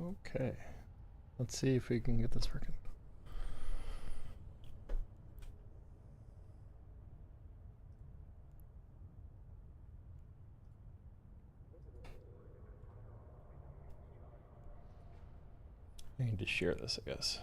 Okay, let's see if we can get this working. I need to share this, I guess.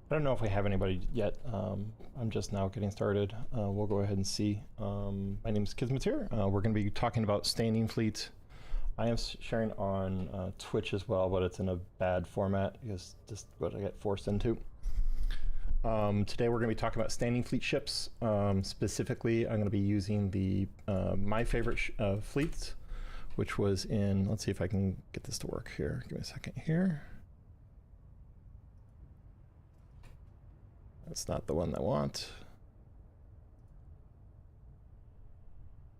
I don't know if we have anybody yet. I'm just now getting started. We'll go ahead and see. My name is Kismetir. We're going to be talking about Standing Fleet. I am sharing on Twitch as well, but it's in a bad format because just what I get forced into. Today we're going to be talking about Standing Fleet ships. Specifically, I'm going to be using the my favorite fleets, which was in, let's see if I can get this to work here. Give me a second here. That's not the one I want.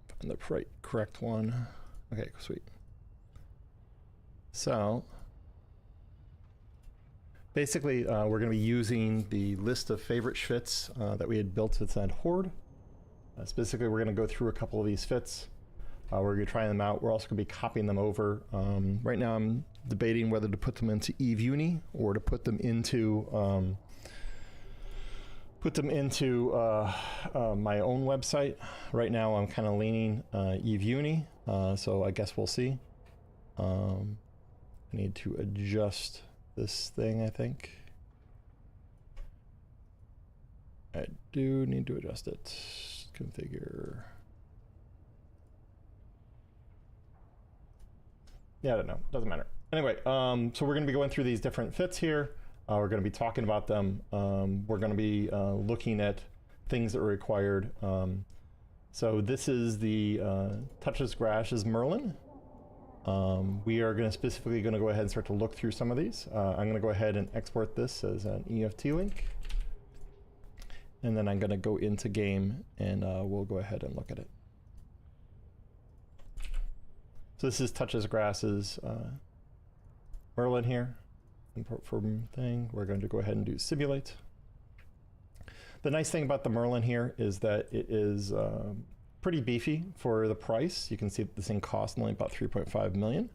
Find the correct one. Okay, sweet. So basically, we're going to be using the list of favorite fits that we had built inside Horde. Specifically, we're going to go through a couple of these fits. We're going to try them out. We're also going to be copying them over. Right now, I'm debating whether to put them into Eve Uni or to put them into my own website. Right now I'm kind of leaning Eve Uni, so I guess we'll see. I need to adjust this thing, I think. I do need to adjust it. Configure. Yeah, I don't know, doesn't matter. Anyway, so we're gonna be going through these different fits here. We're going to be talking about them. We're going to be looking at things that are required. So this is the Touches Grash's Merlin. We are going to specifically go ahead and start to look through some of these. I'm going to go ahead and export this as an EFT link. And then I'm going to go into game and we'll go ahead and look at it. So this is Touches Grash's Merlin here. Import from thing. We're going to go ahead and do simulate. The nice thing about the Merlin here is that it is pretty beefy for the price. You can see that this thing costs only about 3.5 million.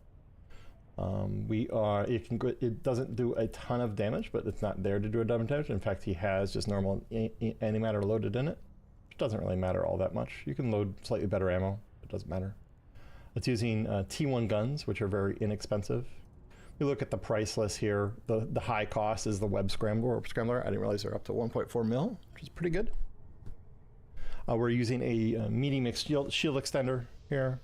It doesn't do a ton of damage, but it's not there to do a ton of damage. In fact, he has just normal antimatter loaded in it. It doesn't really matter all that much. You can load slightly better ammo. It doesn't matter. It's using T1 guns, which are very inexpensive. We look at the price list here. The high cost is the Web Scrambler. I didn't realize they're up to 1.4 mil, which is pretty good. We're using a medium mixed shield extender here.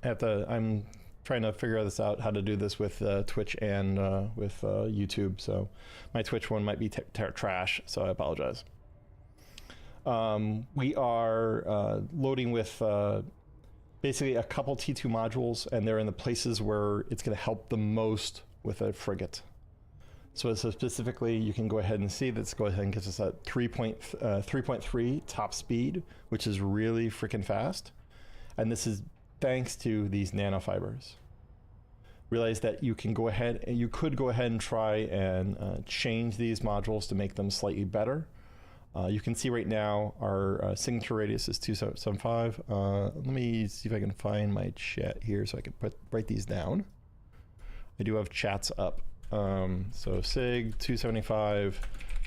I'm trying to figure this out, how to do this with Twitch and with YouTube. So my Twitch one might be trash, so I apologize. We are loading with basically a couple T2 modules, and they're in the places where it's going to help the most with a frigate. So specifically, you can go ahead and see let's go ahead and get us at 3.3 top speed, which is really freaking fast. And this is thanks to these nanofibers. Realize that you can go ahead and you could go ahead and try and change these modules to make them slightly better. You can see right now our signature radius is 275. Let me see if I can find my chat here so I can write these down. I do have chats up. So SIG 275,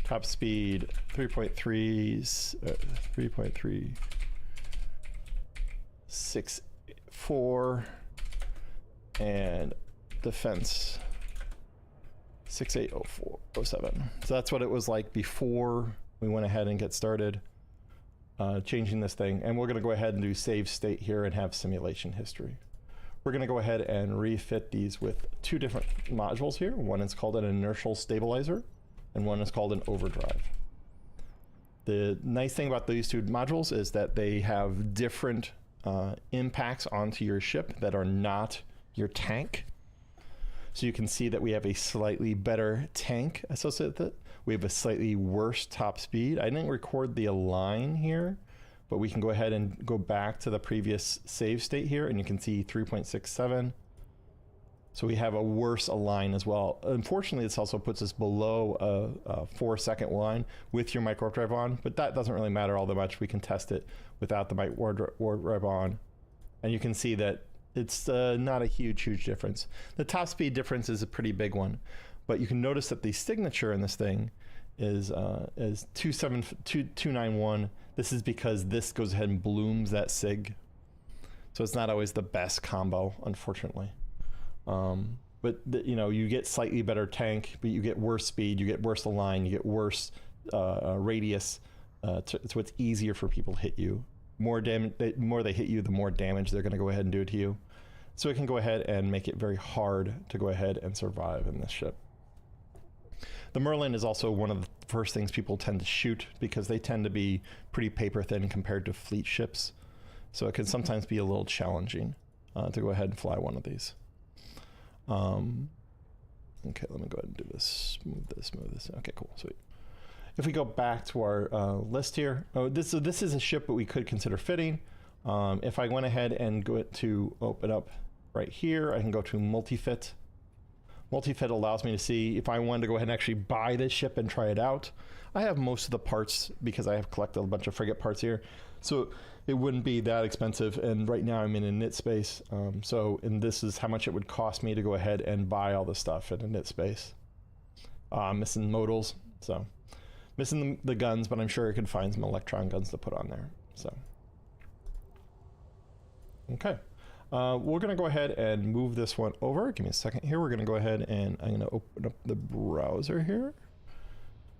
top speed 3.364, and defense 680407. So that's what it was like before we went ahead and get started changing this thing. And we're going to go ahead and do save state here and have simulation history. We're going to go ahead and refit these with two different modules here. One is called an inertial stabilizer, and one is called an overdrive. The nice thing about these two modules is that they have different impacts onto your ship that are not your tank. So you can see that we have a slightly better tank associated with it. We have a slightly worse top speed. I didn't record the align here, but we can go ahead and go back to the previous save state here, and you can see 3.67. So we have a worse align as well. Unfortunately, this also puts us below a 4-second line with your micro warp drive on, but that doesn't really matter all that much. We can test it without the micro warp drive on. And you can see that it's not a huge difference. The top speed difference is a pretty big one, but you can notice that the signature in this thing is 27291. This is because this goes ahead and blooms that sig. So it's not always the best combo, unfortunately. But you know, you get slightly better tank, but you get worse speed, you get worse align, you get worse radius. So it's easier for people to hit you. More damage, the more they hit you, the more damage they're going to go ahead and do to you. So it can go ahead and make it very hard to go ahead and survive in this ship. The Merlin is also one of the first things people tend to shoot because they tend to be pretty paper thin compared to fleet ships. So it can sometimes be a little challenging to go ahead and fly one of these. Okay, let me go ahead and do this. Move this. Okay, cool, sweet. If we go back to our list here, this is a ship that we could consider fitting. If I went ahead and go to open up right here, I can go to multi-fit. Multi-fit allows me to see if I wanted to go ahead and actually buy this ship and try it out. I have most of the parts because I have collected a bunch of frigate parts here, so it wouldn't be that expensive. And right now I'm in a knit space, and this is how much it would cost me to go ahead and buy all the stuff in a knit space. I'm missing modals, so missing the guns, but I'm sure I could find some electron guns to put on there. So okay. We're going to go ahead and move this one over. Give me a second here. We're going to go ahead and I'm going to open up the browser here.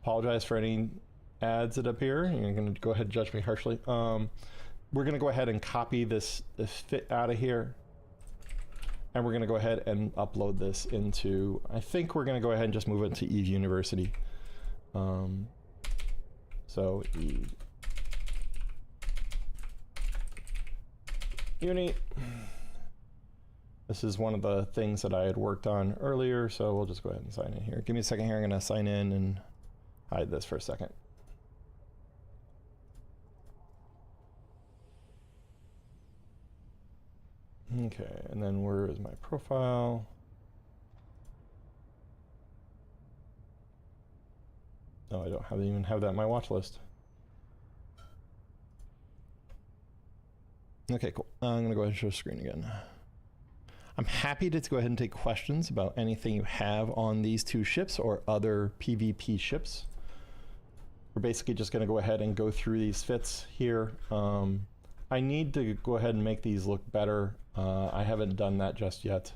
Apologize for any ads that appear. You're going to go ahead and judge me harshly. We're going to go ahead and copy this fit out of here. And we're going to go ahead and upload this into, I think we're going to go ahead and just move it into Eve University. So Eve Uni. This is one of the things that I had worked on earlier, so we'll just go ahead and sign in here. Give me a second here. I'm going to sign in and hide this for a second. Okay, and then where is my profile? No, I don't even have that on my watch list. Okay, cool. I'm going to go ahead and show screen again. I'm happy to go ahead and take questions about anything you have on these two ships or other PvP ships. We're basically just going to go ahead and go through these fits here. I need to go ahead and make these look better. I haven't done that just yet.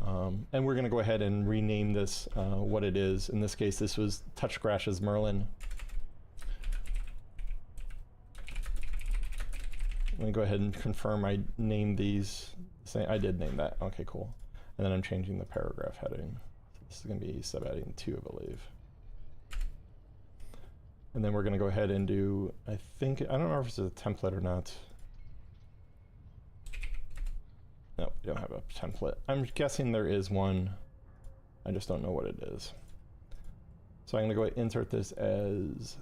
And we're going to go ahead and rename this what it is. In this case, this was Touch Crash's Merlin. Let me go ahead and confirm I named these. I did name that. Okay, cool. And then I'm changing the paragraph heading. This is going to be subheading 2, I believe. And then we're going to go ahead and do, I don't know if it's a template or not. No, we don't have a template. I'm guessing there is one. I just don't know what it is. So I'm going to go ahead and insert this as,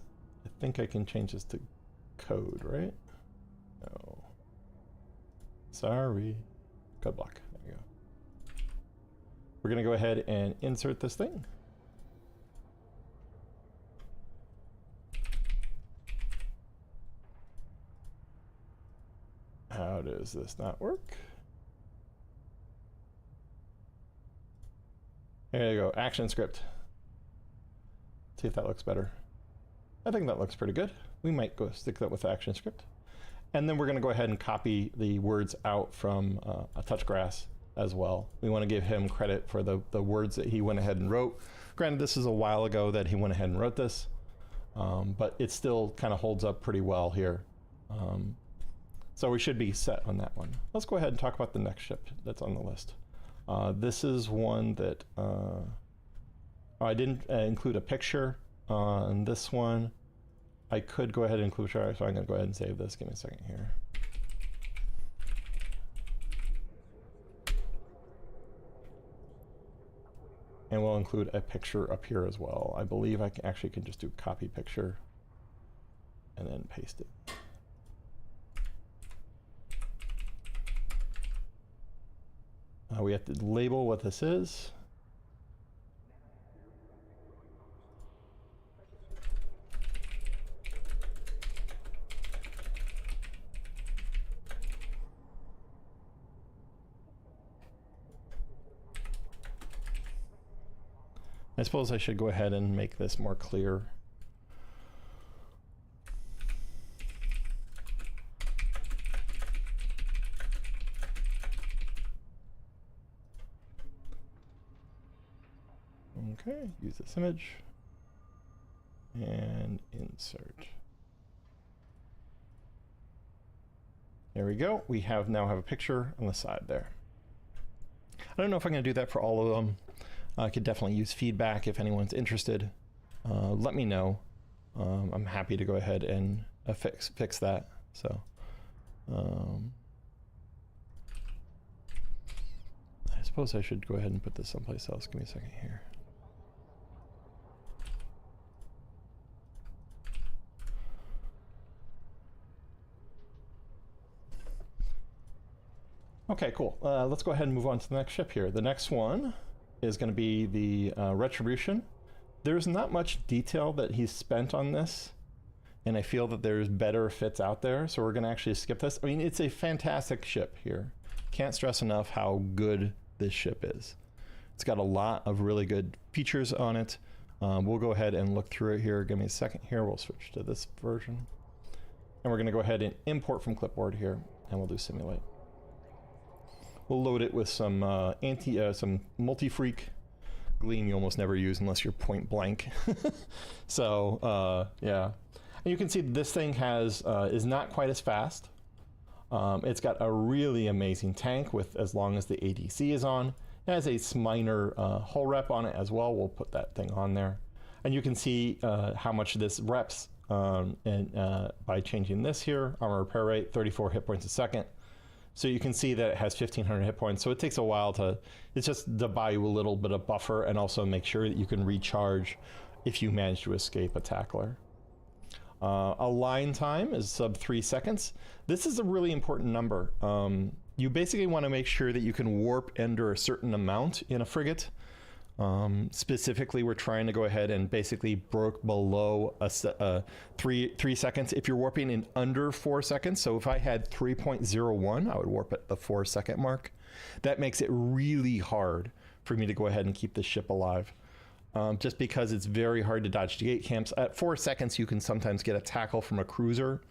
I think I can change this to code, right? No. Sorry. Code block. There we go. We're going to go ahead and insert this thing. How does this not work? There you go, action script. See if that looks better. I think that looks pretty good. We might go stick that with action script. And then we're gonna go ahead and copy the words out from a Touchgrass as well. We wanna give him credit for the words that he went ahead and wrote. Granted, this is a while ago that he went ahead and wrote this, but it still kind of holds up pretty well here. So we should be set on that one. Let's go ahead and talk about the next ship that's on the list. This is one that I didn't include a picture on this one. I could go ahead and include, so I'm going to go ahead and save this. Give me a second here. And we'll include a picture up here as well. I believe I actually can just do copy picture and then paste it. We have to label what this is. I suppose I should go ahead and make this more clear. Okay, use this image and insert. There we go. We now have a picture on the side there. I don't know if I'm going to do that for all of them. I could definitely use feedback if anyone's interested. Let me know. I'm happy to go ahead and fix that. So, I suppose I should go ahead and put this someplace else. Give me a second here. Okay, cool. Let's go ahead and move on to the next ship here. The next one is going to be the Retribution. There's not much detail that he's spent on this, and I feel that there's better fits out there, so we're going to actually skip this. I mean, it's a fantastic ship here. Can't stress enough how good this ship is. It's got a lot of really good features on it. We'll go ahead and look through it here. Give me a second here. We'll switch to this version. And we're going to go ahead and import from clipboard here, and we'll do simulate. We'll load it with some some multi-freak. Gleam you almost never use unless you're point blank. So yeah, and you can see this thing is not quite as fast. It's got a really amazing tank with as long as the ADC is on. It has a minor hull rep on it as well. We'll put that thing on there, and you can see how much this reps by changing this here. Armor repair rate 34 hit points a second. So you can see that it has 1,500 hit points. So it takes a while it's just to buy you a little bit of buffer and also make sure that you can recharge if you manage to escape a tackler. Align time is sub 3 seconds. This is a really important number. You basically want to make sure that you can warp under a certain amount in a frigate. Specifically, we're trying to go ahead and basically broke below three seconds. If you're warping in under 4 seconds, so if I had 3.01, I would warp at the 4 second mark. That makes it really hard for me to go ahead and keep the ship alive. Just because it's very hard to dodge the gate camps. At 4 seconds, you can sometimes get a tackle from a cruiser.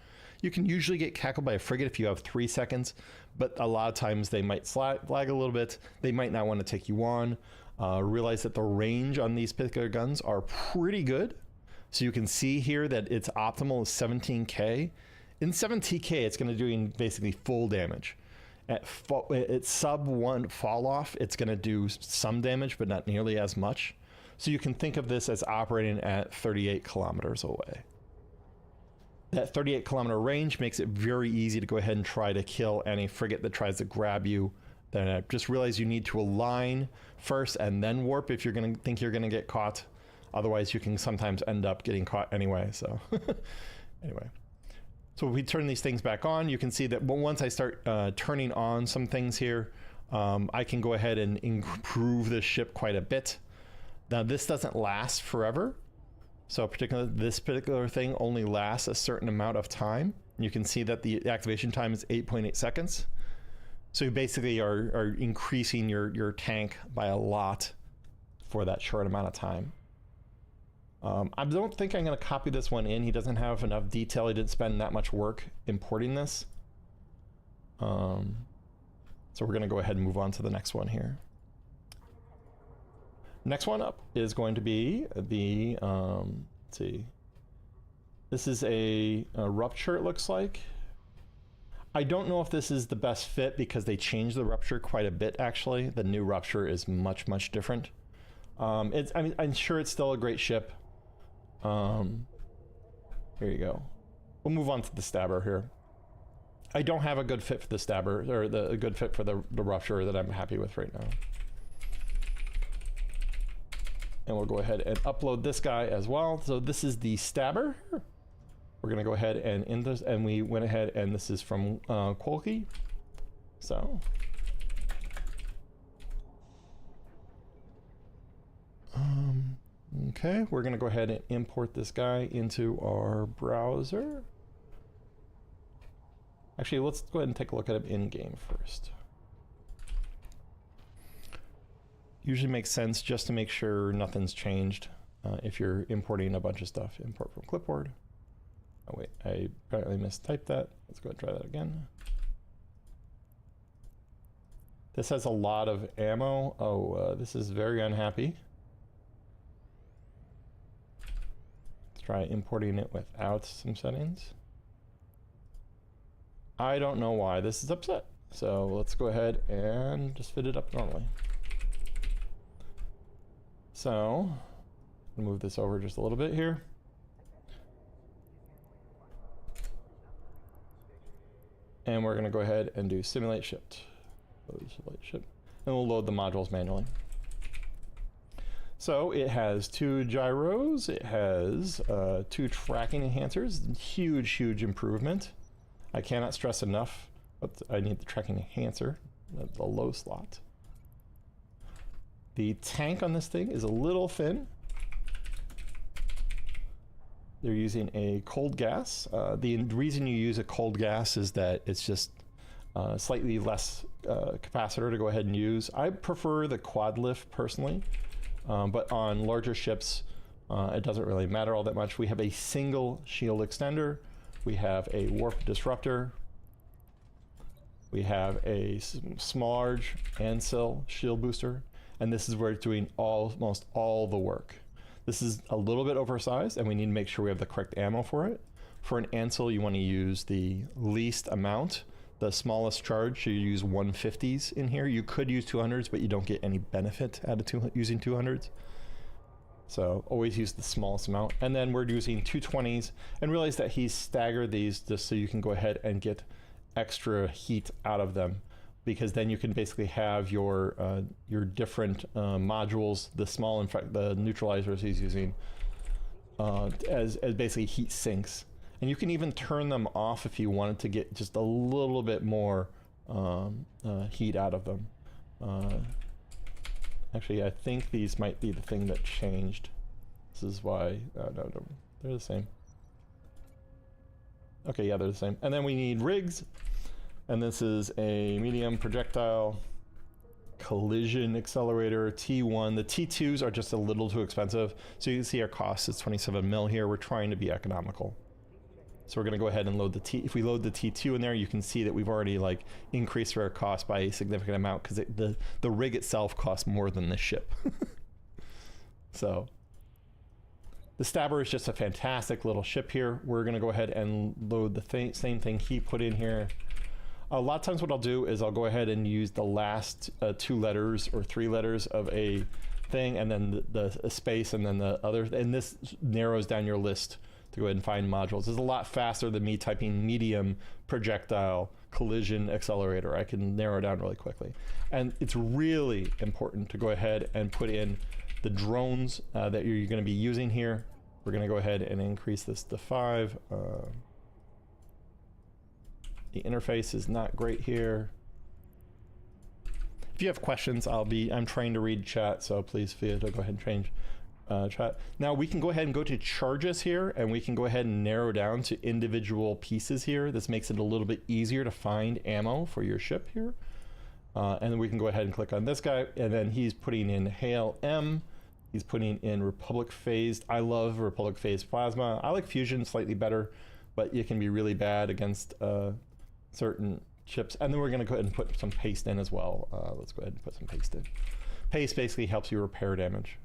You can usually get tackled by a frigate if you have 3 seconds, but a lot of times they might lag a little bit. They might not want to take you on. Realize that the range on these particular guns are pretty good. So you can see here that its optimal is 17K. In 17K, it's going to do basically full damage. At sub 1 fall off, it's going to do some damage, but not nearly as much. So you can think of this as operating at 38 kilometers away. That 38 kilometer range makes it very easy to go ahead and try to kill any frigate that tries to grab you. Then just realize you need to align first and then warp if you're going to think you're going to get caught. Otherwise, you can sometimes end up getting caught anyway. So anyway. So if we turn these things back on, you can see that once I start turning on some things here, I can go ahead and improve the ship quite a bit. Now this doesn't last forever. So this particular thing only lasts a certain amount of time. You can see that the activation time is 8.8 seconds. So you basically are increasing your tank by a lot for that short amount of time. I don't think I'm going to copy this one in. He doesn't have enough detail. He didn't spend that much work importing this. So we're going to go ahead and move on to the next one here. Next one up is going to be the, let's see. This is a rupture, it looks like. I don't know if this is the best fit because they changed the rupture quite a bit, actually. The new rupture is much, much different. I mean, I'm sure it's still a great ship. Here you go. We'll move on to the stabber here. I don't have a good fit for the stabber, or a good fit for the rupture that I'm happy with right now. And we'll go ahead and upload this guy as well. So this is the stabber. We're gonna go ahead and in this, and we went ahead and this is from Quolki. So. Okay, we're gonna go ahead and import this guy into our browser. Actually, let's go ahead and take a look at him in game first. Usually makes sense just to make sure nothing's changed if you're importing a bunch of stuff. Import from clipboard. Oh wait, I apparently mistyped that. Let's go ahead and try that again. This has a lot of ammo. Oh, this is very unhappy. Let's try importing it without some settings. I don't know why this is upset. So let's go ahead and just fit it up normally. So, I'll move this over just a little bit here. And we're gonna go ahead and do simulate shift. Simulate shift. And we'll load the modules manually. So it has 2 gyros, it has 2 tracking enhancers, huge, huge improvement. I cannot stress enough, but I need the tracking enhancer, the low slot. The tank on this thing is a little thin. They're using a cold gas. The reason you use a cold gas is that it's just slightly less capacitor to go ahead and use. I prefer the quad lift personally, but on larger ships, it doesn't really matter all that much. We have a single shield extender. We have a warp disruptor. We have a large Ancil shield booster. And this is where it's doing almost all the work. This is a little bit oversized, and we need to make sure we have the correct ammo for it. For an Ancil, you want to use the least amount, the smallest charge. So you use 150s in here. You could use 200s, but you don't get any benefit out of using 200s. So always use the smallest amount. And then we're using 220s, and realize that he's staggered these just so you can go ahead and get extra heat out of them. Because then you can basically have your different modules, the small, in fact, the neutralizers he's using, as basically heat sinks. And you can even turn them off if you wanted to get just a little bit more heat out of them. Actually, I think these might be the thing that changed. This is why, no, they're the same. Okay, yeah, they're the same. And then we need rigs. And this is a medium projectile collision accelerator T1. The T2s are just a little too expensive. So you can see our cost is 27 mil here. We're trying to be economical. So we're gonna go ahead and load the if we load the T2 in there, you can see that we've already like increased our cost by a significant amount because the rig itself costs more than the ship. So the stabber is just a fantastic little ship here. We're gonna go ahead and load the same thing he put in here. A lot of times what I'll do is I'll go ahead and use the last 2 letters or 3 letters of a thing, and then the space, and then the other, and this narrows down your list to go ahead and find modules. It's a lot faster than me typing medium projectile collision accelerator. I can narrow down really quickly. And it's really important to go ahead and put in the drones that you're going to be using here. We're going to go ahead and increase this to 5. The interface is not great here. If you have questions, I'm trying to read chat, so please feel free to go ahead and change chat. Now we can go ahead and go to charges here, and we can go ahead and narrow down to individual pieces here. This makes it a little bit easier to find ammo for your ship here. And then we can go ahead and click on this guy, and then he's putting in Hail M. He's putting in Republic Phased. I love Republic Phased Plasma. I like Fusion slightly better, but it can be really bad against certain chips. And then we're going to go ahead and put some paste in as well. Let's go ahead and put some paste in. Paste basically helps you repair damage.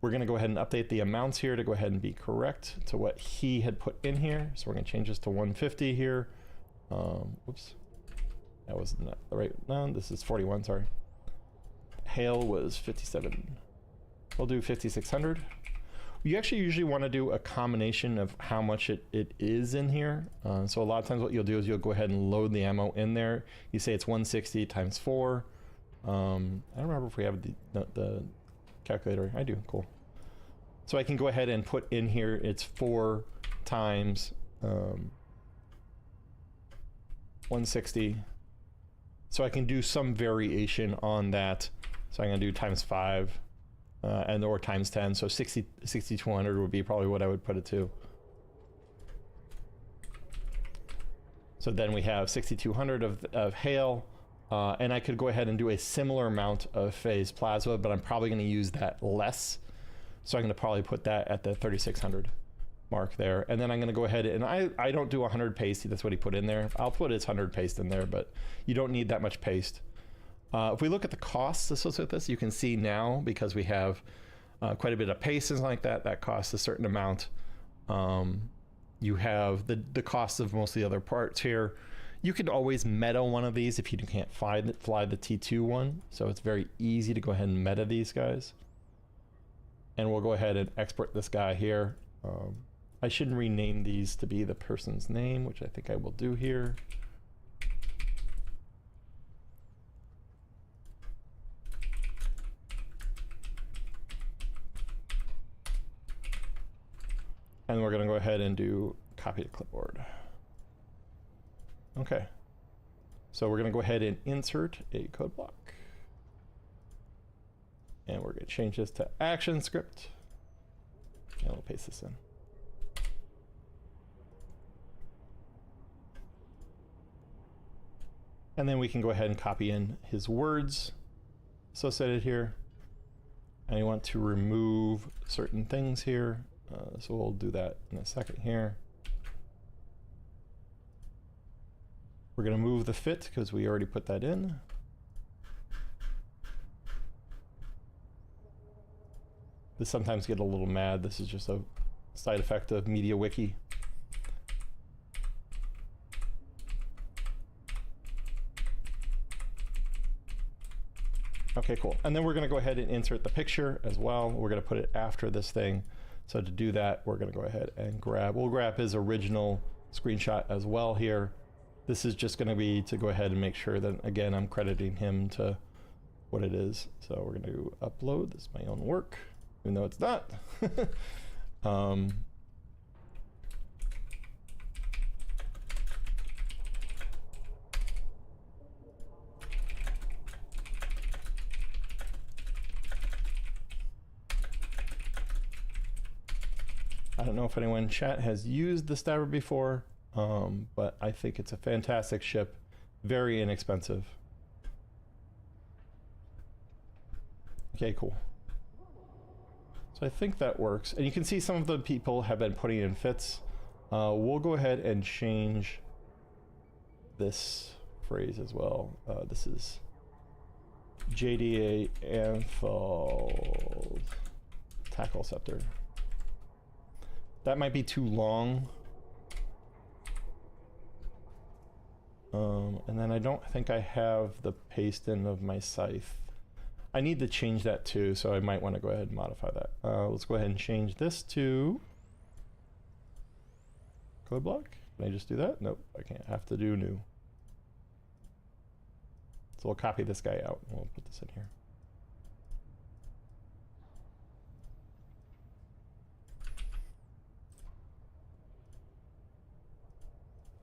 We're going to go ahead and update the amounts here to go ahead and be correct to what he had put in here. So we're going to change this to 150 here. Whoops. That was not the right. No, this is 41, sorry. Hail was 57. We'll do 5,600. You actually usually want to do a combination of how much it is in here. So a lot of times what you'll do is you'll go ahead and load the ammo in there. You say it's 160 times 4. I don't remember if we have the calculator. I do, cool. So I can go ahead and put in here, it's 4 times 160. So I can do some variation on that. So I'm gonna do times 5 and or times 10. So 6,200 would be probably what I would put it to. So then we have 6,200 of Hail. And I could go ahead and do a similar amount of Phased Plasma, but I'm probably going to use that less. So I'm going to probably put that at the 3,600 mark there. And then I'm going to go ahead and I don't do 100 paste. That's what he put in there. I'll put his 100 paste in there, but you don't need that much paste. If we look at the costs associated with this, you can see now, because we have quite a bit of paste and like that, that costs a certain amount. You have the cost of most of the other parts here. You can always meta one of these if you can't fly the T2 one. So it's very easy to go ahead and meta these guys. And we'll go ahead and export this guy here. I should rename these to be the person's name, which I think I will do here. And we're going to go ahead and do copy to clipboard. Okay, so we're going to go ahead and insert a code block. And we're going to change this to action script. And we'll paste this in. And then we can go ahead and copy in his words associated here. And you want to remove certain things here. So we'll do that in a second here. We're going to move the fit because we already put that in. This sometimes get a little mad. This is just a side effect of MediaWiki. Okay, cool. And then we're going to go ahead and insert the picture as well. We're going to put it after this thing. So to do that, we're going to go ahead and we'll grab his original screenshot as well here. This is just going to be to go ahead and make sure that, again, I'm crediting him to what it is. So we're going to upload. This is my own work, even though it's not. I don't know if anyone in chat has used the Stabber before. But I think it's a fantastic ship, very inexpensive. Okay, cool. So I think that works. And you can see some of the people have been putting in fits. We'll go ahead and change this phrase as well. This is JDA Anfold Tackle Scepter. That might be too long. And then I don't think I have the paste in of my scythe. I need to change that too, so I might want to go ahead and modify that. Let's go ahead and change this to code block. Can I just do that? Nope, I can't. I have to do new. So we'll copy this guy out and we'll put this in here.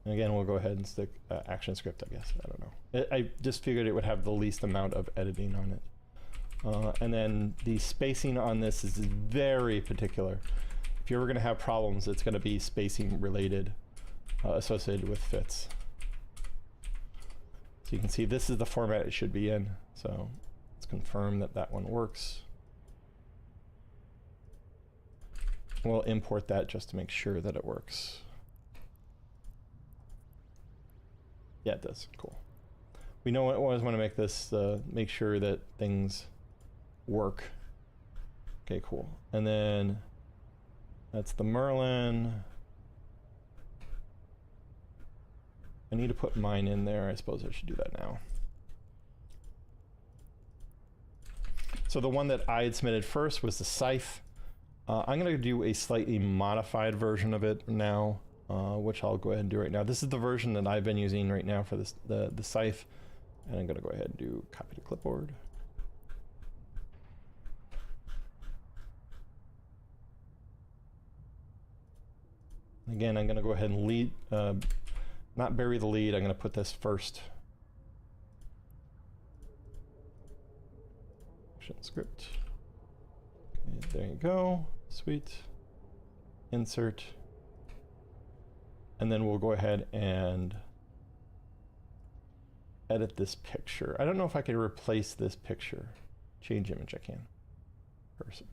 And again, we'll go ahead and stick ActionScript, I guess. I don't know. I just figured it would have the least amount of editing on it. And then the spacing on this is very particular. If you're ever going to have problems, it's going to be spacing related, associated with fits. So you can see this is the format it should be in. So let's confirm that that one works. We'll import that just to make sure that it works. Yeah, it does. Cool. We know what always want to make this, make sure that things work. Okay, cool. And then that's the Merlin. I need to put mine in there. I suppose I should do that now. So the one that I had submitted first was the Scythe. I'm going to do a slightly modified version of it now, which I'll go ahead and do right now. This is the version that I've been using right now for this, the Scythe. And I'm going to go ahead and do copy to clipboard. Again, I'm going to go ahead and lead, not bury the lead. I'm going to put this first. Script. Okay, there you go. Sweet. Insert. And then we'll go ahead and edit this picture. I don't know if I can replace this picture. Change image, I can.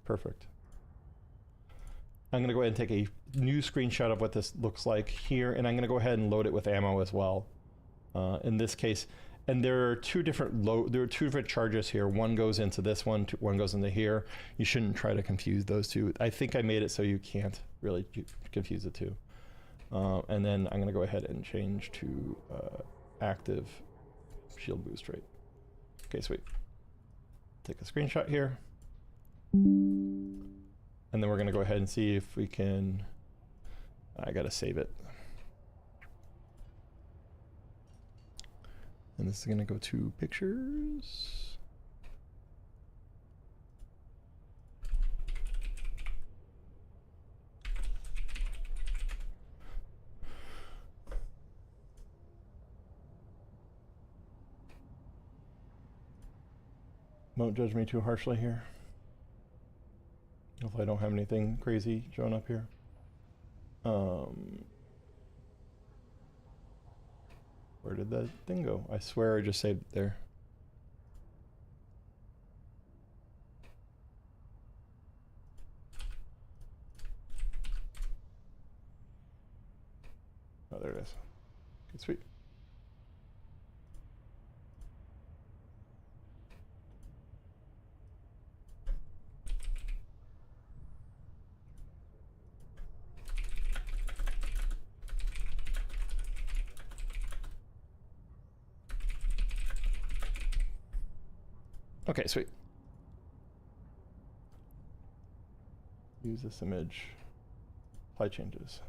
Perfect. I'm going to go ahead and take a new screenshot of what this looks like here, and I'm going to go ahead and load it with ammo as well. In this case, and there are two different charges here. One goes into this one, one goes into here. You shouldn't try to confuse those two. I think I made it so you can't really confuse the two. And then I'm going to go ahead and change to active shield boost rate. Okay, sweet. Take a screenshot here. And then we're going to go ahead and see if we can, I got to save it. And this is going to go to pictures. Don't judge me too harshly here. Hopefully I don't have anything crazy showing up here. Where did that thing go? I swear I just saved it there. Oh, there it is. Okay, sweet. Okay, sweet. Use this image. Apply changes.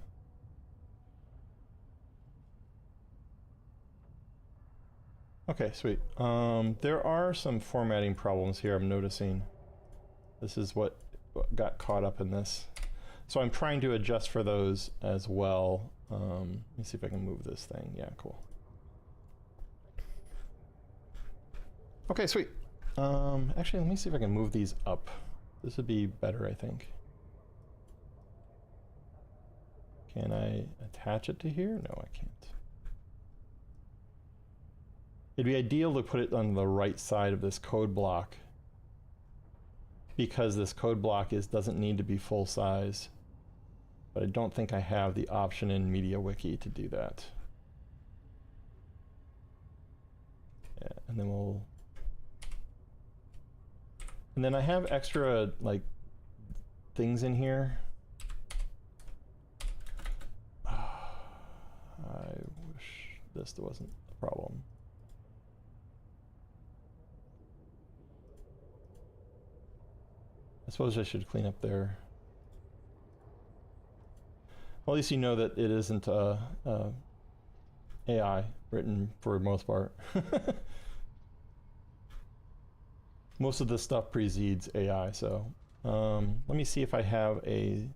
Okay, sweet. There are some formatting problems here I'm noticing. This is what got caught up in this. So I'm trying to adjust for those as well. Let me see if I can move this thing. Yeah, cool. Okay, sweet. Actually, let me see if I can move these up. This would be better, I think. Can I attach it to here? No, I can't. It'd be ideal to put it on the right side of this code block, because this code block doesn't need to be full size. But I don't think I have the option in MediaWiki to do that. Yeah, and then we'll... And then I have extra, like, things in here. I wish this wasn't a problem. I suppose I should clean up there. Well, at least you know that it isn't AI written for the most part. Most of this stuff precedes AI, so let me see if I have a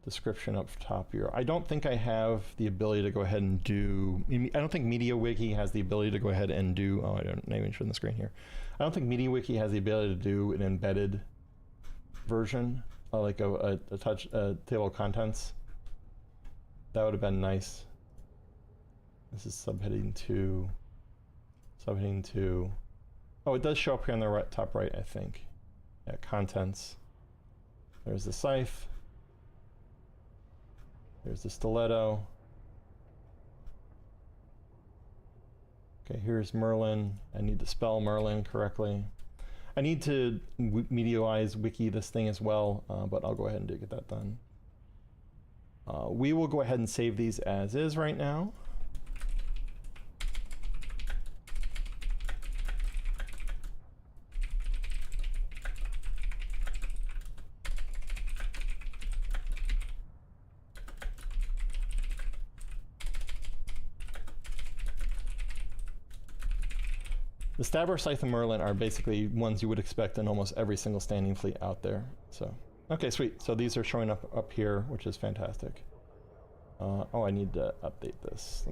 description up top here. I don't think I have the ability to go ahead and do, I don't think MediaWiki has the ability to go ahead and do, oh, I don't even show the screen here. I don't think MediaWiki has the ability to do an embedded version, like a table of contents. That would have been nice. This is subheading 2. Subheading 2. Oh, it does show up here on the right, top right, I think. Yeah, contents. There's the scythe. There's the stiletto. Okay, here's Merlin. I need to spell Merlin correctly. I need to Mediawize wiki this thing as well, but I'll go ahead and get that done. We will go ahead and save these as is right now. The Stavros, Scythe, and Merlin are basically ones you would expect in almost every single standing fleet out there. So, okay, sweet. So these are showing up here, which is fantastic. Oh, I need to update this. I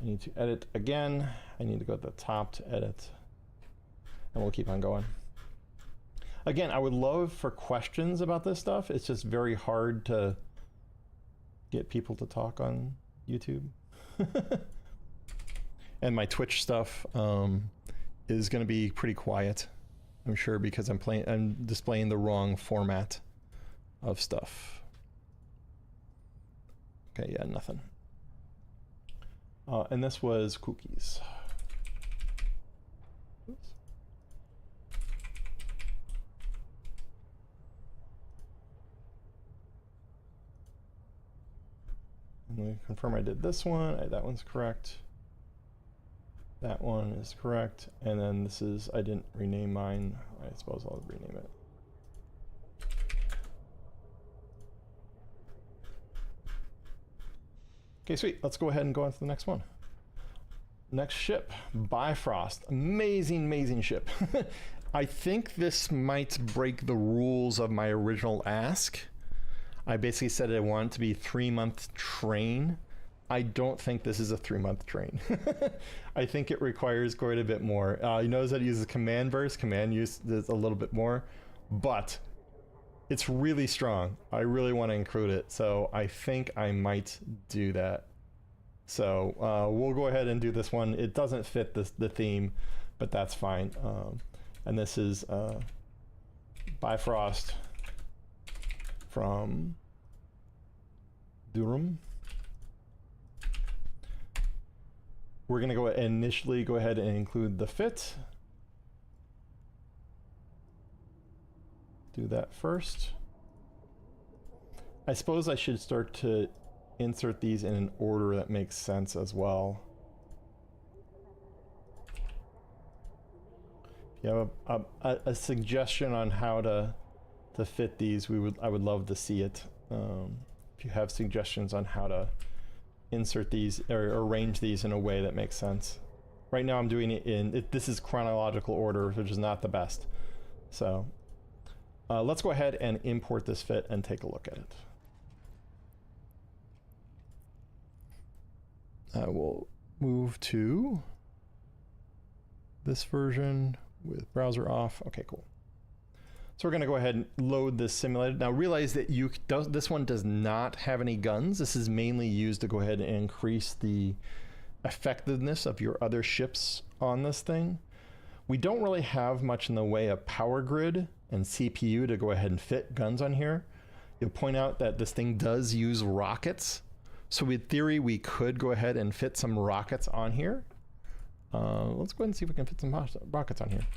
need to edit again. I need to go to the top to edit. And we'll keep on going. Again, I would love for questions about this stuff. It's just very hard to get people to talk on YouTube. And my Twitch stuff is going to be pretty quiet, I'm sure, because I'm displaying the wrong format of stuff. Okay, yeah, nothing. And this was cookies. Oops. And let me confirm I did this one. That one's correct. That one is correct, and then this is, I didn't rename mine. I suppose I'll rename it. Okay, sweet. Let's go ahead and go on to the next one. Next ship, Bifrost. Amazing, amazing ship. I think this might break the rules of my original ask. I basically said I want it to be 3-month train. I don't think this is a 3-month train. I think it requires quite a bit more. You notice that it uses command burst. Command use is a little bit more, but it's really strong. I really want to include it, so I think I might do that. So we'll go ahead and do this one. It doesn't fit the theme, but that's fine. And this is Bifrost from Durham. We're going to go initially go ahead and include the fit. Do that first. I suppose I should start to insert these in an order that makes sense as well. If you have a suggestion on how to fit these, I would love to see it. If you have suggestions on how to insert these or arrange these in a way that makes sense. Right now I'm doing it this is chronological order, which is not the best. So let's go ahead and import this fit and take a look at it. I will move to this version with browser off. Okay, cool. So we're going to go ahead and load this simulator. Now realize that this one does not have any guns. This is mainly used to go ahead and increase the effectiveness of your other ships on this thing. We don't really have much in the way of power grid and CPU to go ahead and fit guns on here. You'll point out that this thing does use rockets. So in theory, we could go ahead and fit some rockets on here. Let's go ahead and see if we can fit some rockets on here.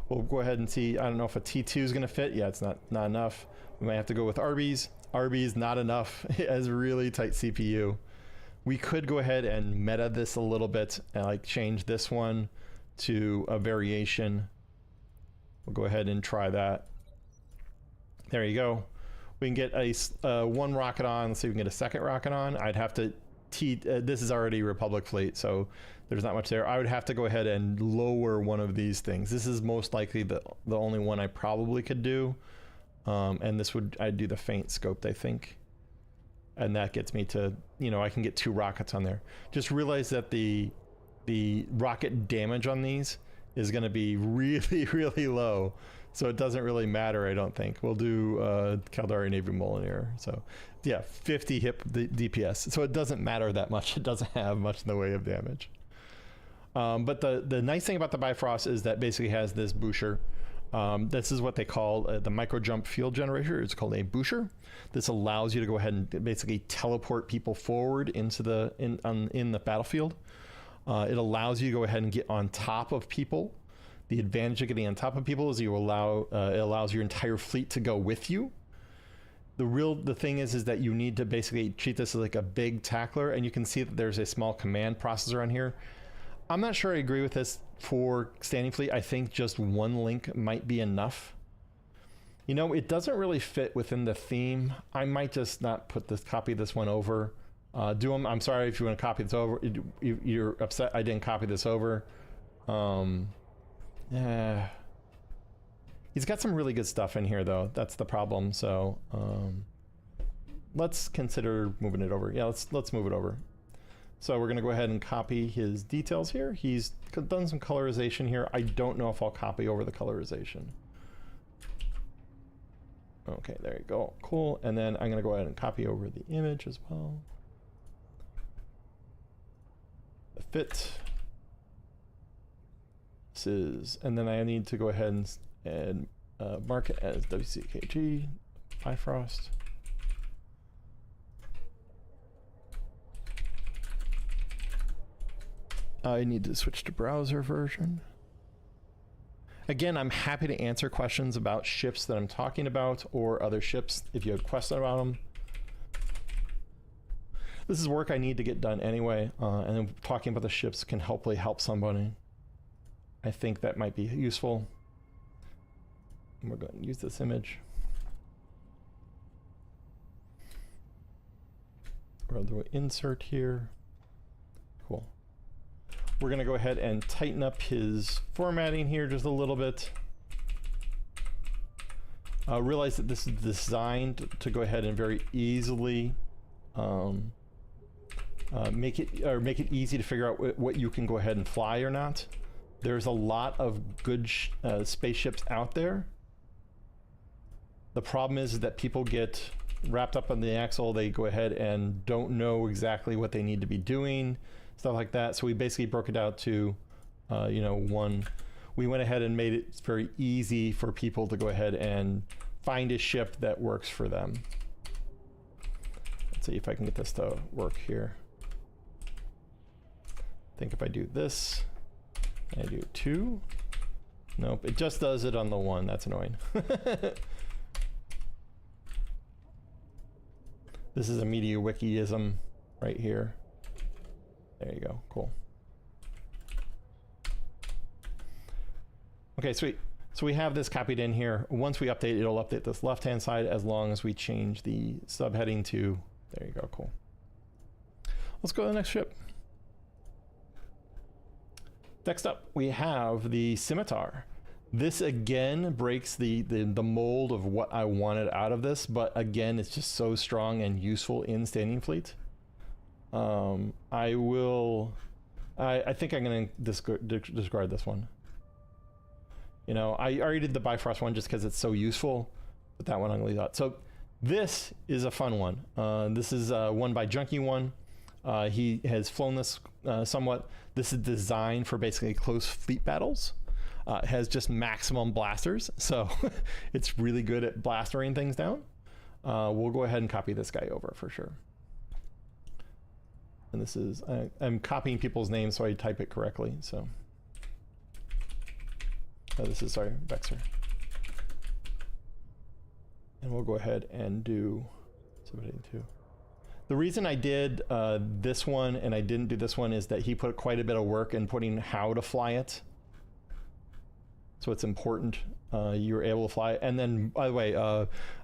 We'll go ahead and see. I don't know if a T2 is going to fit. Yeah, it's not enough. We might have to go with Arby's. Arby's not enough. It has really tight CPU. We could go ahead and meta this a little bit and like change this one to a variation. We'll go ahead and try that. There you go. We can get a one rocket on. Let's see if we can get a second rocket on. I'd have to this is already Republic fleet, so there's not much there. I would have to go ahead and lower one of these things. This is most likely the only one I probably could do. And this would, I'd do the faint scoped, I think. And that gets me to, you know, I can get 2 rockets on there. Just realize that the rocket damage on these is going to be really, really low. So it doesn't really matter, I don't think. We'll do Caldari Navy Molyneux. So yeah, 50 hip DPS. So it doesn't matter that much. It doesn't have much in the way of damage. But the nice thing about the Bifrost is that basically has this Boucher. This is what they call the micro jump field generator. It's called a Boucher. This allows you to go ahead and basically teleport people forward into the in the battlefield. It allows you to go ahead and get on top of people. The advantage of getting on top of people is it allows your entire fleet to go with you. The thing is that you need to basically treat this as like a big tackler, and you can see that there's a small command processor on here. I'm not sure I agree with this for standing fleet. I think just 1 link might be enough. You know, it doesn't really fit within the theme. I might just not copy this one over. I'm sorry if you want to copy this over. You're upset I didn't copy this over. Yeah. He's got some really good stuff in here though. That's the problem. So let's consider moving it over. Yeah, let's move it over. So we're gonna go ahead and copy his details here. He's done some colorization here. I don't know if I'll copy over the colorization. Okay, there you go. Cool. And then I'm gonna go ahead and copy over the image as well. The fit. This is, and then I need to go ahead and mark it as WCKG Bifrost. I need to switch to browser version. Again, I'm happy to answer questions about ships that I'm talking about or other ships if you have questions about them. This is work I need to get done anyway, and then talking about the ships can hopefully help somebody. I think that might be useful. And we're going to use this image. We'll do an insert here. Cool. We're going to go ahead and tighten up his formatting here just a little bit. Realize that this is designed to go ahead and very easily make it easy to figure out what you can go ahead and fly or not. There's a lot of good spaceships out there. The problem is that people get wrapped up on the axle. They go ahead and don't know exactly what they need to be doing, stuff like that. So we basically broke it out to, you know, we went ahead and made it very easy for people to go ahead and find a ship that works for them. Let's see if I can get this to work here. I think if I do this, I do 2. Nope, it just does it on the 1. That's annoying. This is a MediaWikiism right here. There you go, cool. Okay, sweet. So we have this copied in here. Once we update, it'll update this left-hand side as long as we change the subheading to, there you go, cool. Let's go to the next ship. Next up, we have the Scimitar. This again breaks the mold of what I wanted out of this, but again, it's just so strong and useful in standing fleet. I think I'm gonna discard this one. You know, I already did the Bifrost one just because it's so useful, but that one I'm gonna leave out. So this is a fun one. This is one by Junkie One. He has flown this somewhat. This is designed for basically close fleet battles. It has just maximum blasters, so it's really good at blastering things down. We'll go ahead and copy this guy over for sure. And this is, I'm copying people's names so I type it correctly, so. Oh, this is, sorry, Vexer. And we'll go ahead and do 782. The reason I did this one and I didn't do this one is that he put quite a bit of work in putting how to fly it. So it's important you're able to fly it. And then, by the way,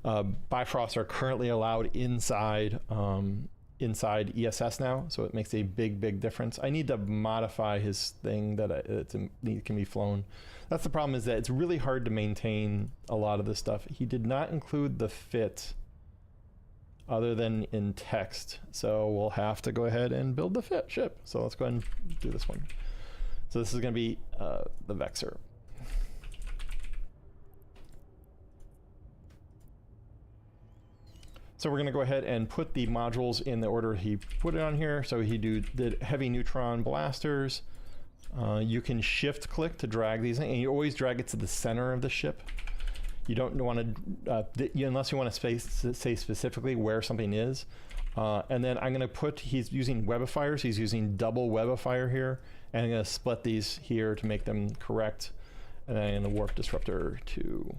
Bifrosts are currently allowed inside inside ESS now, so it makes a big difference. I need to modify his thing that it can be flown. That's the problem, is that it's really hard to maintain a lot of this stuff. He did not include the fit other than in text, so we'll have to go ahead and build the fit ship. So let's go ahead and do this one. So this is going to be the Vexor. So we're going to go ahead and put the modules in the order he put it on here. So he did heavy neutron blasters. You can shift click to drag these in, and you always drag it to the center of the ship. You don't want to, unless you want to say specifically where something is. And then I'm going to put, he's using webifiers. He's using double webifier here. And I'm going to split these here to make them correct. And then I'm going to warp disruptor to...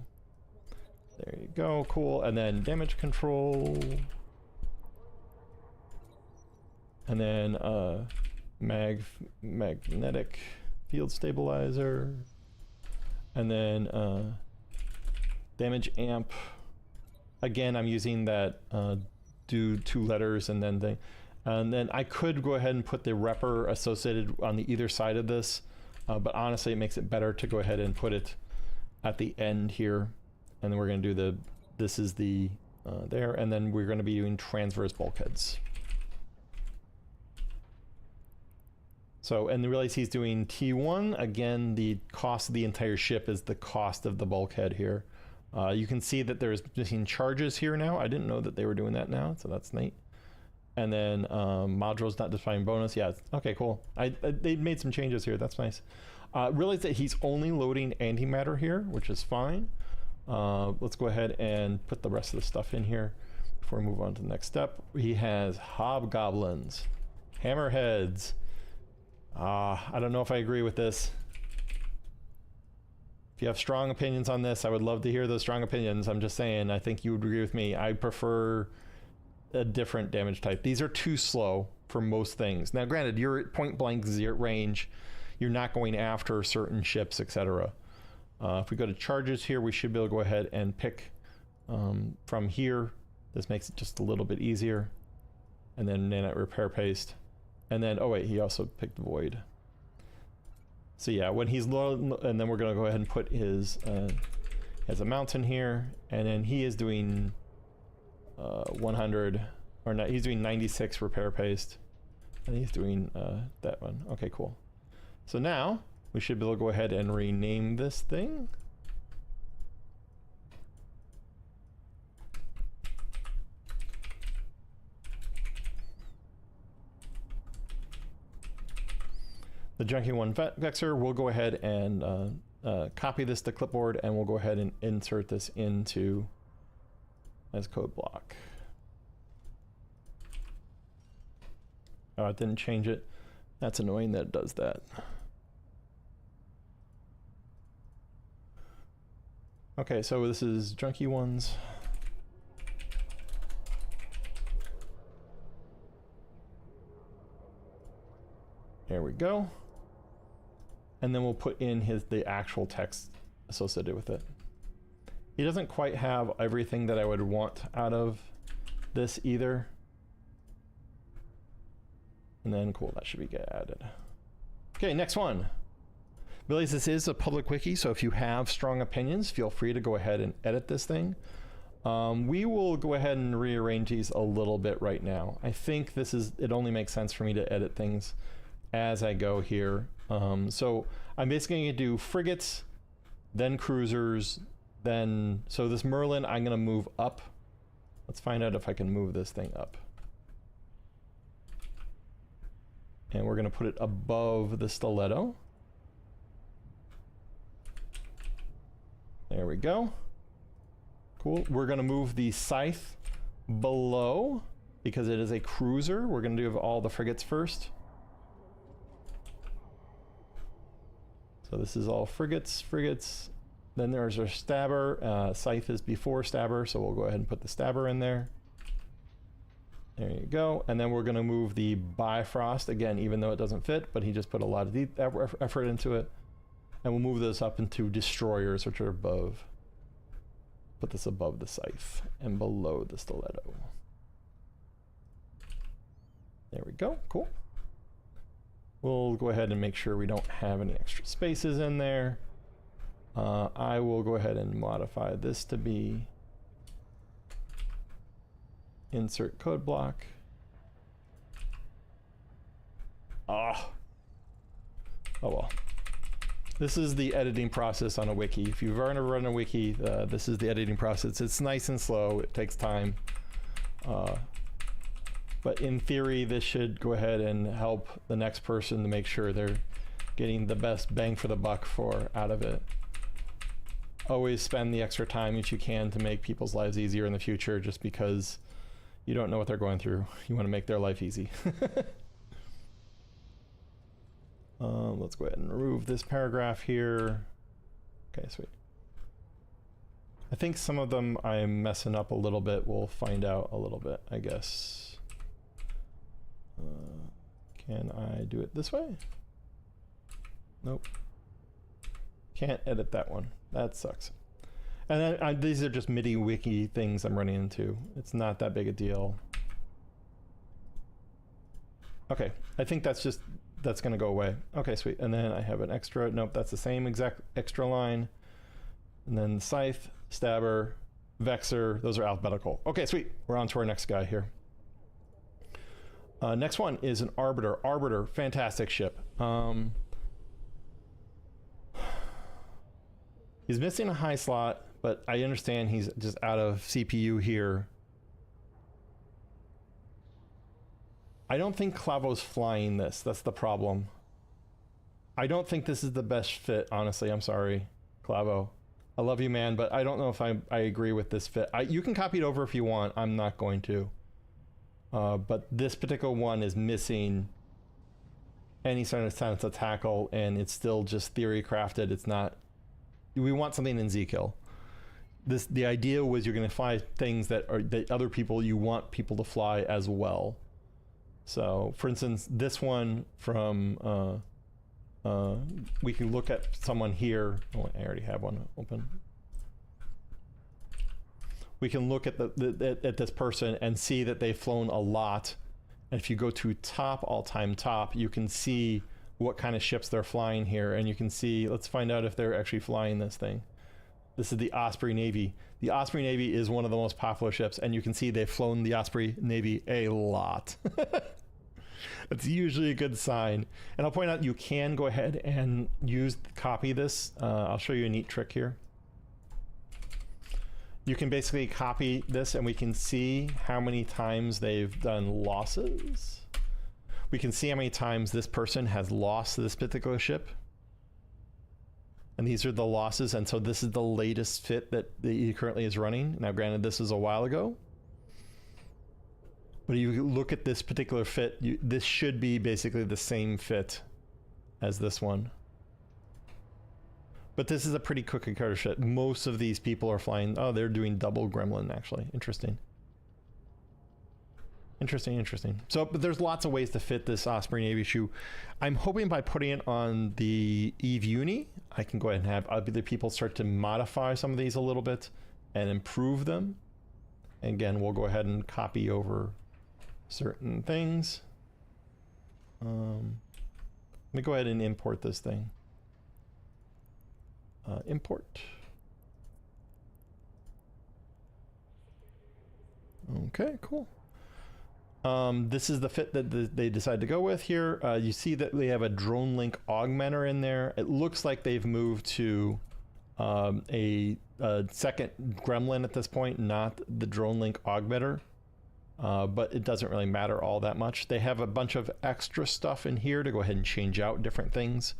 There you go, cool. And then damage control. And then magnetic field stabilizer. And then damage amp. Again, I'm using that do 2 letters and then thing. And then I could go ahead and put the repper associated on the either side of this. But honestly, it makes it better to go ahead and put it at the end here. And then we're going to do this is the, there, and then we're going to be doing transverse bulkheads. So, and realize he's doing T1. Again, the cost of the entire ship is the cost of the bulkhead here. You can see that there's missing charges here now. I didn't know that they were doing that now, so that's neat. And then modules not defined bonus. Yeah, okay, cool. They made some changes here. That's nice. Realize that he's only loading antimatter here, which is fine. Let's go ahead and put the rest of the stuff in here before we move on to the next step. He has hobgoblins, hammerheads. I don't know if I agree with this. If you have strong opinions on this, I would love to hear those strong opinions. I'm just saying, I think you would agree with me. I prefer a different damage type. These are too slow for most things. Now, granted, you're at point blank range. You're not going after certain ships, etc. If we go to charges here, we should be able to go ahead and pick from here. This makes it just a little bit easier. And then nanite repair paste. And then, oh wait, he also picked void. So yeah, when he's low, and then we're gonna go ahead and put his, he has a mountain here, and then he is doing 100, or not, he's doing 96 repair paste. And he's doing that one. Okay, cool. So now, we should be able to go ahead and rename this thing. The Junkie One Vexor, we'll go ahead and copy this to clipboard, and we'll go ahead and insert this into as code block. Oh, it didn't change it. That's annoying that it does that. Okay, so this is Junkie Ones. There we go. And then we'll put in the actual text associated with it. He doesn't quite have everything that I would want out of this either. And then cool, that should be added. Okay, next one. Realize this is a public wiki, so if you have strong opinions, feel free to go ahead and edit this thing. We will go ahead and rearrange these a little bit right now. I think it only makes sense for me to edit things as I go here. So I'm basically going to do frigates, then cruisers, then, so this Merlin I'm going to move up. Let's find out if I can move this thing up. And we're going to put it above the Stiletto. There we go. Cool. We're going to move the Scythe below because it is a cruiser. We're going to do all the frigates first. So this is all frigates. Then there's our Stabber. Scythe is before Stabber, so we'll go ahead and put the Stabber in there. There you go. And then we're going to move the Bifrost again, even though it doesn't fit, but he just put a lot of effort into it. And we'll move this up into destroyers, which are above. Put this above the Scythe and below the Stiletto. go. Cool. We'll go ahead and make sure we don't have any extra spaces in there. I will go ahead and modify this to be insert code block. Oh well. This is the editing process on a wiki. If you've ever run a wiki, this is the editing process. It's nice and slow. It takes time. But in theory, this should go ahead and help the next person to make sure they're getting the best bang for the buck out of it. Always spend the extra time that you can to make people's lives easier in the future, just because you don't know what they're going through. You want to make their life easy. Let's go ahead and remove this paragraph here. Okay, sweet. I think some of them I'm messing up a little bit. We'll find out a little bit, I guess. Can I do it this way? Nope. Can't edit that one. That sucks. And these are just MIDI wiki things I'm running into. It's not that big a deal. Okay, I think that's gonna go away. Okay, sweet. And then I have an extra, nope, that's the same exact extra line. And then Scythe, Stabber, Vexor, those are alphabetical. Okay, sweet. We're on to our next guy here. Next one is an Arbiter. Arbiter, fantastic ship. He's missing a high slot, but I understand he's just out of CPU here. I don't think Clavo's flying this. That's the problem. I don't think this is the best fit, honestly. I'm sorry, Clavo. I love you, man, but I don't know if I agree with this fit. You can copy it over if you want. I'm not going to. But this particular one is missing any sort of sense of tackle, and it's still just theory crafted. It's not. We want something in Zkill. The idea was you're going to fly things that other people, you want people to fly as well. So, for instance, this one from, we can look at someone here. Oh, I already have one open. We can look at at this person and see that they've flown a lot. And if you go to top, all-time top, you can see what kind of ships they're flying here. And you can see, let's find out if they're actually flying this thing. This is the Osprey Navy. The Osprey Navy is one of the most popular ships, and you can see they've flown the Osprey Navy a lot. That's usually a good sign. And I'll point out you can go ahead and copy this. I'll show you a neat trick here. You can basically copy this, and we can see how many times they've done losses. We can see how many times this person has lost this particular ship. And these are the losses, and so this is the latest fit that he currently is running. Now, granted, this is a while ago. But you look at this particular fit, this should be basically the same fit as this one. But this is a pretty cookie cutter ship. Most of these people are flying, oh, they're doing double Gremlin, actually. Interesting. Interesting. So, but there's lots of ways to fit this Osprey Navy shoe. I'm hoping by putting it on the Eve Uni, I can go ahead and have other people start to modify some of these a little bit and improve them. And again, we'll go ahead and copy over certain things. Let me go ahead and import this thing. Import. Okay, cool. This is the fit that they decided to go with here. You see that they have a Drone Link augmenter in there. It looks like they've moved to a second Gremlin at this point, not the Drone Link augmenter. But it doesn't really matter all that much. They have a bunch of extra stuff in here to go ahead and change out different things.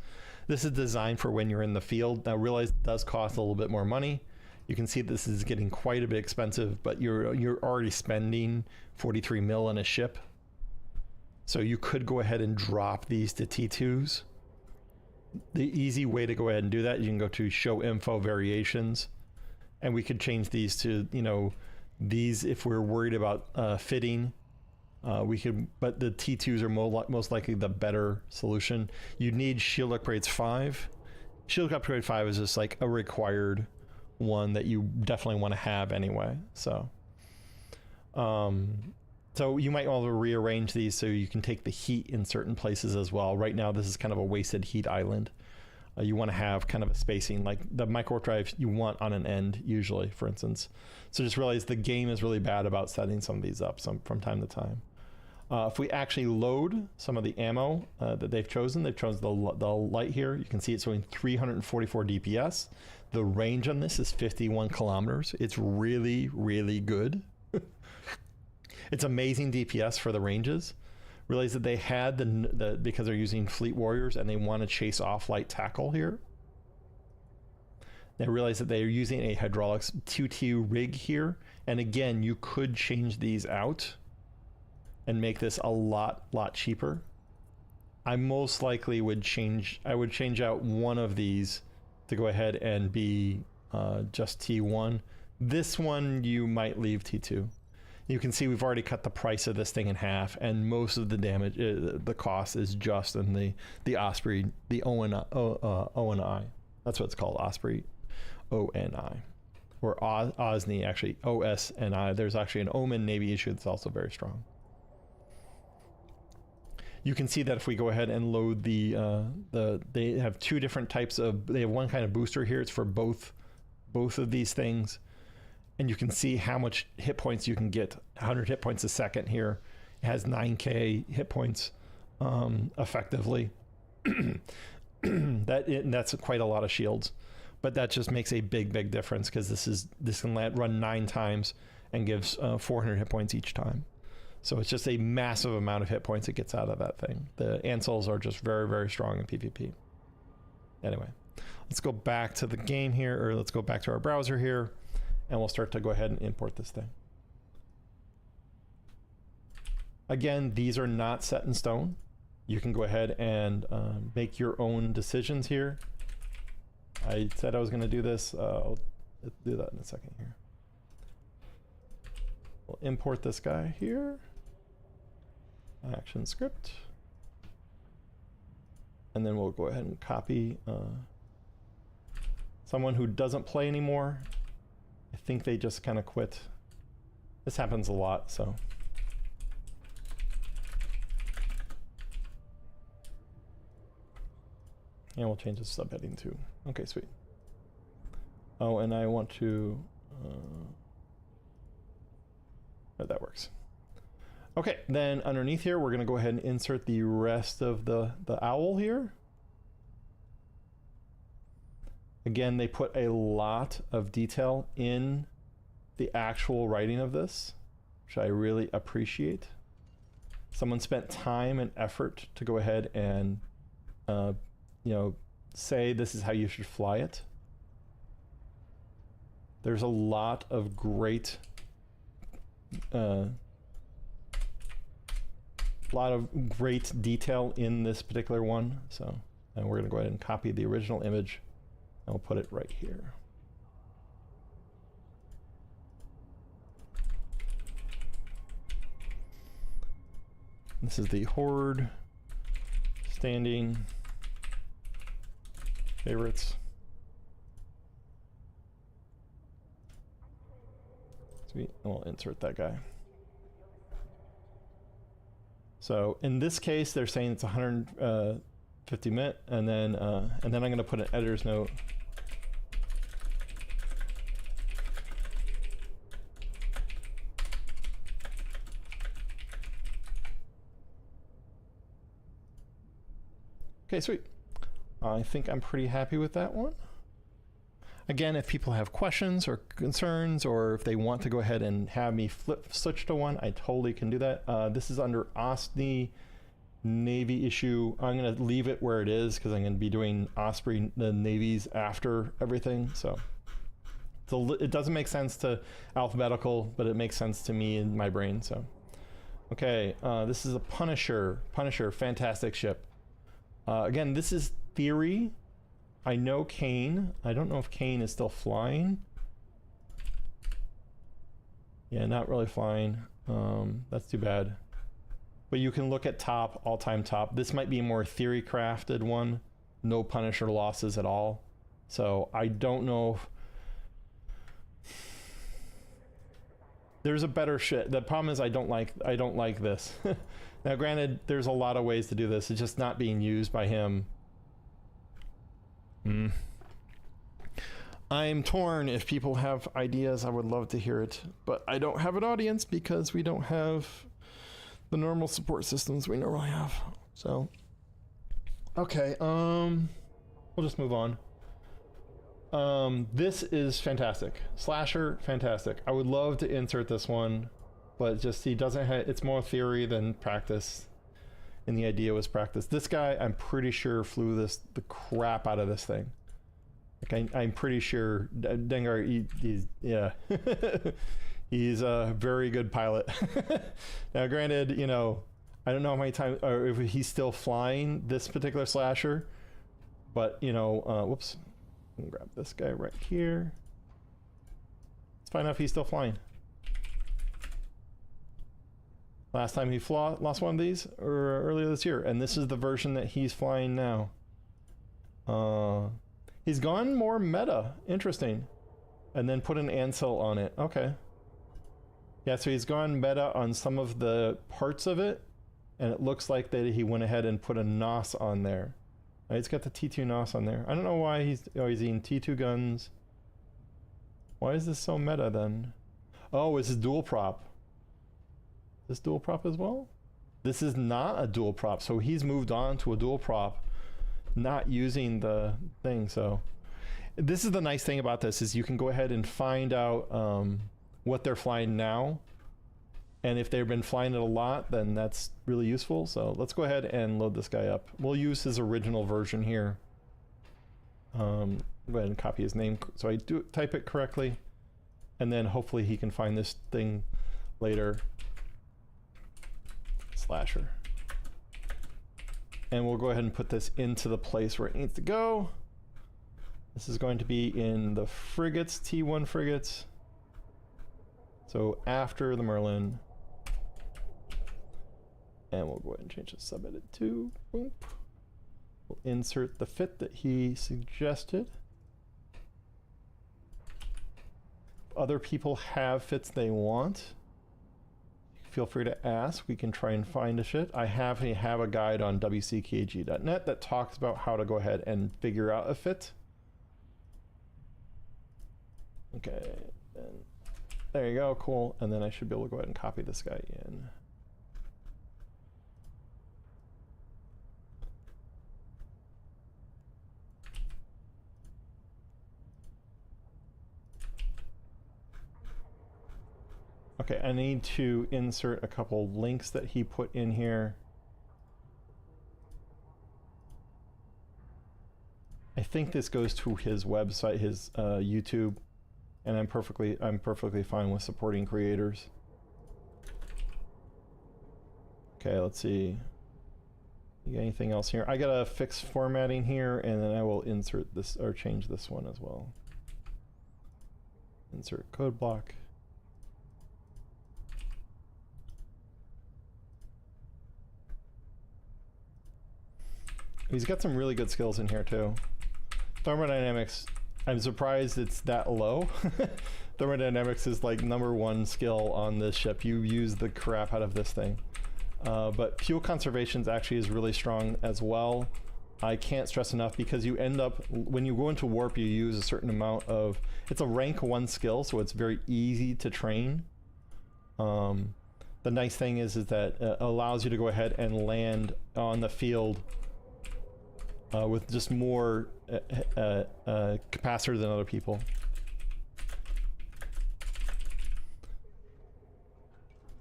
This is designed for when you're in the field. Now realize it does cost a little bit more money. You can see this is getting quite a bit expensive, but you're already spending 43 mil on a ship. So you could go ahead and drop these to T2s. The easy way to go ahead and do that, you can go to show info variations, and we could change these to, you know, these if we're worried about fitting. We could, but the T2s are most likely the better solution. You need Shield Upgrades 5. Shield Upgrade 5 is just like a required one that you definitely want to have anyway. So So you might want to rearrange these so you can take the heat in certain places as well. Right now, this is kind of a wasted heat island. You want to have kind of a spacing, like the micro drive you want on an end usually, for instance. So just realize the game is really bad about setting some of these up from time to time. If we actually load some of the ammo that they've chosen the light here. You can see it's showing 344 DPS. The range on this is 51 kilometers. It's really, really good. It's amazing DPS for the ranges. Realize that they had because they're using Fleet Warriors and they want to chase off light tackle here. They realize that they're using a hydraulics 2T rig here. And again, you could change these out and make this a lot cheaper. I most likely would change out one of these to go ahead and be just T1. This one you might leave T2. You can see we've already cut the price of this thing in half, and most of the damage, the cost is just in the Osprey, the ONI. That's what it's called, Osprey ONI. Or OSNI, actually, OSNI. There's actually an Omen Navy issue that's also very strong. You can see that if we go ahead and load they have two different types of, they have one kind of booster here. It's for both of these things. And you can see how much hit points you can get. 100 hit points a second here. It has 9K hit points effectively. That's quite a lot of shields. But that just makes a big difference because this can run 9 times and gives 400 hit points each time. So it's just a massive amount of hit points it gets out of that thing. The Ansels are just very strong in PvP. Anyway, let's go back to the game here, or let's go back to our browser here. And we'll start to go ahead and import this thing. Again, these are not set in stone. You can go ahead and make your own decisions here. I said I was going to do this. I'll do that in a second here. We'll import this guy here. Action script. And then we'll go ahead and copy someone who doesn't play anymore. I think they just kind of quit. This happens a lot, so. And we'll change the subheading too. Okay, sweet. Oh, and I want to, that works. Okay, then underneath here, we're gonna go ahead and insert the rest of the owl here. Again, they put a lot of detail in the actual writing of this, which I really appreciate. Someone spent time and effort to go ahead and, say this is how you should fly it. There's a lot of great, detail in this particular one. So, and we're gonna go ahead and copy the original image. And we'll put it right here. This is the Horde standing favorites. Sweet, and we'll insert that guy. So in this case, they're saying it's 150 minute, and then I'm going to put an editor's note. Okay, sweet. I think I'm pretty happy with that one. Again, if people have questions or concerns, or if they want to go ahead and have me switch to one, I totally can do that. This is under OSNI Navy issue. I'm going to leave it where it is because I'm going to be doing Osprey, the Navies after everything. So it doesn't make sense to alphabetical, but it makes sense to me in my brain. So, okay, this is a Punisher. Punisher, fantastic ship. Again, this is theory. I know Kane. I don't know if Kane is still flying. Yeah, not really flying. That's too bad. But you can look at top, all-time top. This might be a more theory crafted one. No Punisher losses at all. So I don't know if There's a better shit. The problem is I don't like this. Now, granted, there's a lot of ways to do this. It's just not being used by him. I'm torn. If people have ideas, I would love to hear it. But I don't have an audience because we don't have the normal support systems we normally have. So, okay, we'll just move on. This is fantastic. Slasher, fantastic. I would love to insert this one, but just he doesn't have, it's more theory than practice. And the idea was practice. This guy, I'm pretty sure flew the crap out of this thing. Like I'm pretty sure Dengar, he's yeah. He's a very good pilot. Now, granted, you know, I don't know how many times, or if he's still flying this particular slasher, but you know, whoops. Grab this guy right here. Let's find out if he's still flying. Last time he lost one of these, or earlier this year, and this is the version that he's flying now. He's gone more meta. Interesting. And then put an Ansel on it. Okay. Yeah, so he's gone meta on some of the parts of it, and it looks like that he went ahead and put a NOS on there. He's got the T2 NOS on there. I don't know why he's using T2 guns. Why is this so meta then? Oh, is this dual prop? This dual prop as well? This is not a dual prop, so he's moved on to a dual prop, not using the thing. So this is the nice thing about this, is you can go ahead and find out what they're flying now. And if they've been flying it a lot, then that's really useful. So let's go ahead and load this guy up. We'll use his original version here. Go ahead and copy his name so I do type it correctly. And then hopefully he can find this thing later. Slasher. And we'll go ahead and put this into the place where it needs to go. This is going to be in the frigates, T1 frigates. So after the Merlin. And we'll go ahead and change the subedit to, boop. We'll insert the fit that he suggested. Other people have fits they want. Feel free to ask. We can try and find a fit. I have a guide on wckag.net that talks about how to go ahead and figure out a fit. Okay, and there you go, cool. And then I should be able to go ahead and copy this guy in. Okay, I need to insert a couple links that he put in here. I think this goes to his website, his YouTube, and I'm perfectly fine with supporting creators. Okay, let's see. You got anything else here? I gotta fix formatting here, and then I will insert this or change this one as well. Insert code block. He's got some really good skills in here too. Thermodynamics, I'm surprised it's that low. Thermodynamics is like #1 skill on this ship. You use the crap out of this thing. But fuel conservation actually is really strong as well. I can't stress enough, because you end up, when you go into warp, you use a certain amount of, it's a rank 1 skill, so it's very easy to train. The nice thing is that it allows you to go ahead and land on the field with just more capacitor than other people.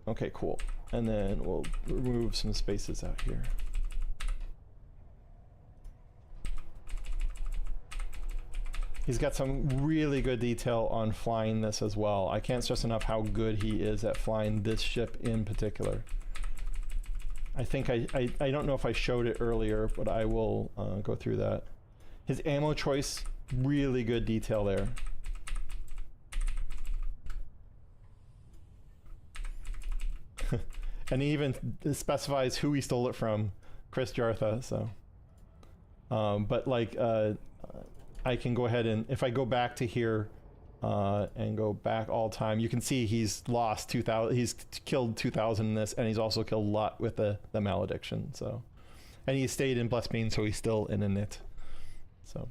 Okay, cool. And then we'll remove some spaces out here. He's got some really good detail on flying this as well. I can't stress enough how good he is at flying this ship in particular. I think I don't know if I showed it earlier, but I will go through that. His ammo choice, really good detail there. And he even specifies who he stole it from, Chris Jartha. So, but like, I can go ahead and if I go back to here, and go back all time, you can see he's lost 2,000. He's killed 2,000 in this, and he's also killed a lot with the malediction. So, and he stayed in Blessed Being, so he's still in a knit. So,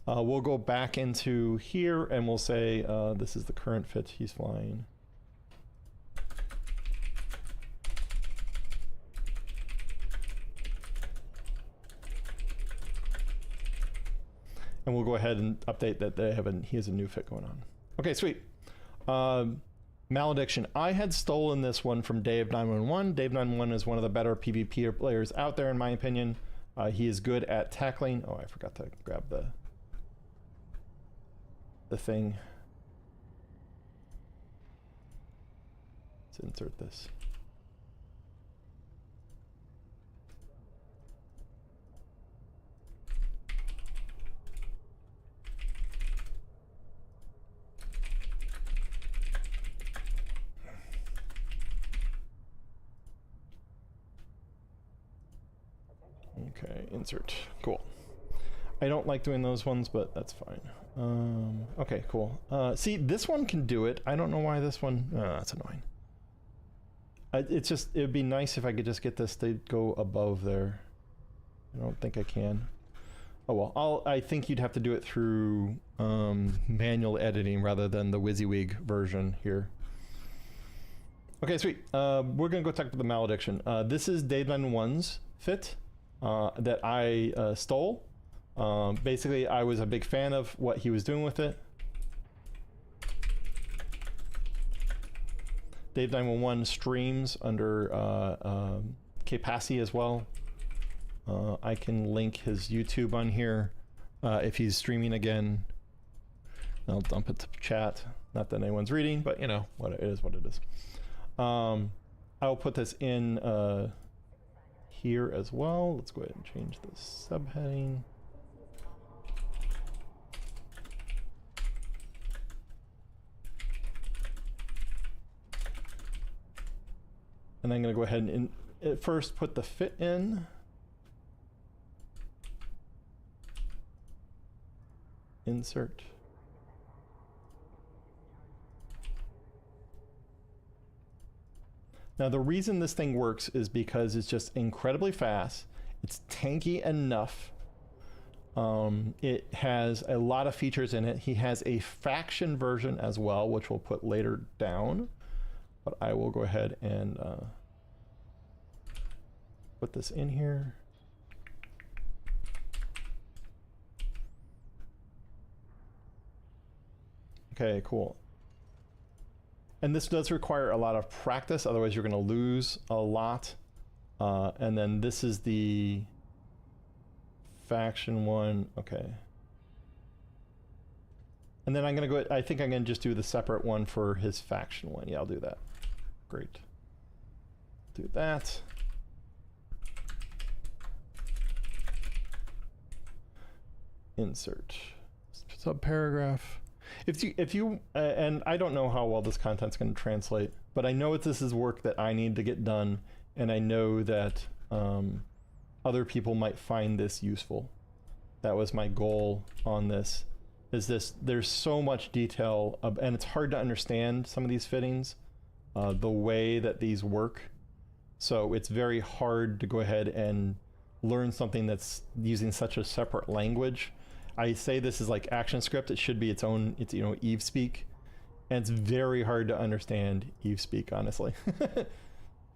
we'll go back into here, and we'll say this is the current fit he's flying. And we'll go ahead and update that he has a new fit going on. Okay, sweet. Malediction. I had stolen this one from Dave 911. Dave 911 is one of the better PvP players out there, in my opinion. He is good at tackling. Oh, I forgot to grab the thing. Let's insert this. Okay, insert. Cool. I don't like doing those ones, but that's fine. Okay, cool. See, this one can do it. I don't know why this one... that's annoying. It's just... It would be nice if I could just get this to go above there. I don't think I can. Oh, well. I think you'd have to do it through manual editing rather than the WYSIWYG version here. Okay, sweet. We're going to go talk to the malediction. This is Dave 911's fit. That I stole. Basically, I was a big fan of what he was doing with it. Dave 911 streams under Kpasi as well. I can link his YouTube on here if he's streaming again. I'll dump it to chat. Not that anyone's reading, but you know, what it is what it is. I'll put this in here as well. Let's go ahead and change the subheading. And I'm going to go ahead and first put the fit in. Insert. Now the reason this thing works is because it's just incredibly fast. It's tanky enough. It has a lot of features in it. He has a faction version as well, which we'll put later down. But I will go ahead and put this in here. Okay, cool. And this does require a lot of practice, otherwise you're going to lose a lot. And then this is the faction one. Okay. And then I'm going to go, I think I'm going to just do the separate one for his faction one. Yeah, I'll do that. Great. Do that. Insert subparagraph. If you and I don't know how well this content's going to translate, but I know this is work that I need to get done, and I know that other people might find this useful. That was my goal on this. There's so much detail, and it's hard to understand some of these fittings, the way that these work. So it's very hard to go ahead and learn something that's using such a separate language. I say this is like ActionScript. It should be its own, it's, you know, EveSpeak. And it's very hard to understand EveSpeak, honestly.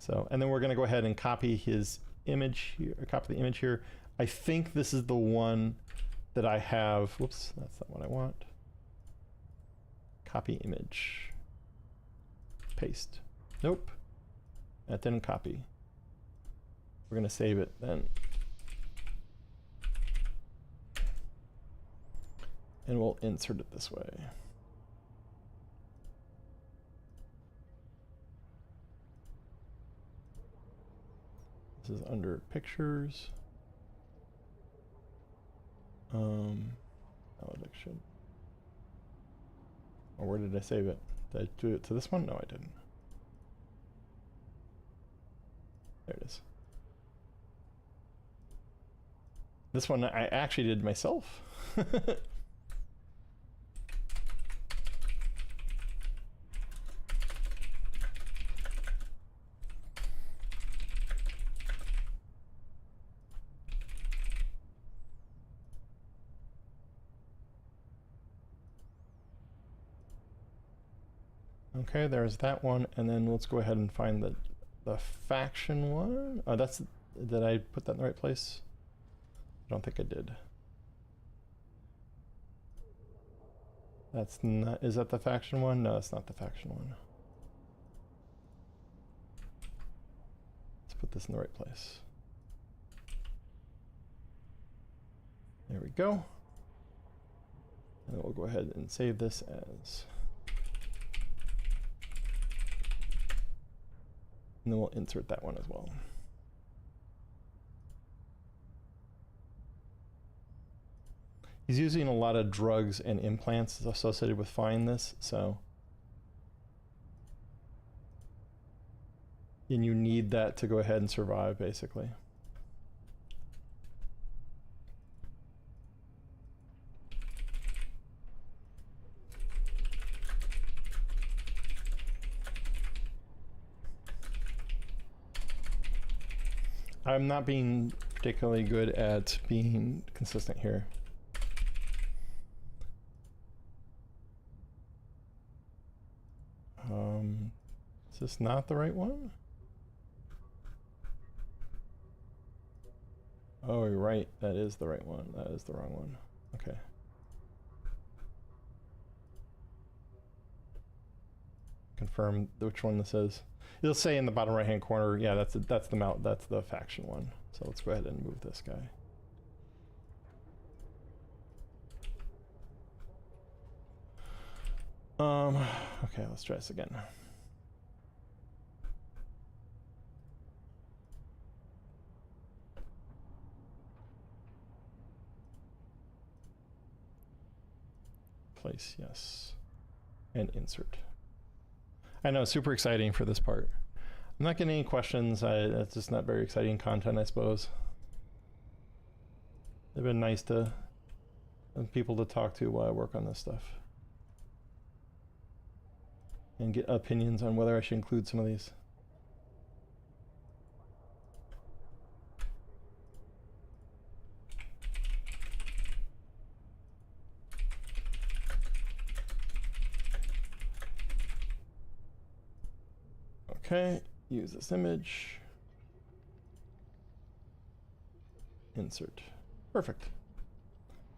So, and then we're going to go ahead and copy his image here, copy the image here. I think this is the one that I have. Whoops, that's not what I want. Copy image. Paste. Nope. That didn't copy. We're going to save it then. And we'll insert it this way. This is under pictures. Malediction. Or where did I save it? Did I do it to this one? No, I didn't. There it is. This one I actually did myself. Okay, there's that one, and then let's go ahead and find the faction one. Oh, that's, did I put that in the right place? I don't think I did. That's not, is that the faction one? No, it's not the faction one. Let's put this in the right place. There we go. And then we'll go ahead and save this as, and then we'll insert that one as well. He's using a lot of drugs and implants associated with finding this, so. And you need that to go ahead and survive, basically. I'm not being particularly good at being consistent here. Is this not the right one? Oh, you're right. That is the right one. That is the wrong one. Okay. Confirm which one this is. It'll say in the bottom right-hand corner. Yeah, that's the faction one. So let's go ahead and move this guy. Okay, let's try this again. Place, yes. And insert. I know, super exciting for this part. I'm not getting any questions. It's just not very exciting content, I suppose. They've been nice to people to talk to while I work on this stuff. And get opinions on whether I should include some of these. Okay, use this image. Insert. Perfect.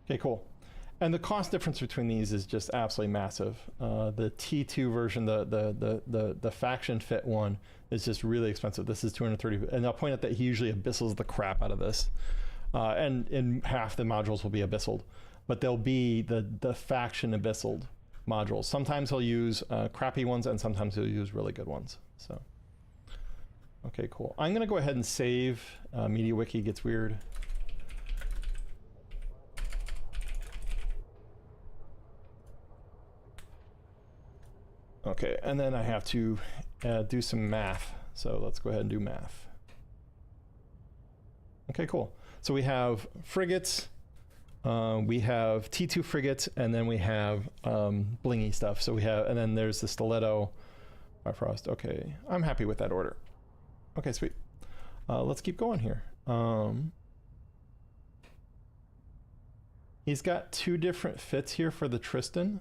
Okay, cool. And the cost difference between these is just absolutely massive. The T2 version, the faction fit one, is just really expensive. This is 230, and I'll point out that he usually abyssals the crap out of this. And in half the modules will be abyssaled, but they'll be the faction abyssal modules. Sometimes he'll use crappy ones, and sometimes he'll use really good ones. So, okay, cool. I'm gonna go ahead and save. MediaWiki gets weird. Okay, and then I have to do some math. So let's go ahead and do math. Okay, cool. So we have frigates, we have T2 frigates, and then we have blingy stuff. So we have, and then there's the Stiletto, Bifrost. Okay, I'm happy with that order. Okay, sweet. Let's keep going here. He's got two different fits here for the Tristan.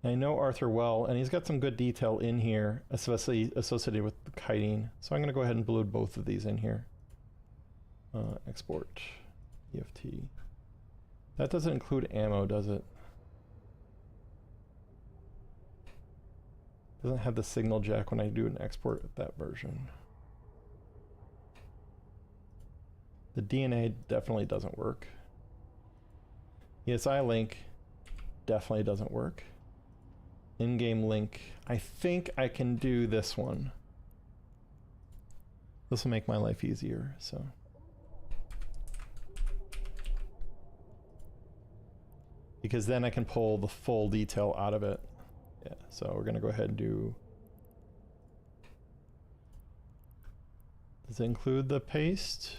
I know Arthur well, and he's got some good detail in here, especially associated with the kiting. So I'm going to go ahead and load both of these in here. Export EFT. That doesn't include ammo, does it? Doesn't have the signal jack when I do an export of that version. The DNA definitely doesn't work. ESI link definitely doesn't work. In-game link, I think I can do this one. This will make my life easier, so. Because then I can pull the full detail out of it. Yeah, so we're gonna go ahead and do. Does it include the paste?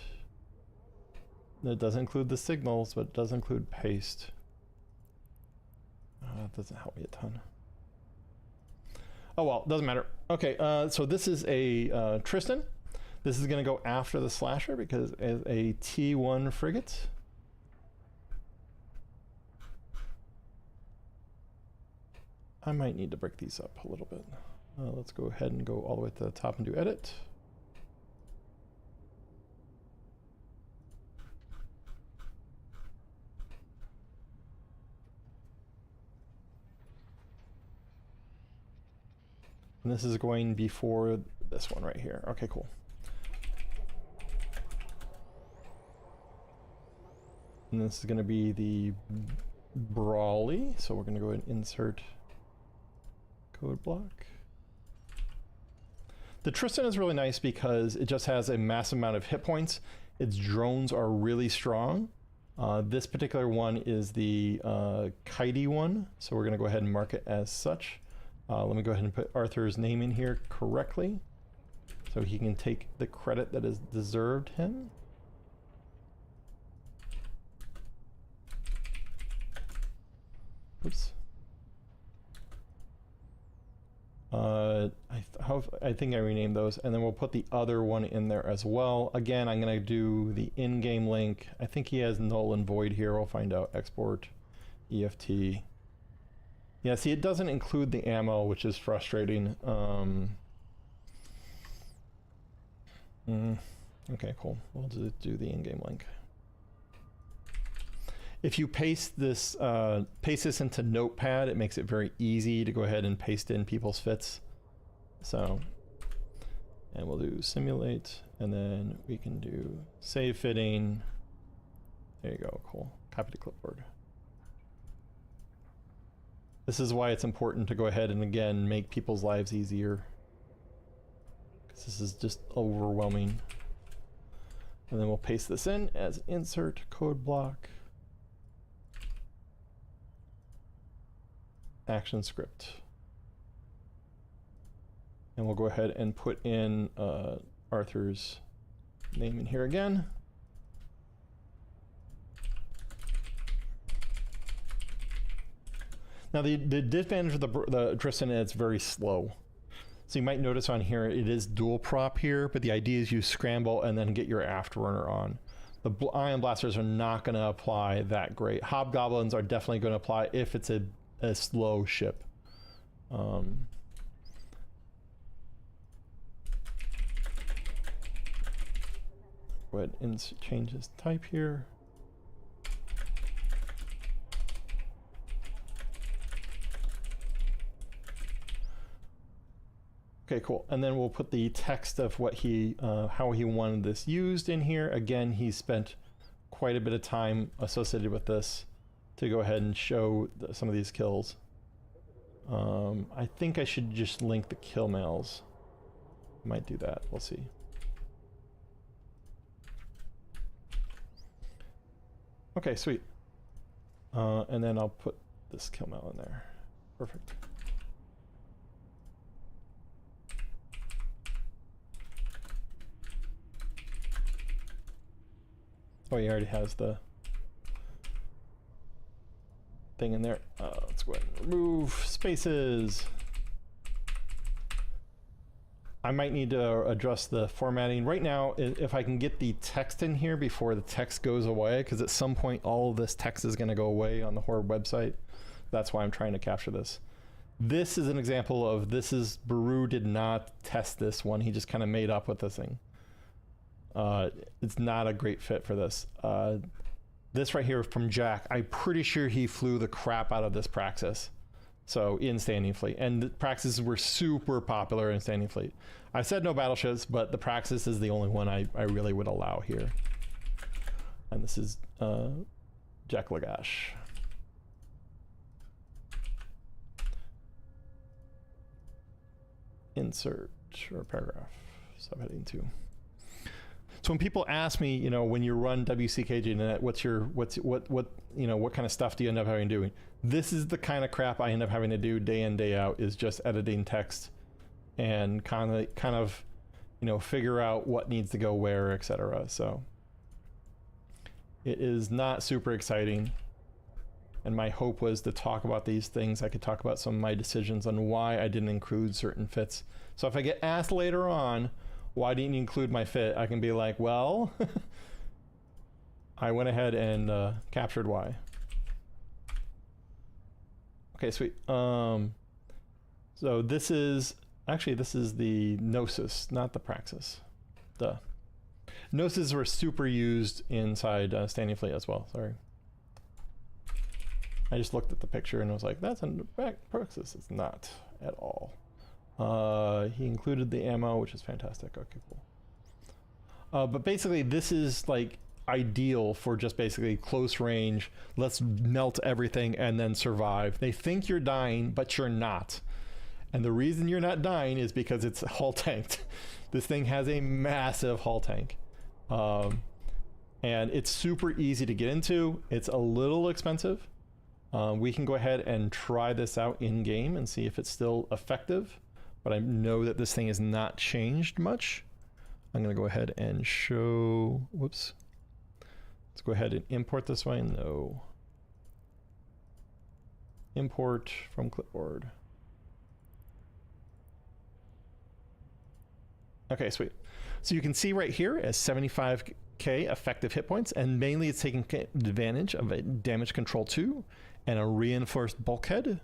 It doesn't include the signals, but it does include paste. That doesn't help me a ton. Oh well, doesn't matter. Okay, so this is a Tristan. This is going to go after the Slasher because it's a T1 frigate. I might need to break these up a little bit. Let's go ahead and go all the way to the top and do edit. And this is going before this one right here. Okay, cool. And this is going to be the Brawly. So we're going to go ahead and insert code block. The Tristan is really nice because it just has a massive amount of hit points. Its drones are really strong. This particular one is the Kitey one. So we're going to go ahead and mark it as such. Let me go ahead and put Arthur's name in here correctly so he can take the credit that is deserved him. Oops. I think I renamed those, and then we'll put the other one in there as well. Again, I'm going to do the in-game link. I think he has null and void here. We'll find out. Export EFT. Yeah, see, it doesn't include the ammo, which is frustrating. Okay, cool. We'll just do the in-game link. If you paste this into Notepad, it makes it very easy to go ahead and paste in people's fits. So, and we'll do simulate, and then we can do save fitting. There you go, cool. Copy to clipboard. This is why it's important to go ahead and again make people's lives easier, because this is just overwhelming. And then we'll paste this in as insert code block action script, and we'll go ahead and put in Arthur's name in here again. Now the disadvantage of the Tristan is it's very slow. So you might notice on here it is dual prop here, but the idea is you scramble and then get your afterburner on. The ion blasters are not going to apply that great. Hobgoblins are definitely going to apply if it's a slow ship. Go ahead and change his type here. Okay, cool. And then we'll put the text of what he, how he wanted this used in here. Again, he spent quite a bit of time associated with this to go ahead and show some of these kills. I think I should just link the kill mails. Might do that. We'll see. Okay, sweet. And then I'll put this kill mail in there. Perfect. Oh, he already has the thing in there. Let's go ahead and remove spaces. I might need to adjust the formatting. Right now, if I can get the text in here before the text goes away, because at some point all of this text is going to go away on the horror website. That's why I'm trying to capture this. This is an example of Baru did not test this one. He just kind of made up with this thing. It's not a great fit for this. This right here from Jack, I'm pretty sure he flew the crap out of this Praxis. So in Standing Fleet. And the Praxis were super popular in Standing Fleet. I said no battleships, but the Praxis is the only one I really would allow here. And this is Jack Lagash. Insert or paragraph, subheading 2. So when people ask me, you know, when you run WCKG, what kind of stuff do you end up having doing? This is the kind of crap I end up having to do day in, day out, is just editing text and kind of, you know, figure out what needs to go where, etc. So it is not super exciting. And my hope was to talk about these things. I could talk about some of my decisions on why I didn't include certain fits. So if I get asked later on, why didn't you include my fit? I can be like, well, I went ahead and captured why. Okay, sweet. So this is the Gnosis, not the Praxis. Duh. Gnosis were super used inside Standing Fleet as well. Sorry. I just looked at the picture and was like, that's a Praxis. It's not at all. He included the ammo, which is fantastic. Okay, cool. But basically, this is like ideal for just basically close range. Let's melt everything and then survive. They think you're dying, but you're not. And the reason you're not dying is because it's hull tanked. This thing has a massive hull tank. And it's super easy to get into. It's a little expensive. We can go ahead and try this out in game and see if it's still effective. But I know that this thing has not changed much. I'm going to go ahead and show, whoops. Let's go ahead and import this way. No. Import from clipboard. Okay, sweet. So you can see right here as 75k effective hit points, and mainly it's taking advantage of a damage control 2 and a reinforced bulkhead.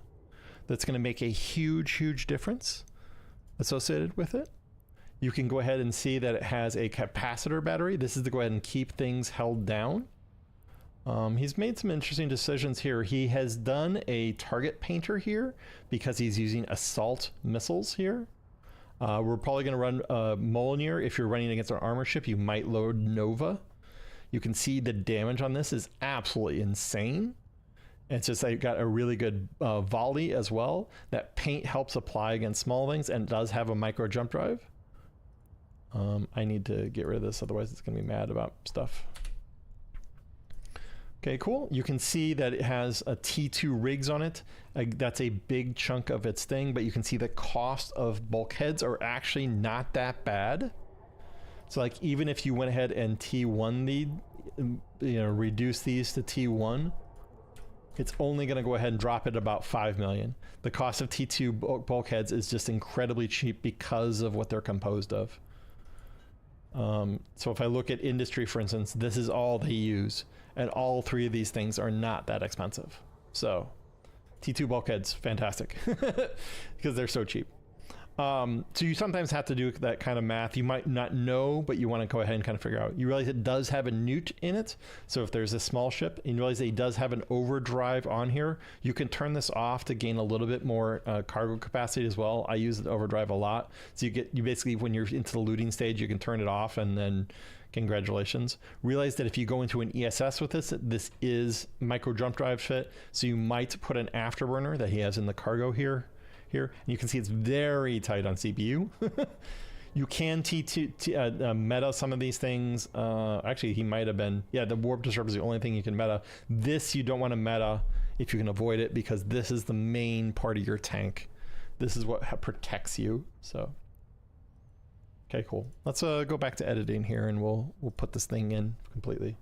That's going to make a huge difference associated with it. You can go ahead and see that it has a capacitor battery. This is to go ahead and keep things held down. He's made some interesting decisions here. He has done a target painter here because he's using assault missiles here. We're probably going to run Mjolnir. If you're running against an armor ship, you might load Nova. You can see the damage on this is absolutely insane. It's just I got a really good volley as well. That paint helps apply against small things and does have a micro jump drive. I need to get rid of this, otherwise it's going to be mad about stuff. Okay, cool. You can see that it has a T2 rigs on it. That's a big chunk of its thing, but you can see the cost of bulkheads are actually not that bad. So like even if you went ahead and T1 reduce these to T1, it's only going to go ahead and drop it about 5 million. The cost of T2 bulkheads is just incredibly cheap because of what they're composed of. So if I look at industry, for instance, this is all they use. And all three of these things are not that expensive. So T2 bulkheads, fantastic, because they're so cheap. So you sometimes have to do that kind of math. You might not know, but you want to go ahead and kind of figure out. You realize it does have a newt in it. So if there's a small ship and you realize that it does have an overdrive on here, you can turn this off to gain a little bit more cargo capacity as well. I use the overdrive a lot. So you basically, when you're into the looting stage, you can turn it off and then congratulations. Realize that if you go into an ESS with this is micro jump drive fit. So you might put an afterburner that he has in the cargo here. And you can see it's very tight on CPU. You can meta some of these things. Actually, he might have been, yeah, the warp disruptor is the only thing you can meta. This you don't want to meta if you can avoid it, because this is the main part of your tank. This is what protects you. So, okay, cool. Let's go back to editing here, and we'll put this thing in completely.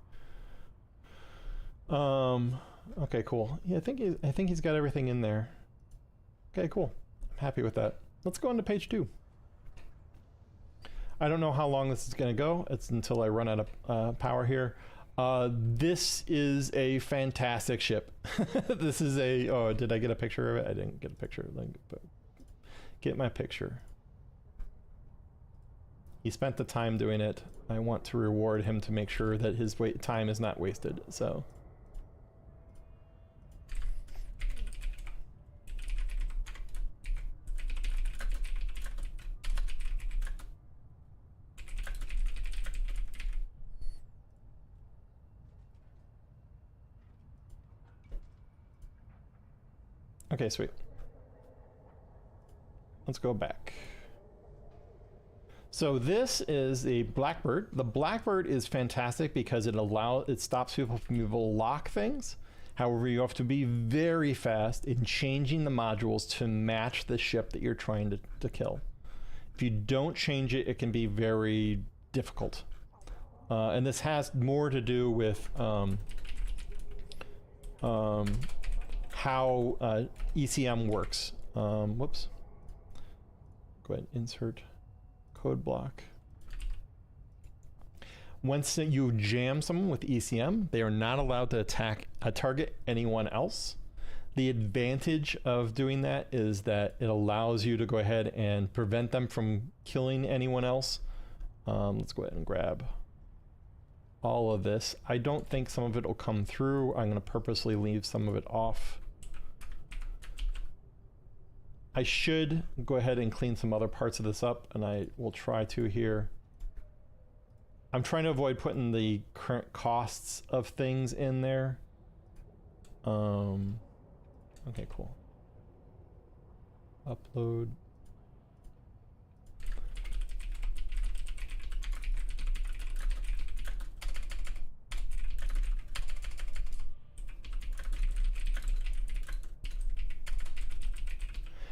Okay, cool. Yeah, I think he's got everything in there. Okay, cool. I'm happy with that. Let's go on to page 2. I don't know how long this is going to go. It's until I run out of power here. This is a fantastic ship. This is a... Oh, did I get a picture of it? I didn't get a picture. Get my picture. He spent the time doing it. I want to reward him to make sure that his time is not wasted. So... Okay, sweet. Let's go back. So this is a Blackbird. The Blackbird is fantastic because it stops people from being able to lock things. However, you have to be very fast in changing the modules to match the ship that you're trying to kill. If you don't change it, it can be very difficult. And this has more to do with how ECM works. Whoops. Go ahead and insert code block. Once you jam someone with ECM, they are not allowed to target anyone else. The advantage of doing that is that it allows you to go ahead and prevent them from killing anyone else. Let's go ahead and grab all of this. I don't think some of it will come through. I'm going to purposely leave some of it off. I should go ahead and clean some other parts of this up, and I will try to here. I'm trying to avoid putting the current costs of things in there. Okay, cool. Upload.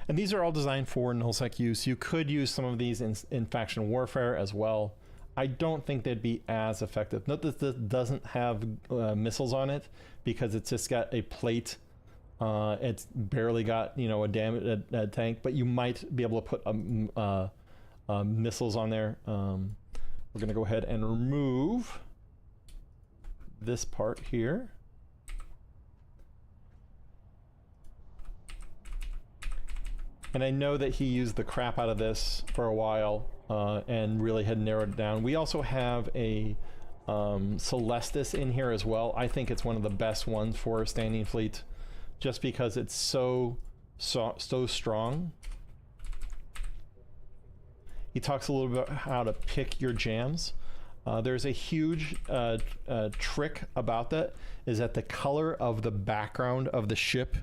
And these are all designed for nullsec use. You could use some of these in faction warfare as well. I don't think they'd be as effective. Note that this doesn't have missiles on it because it's just got a plate. It's barely got, you know, a tank, but you might be able to put missiles on there. We're gonna go ahead and remove this part here. And I know that he used the crap out of this for a while and really had narrowed it down. We also have a Celestis in here as well. I think it's one of the best ones for a standing fleet just because it's so strong. He talks a little bit about how to pick your jams. There's a huge trick about that, is that the color of the background of the ship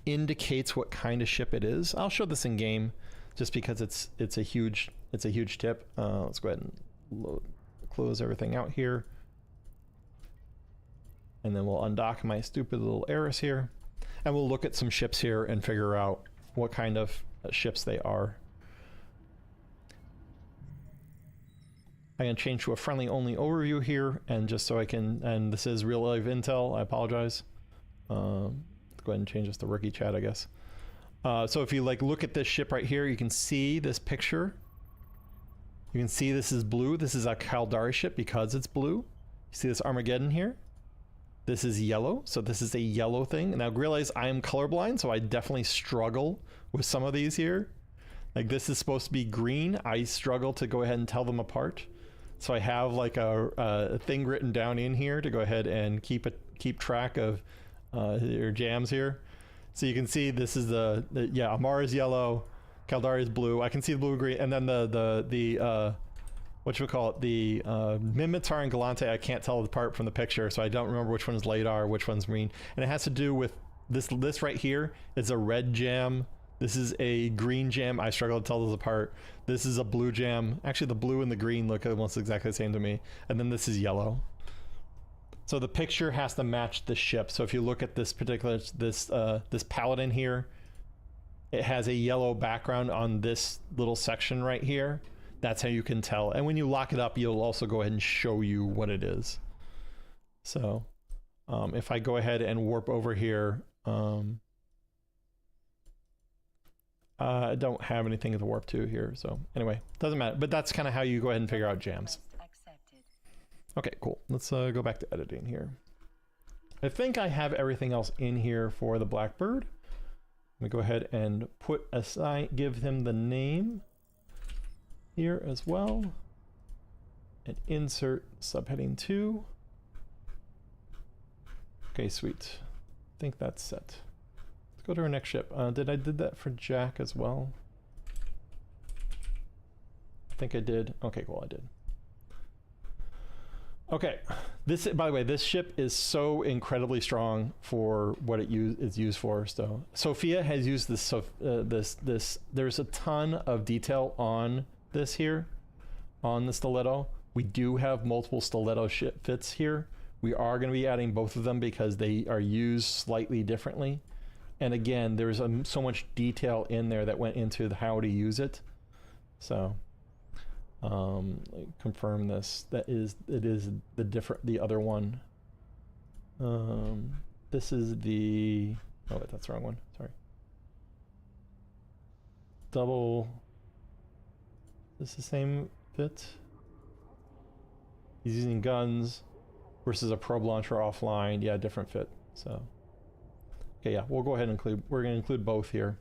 indicates what kind of ship it is. I'll show this in game just because it's a huge tip. Let's go ahead and close everything out here, and then we'll undock my stupid little Eris here, and we'll look at some ships here and figure out what kind of ships they are. I'm going to change to a friendly only overview here, and just so I can, and this is real live intel, I apologize. Go ahead and change this to rookie chat, I guess. So if you like look at this ship right here, you can see this picture. You can see this is blue. This is a Caldari ship because it's blue. You see this Armageddon here? This is yellow, so this is a yellow thing. Now realize I am colorblind, so I definitely struggle with some of these here. Like this is supposed to be green. I struggle to go ahead and tell them apart. So I have like a thing written down in here to go ahead and keep track of your jams here. So you can see this is the yeah, Amara is yellow, Caldari is blue. I can see the blue and green, and then the what should we call it, the Minmatar and Galante I can't tell apart from the picture, so I don't remember which one's Ladar, which one's green. And it has to do with this right here is a red jam. This is a green jam. I struggle to tell those apart. This is a blue jam. Actually, the blue and the green look almost exactly the same to me. And then this is yellow. So the picture has to match the ship. So if you look at this particular, this Paladin here, it has a yellow background on this little section right here. That's how you can tell. And when you lock it up, you'll also go ahead and show you what it is. So if I go ahead and warp over here, I don't have anything to warp to here. So anyway, doesn't matter. But that's kind of how you go ahead and figure out jams. Okay, cool. Let's go back to editing here. I think I have everything else in here for the Blackbird. Let me go ahead and put aside, give him the name here as well, and insert subheading 2. Okay, sweet. I think that's set. Let's go to our next ship. Did that for Jack as well? I think I did. Okay, cool, I did. Okay, this, by the way, this ship is so incredibly strong for what it is used for. So Sophia has used this. There's a ton of detail on this here, on the Stiletto. We do have multiple Stiletto ship fits here. We are going to be adding both of them because they are used slightly differently. And again, there's so much detail in there that went into how to use it. So. Confirm this. It is the other one. This is the, oh wait, that's the wrong one, sorry. Double, is this the same fit? He's using guns versus a probe launcher offline. Yeah, different fit. So Okay, yeah, we'll go ahead and include, we're going to include both here.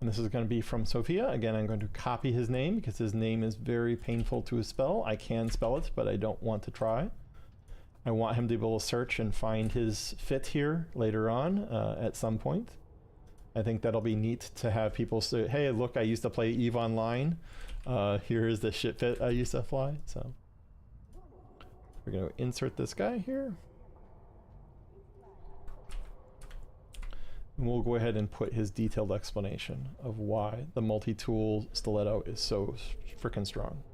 And this is going to be from Sophia. Again, I'm going to copy his name because his name is very painful to spell. I can spell it, but I don't want to try. I want him to be able to search and find his fit here later on at some point. I think that'll be neat to have people say, hey, look, I used to play EVE Online. Here is the shit fit I used to fly. So we're going to insert this guy here. And we'll go ahead and put his detailed explanation of why the multi-tool stiletto is so freaking strong.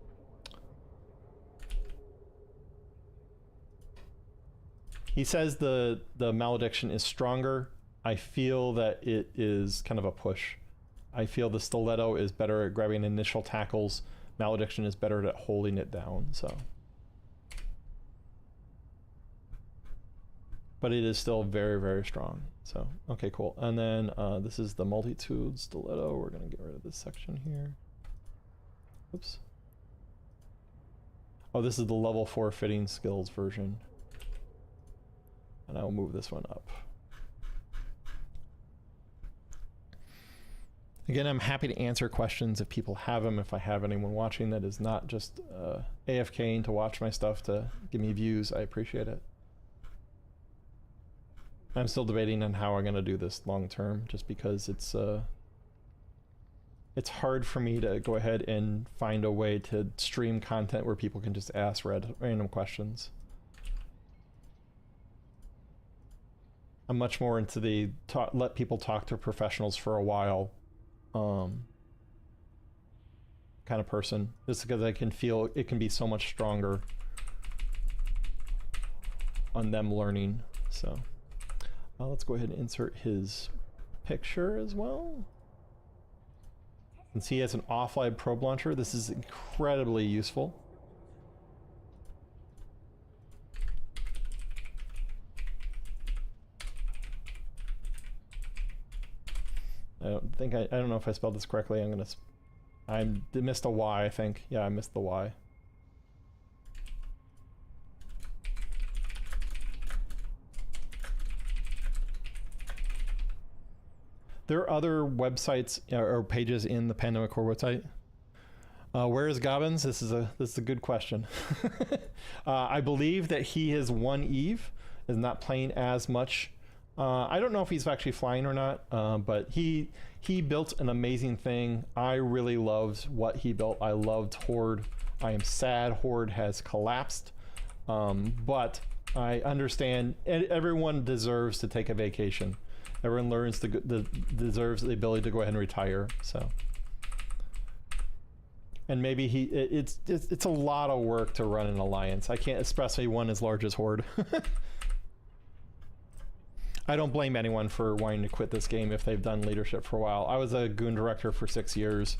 He says the malediction is stronger. I feel that it is kind of a push. I feel the stiletto is better at grabbing initial tackles. Malediction is better at holding it down, so. But it is still very, very strong. So, okay, cool. And then this is the multi-tool stiletto. We're gonna get rid of this section here. Oops. Oh, this is the level 4 fitting skills version. And I'll move this one up. Again, I'm happy to answer questions if people have them. If I have anyone watching that is not just AFKing to watch my stuff to give me views, I appreciate it. I'm still debating on how I'm going to do this long term, just because it's hard for me to go ahead and find a way to stream content where people can just ask random questions. I'm much more into the let people talk to professionals for a while kind of person, just because I can feel it can be so much stronger on them learning. So let's go ahead and insert his picture as well. You can see he has an offline probe launcher. This is incredibly useful. I don't know if I spelled this correctly. I missed a Y, I think. Yeah, I missed the Y. There are other websites or pages in the Pandemic Core website. Where is Gobbins? This is a good question. I believe that he has won EVE, is not playing as much. I don't know if he's actually flying or not, but he built an amazing thing. I really loved what he built. I loved Horde. I am sad Horde has collapsed, but I understand everyone deserves to take a vacation. Everyone learns deserves the ability to go ahead and retire. So, and maybe it's a lot of work to run an alliance. I can't, especially one as large as Horde. I don't blame anyone for wanting to quit this game if they've done leadership for a while. I was a goon director for 6 years,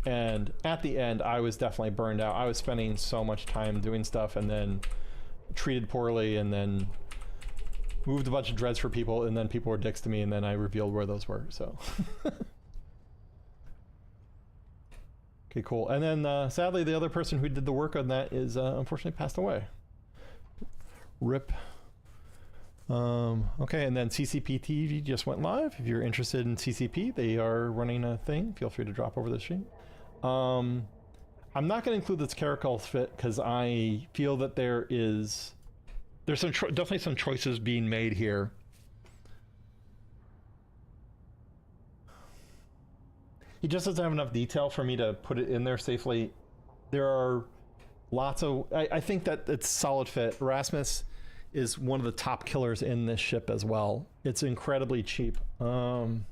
and at the end, I was definitely burned out. I was spending so much time doing stuff and then treated poorly, and then moved a bunch of dreads for people, and then people were dicks to me, and then I revealed where those were, so. Okay, cool. And then sadly, the other person who did the work on that is unfortunately passed away. RIP. Okay, and then CCP TV just went live. If you're interested in CCP, they are running a thing. Feel free to drop over the stream. I'm not going to include this Caracal fit because I feel that there's definitely some choices being made here. He just doesn't have enough detail for me to put it in there safely. There are lots of... I think that it's solid fit. Erasmus is one of the top killers in this ship as well. It's incredibly cheap. I'm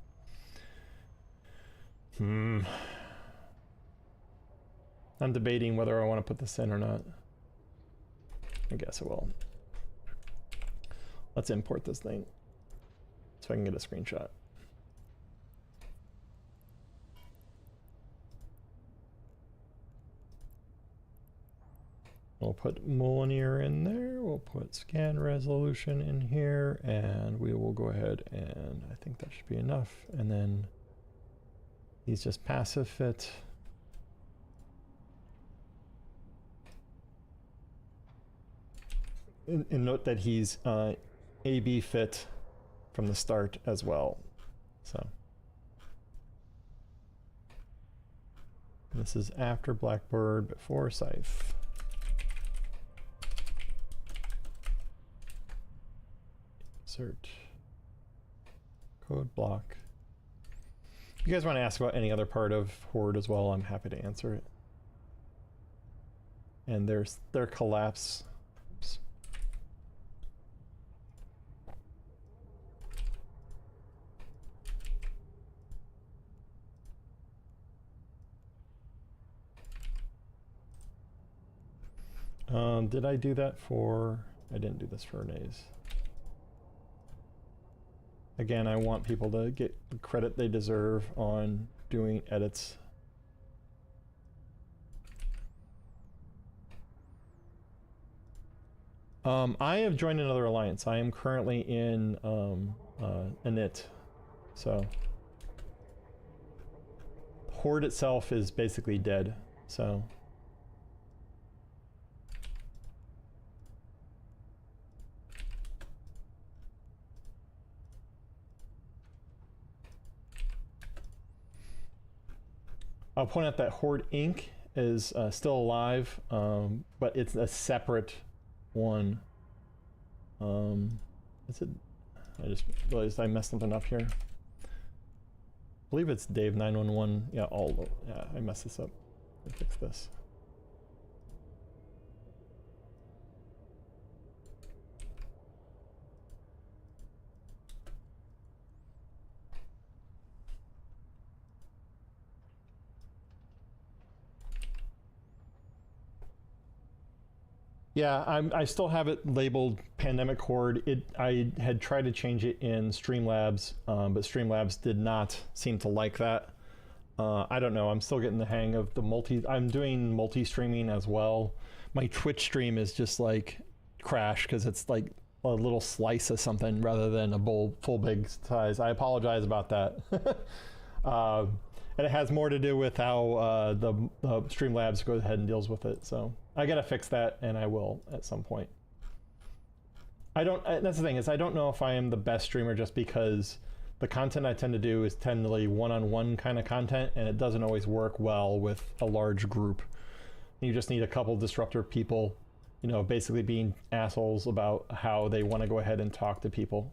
debating whether I want to put this in or not. I guess I will. Let's import this thing so I can get a screenshot. We'll put Molyneux in there, we'll put scan resolution in here, and we will go ahead and I think that should be enough. And then he's just passive fit. and note that he's AB fit from the start as well. So this is after Blackbird, before Scythe. Insert code block. If you guys want to ask about any other part of Horde as well, I'm happy to answer it. And there's their collapse. Oops. Did I do that for... I didn't do this for Renee's. Again, I want people to get the credit they deserve on doing edits. I have joined another alliance. I am currently in Init, so Horde itself is basically dead. So I'll point out that Horde Inc. is still alive, but it's a separate one. Is it? I just realized I messed something up here. I believe it's Dave 911. Yeah, yeah, I messed this up. Let me fix this. Yeah, I still have it labeled Pandemic Horde. I had tried to change it in Streamlabs, but Streamlabs did not seem to like that. I don't know. I'm still getting the hang of the I'm doing multi-streaming as well. My Twitch stream is just like crash because it's like a little slice of something rather than a full big size. I apologize about that. And it has more to do with how the Streamlabs goes ahead and deals with it. So I gotta fix that, and I will at some point. That's the thing, is I don't know if I am the best streamer just because the content I tend to do is tendally one-on-one kind of content, and it doesn't always work well with a large group. You just need a couple disruptor people, you know, basically being assholes about how they want to go ahead and talk to people.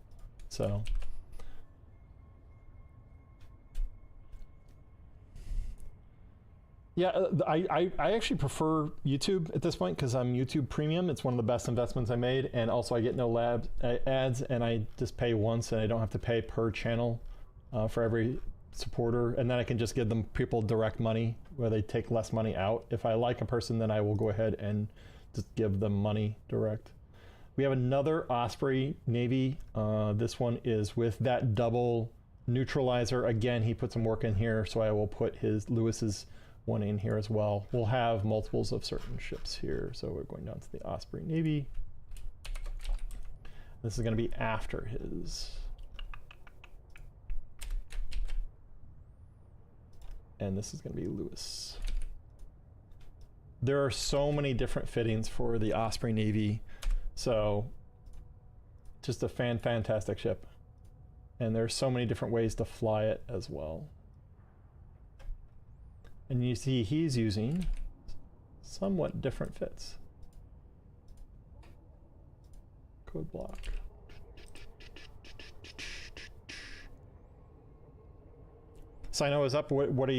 So yeah, I actually prefer YouTube at this point because I'm YouTube Premium. It's one of the best investments I made, and also I get no lab ads, and I just pay once, and I don't have to pay per channel for every supporter, and then I can just give them people direct money where they take less money out. If I like a person, then I will go ahead and just give them money direct. We have another Osprey Navy. This one is with that double neutralizer. Again, he put some work in here, so I will put Lewis's one in here as well. We'll have multiples of certain ships here. So we're going down to the Osprey Navy. This is going to be after his. And this is going to be Lewis. There are so many different fittings for the Osprey Navy. So just a fantastic ship. And there's so many different ways to fly it as well. And you see he's using somewhat different fits. Code block. Sino is up. What's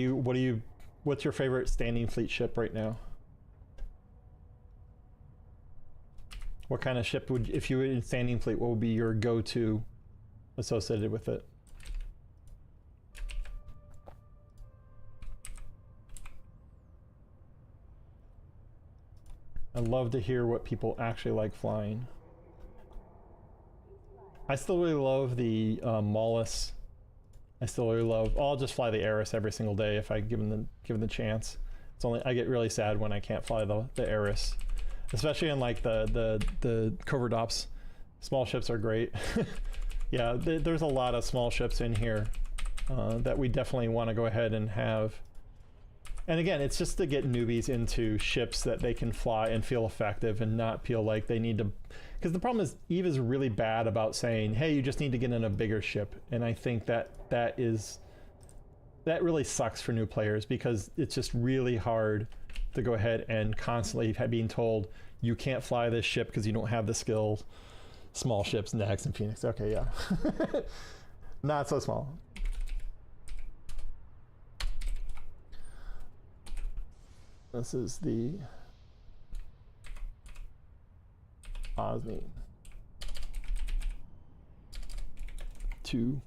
your favorite standing fleet ship right now? What kind of ship would, if you were in standing fleet, what would be your go-to associated with it? I love to hear what people actually like flying. I still really love the Mollis. I still really love. I'll just fly the Eris every single day if I given the chance. It's only I get really sad when I can't fly the Eris, especially in like the covert ops. Small ships are great. Yeah, there's a lot of small ships in here that we definitely want to go ahead and have And again, it's just to get newbies into ships that they can fly and feel effective and not feel like they need to. Because the problem is Eve is really bad about saying, hey, you just need to get in a bigger ship. And I think that really sucks for new players, because it's just really hard to go ahead and constantly being told you can't fly this ship because you don't have the skills. Small ships, Nax and Phoenix. Okay, yeah. Not so small. This is the Osni 2.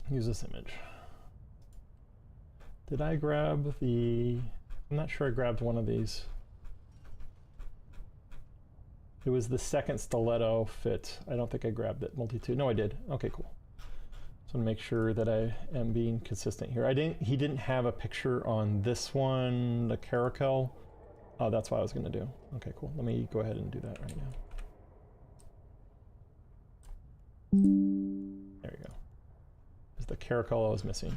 Use this image. Did I grab the... I'm not sure I grabbed one of these. It was the second stiletto fit. I don't think I grabbed it. Multi-2. No, I did. Okay, cool. So make sure that I am being consistent here. He didn't have a picture on this one, the Caracal. Oh, that's what I was going to do. Okay, cool. Let me go ahead and do that right now. There we go. Is the Caracal I was missing.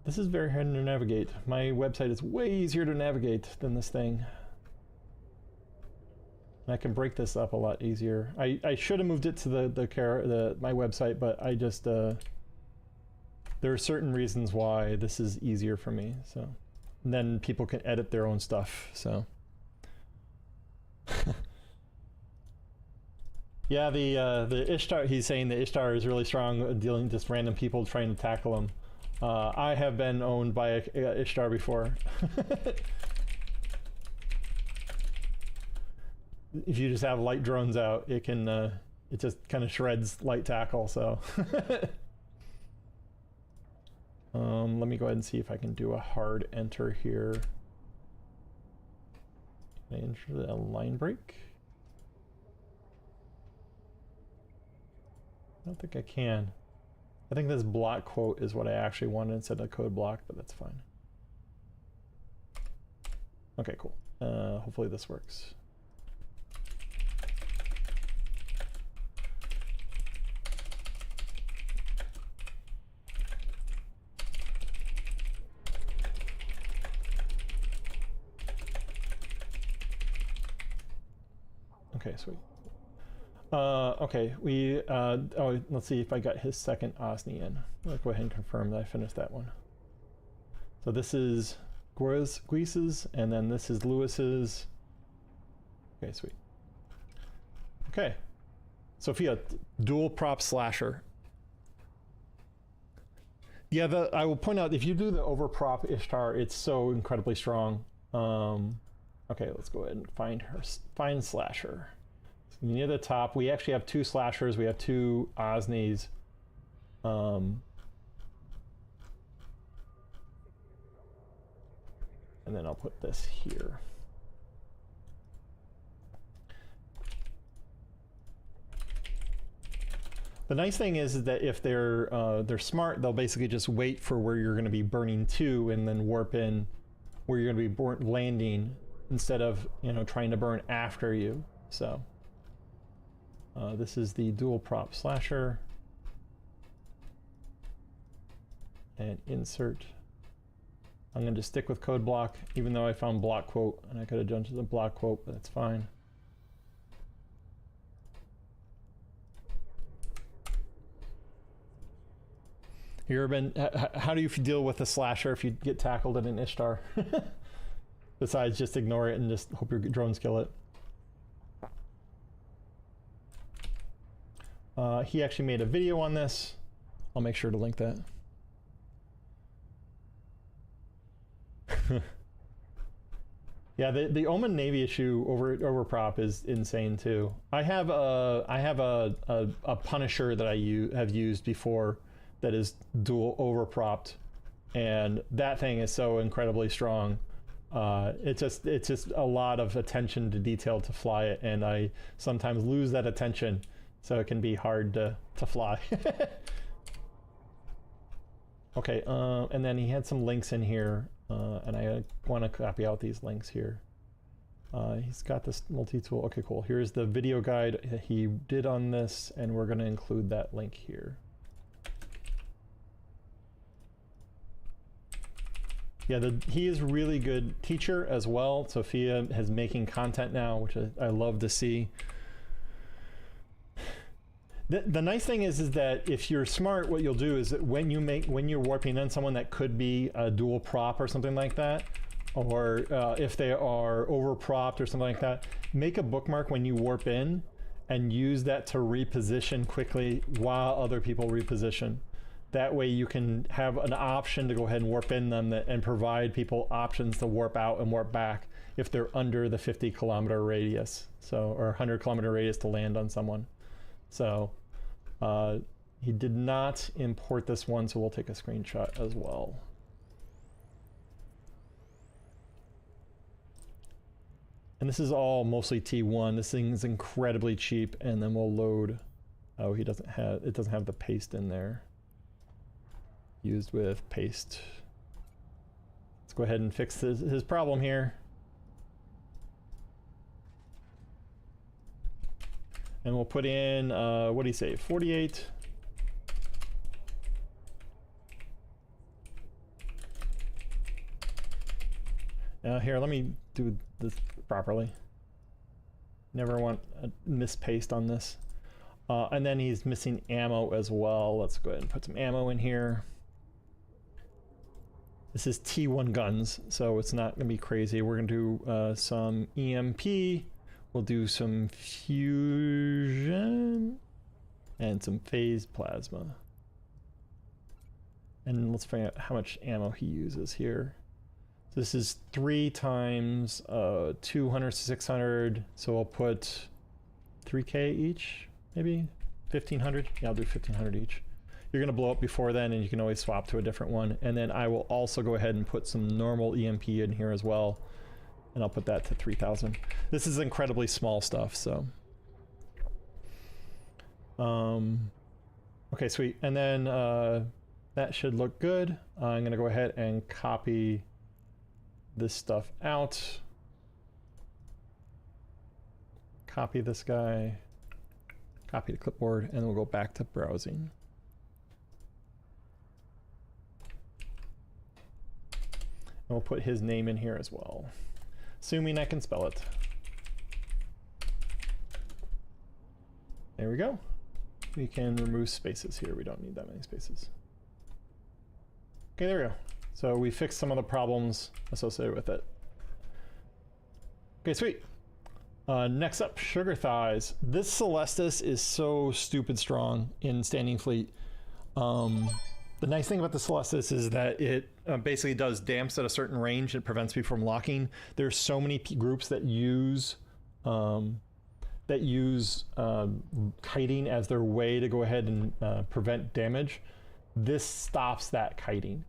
This is very hard to navigate. My website is way easier to navigate than this thing. And I can break this up a lot easier. I should have moved it to my website, but I just there are certain reasons why this is easier for me. So and then people can edit their own stuff. So yeah, the Ishtar. He's saying the Ishtar is really strong at dealing with just random people trying to tackle him. I have been owned by a Ishtar before. If you just have light drones out, it can it just kind of shreds light tackle. So let me go ahead and see if I can do a hard enter here. Can I enter a line break? I don't think I can. I think this block quote is what I actually wanted instead of code block, but that's fine. Okay, cool. Hopefully this works. Okay, sweet. Okay, oh, let's see if I got his second Osni in. I'll go ahead and confirm that I finished that one. So this is Guise's, and then this is Lewis's. Okay, sweet. Okay, Sophia, dual prop slasher. Yeah, I will point out, if you do the overprop Ishtar, it's so incredibly strong. Okay, let's go ahead and find slasher. Near the top, we actually have two slashers. We have two Osnis. And then I'll put this here. The nice thing is that if they're smart, they'll basically just wait for where you're going to be burning to, and then warp in where you're going to be landing, instead of trying to burn after you. So this is the dual prop slasher, and insert. I'm going to stick with code block, even though I found block quote, and I could have jumped to the block quote, but that's fine. How do you deal with a slasher if you get tackled in an Ishtar? Besides just ignore it and just hope your drones kill it. He actually made a video on this. I'll make sure to link that. Yeah, the Omen Navy issue over prop is insane too. I have a Punisher that I have used before that is dual over propped, and that thing is so incredibly strong. It's just a lot of attention to detail to fly it, and I sometimes lose that attention, so it can be hard to fly. Okay, and then he had some links in here. And I want to copy out these links here. He's got this multi-tool. Okay, cool. Here's the video guide he did on this, and we're going to include that link here. Yeah, he is a really good teacher as well. Sophia is making content now, which I love to see. The nice thing is that if you're smart, what you'll do is that when you're warping in someone that could be a dual prop or something like that, or if they are over propped or something like that, make a bookmark when you warp in and use that to reposition quickly while other people reposition. That way you can have an option to go ahead and warp in them and provide people options to warp out and warp back if they're under the 50-kilometer radius, or 100-kilometer radius to land on someone. So he did not import this one, so we'll take a screenshot as well. And this is all mostly T1. This thing is incredibly cheap, and then we'll load. Oh, it doesn't have the paste in there. Used with paste. Let's go ahead and fix his problem here. And we'll put in, what do you say, 48. Here, let me do this properly. Never want a mispaste on this. And then he's missing ammo as well. Let's go ahead and put some ammo in here. This is T1 guns, so it's not going to be crazy. We're going to do some EMP. We'll do some fusion and some phase plasma. And let's find out how much ammo he uses here. So this is 3 times 200, 600. So I'll put 3K each, maybe 1,500. Yeah, I'll do 1,500 each. You're going to blow up before then, and you can always swap to a different one. And then I will also go ahead and put some normal EMP in here as well. And I'll put that to 3,000. This is incredibly small stuff, so. Okay, sweet. And then that should look good. I'm going to go ahead and copy this stuff out. Copy this guy. Copy the clipboard, and we'll go back to browsing. And we'll put his name in here as well, assuming I can spell it. There we go. We can remove spaces here. We don't need that many spaces. Okay, there we go. So we fixed some of the problems associated with it. Okay, sweet. Next up, Sugar Thighs. This Celestis is so stupid strong in Standing Fleet. The nice thing about the Celestis is that it basically does damps at a certain range. It prevents people from locking. There's so many groups that use kiting as their way to go ahead and prevent damage. This stops that kiting.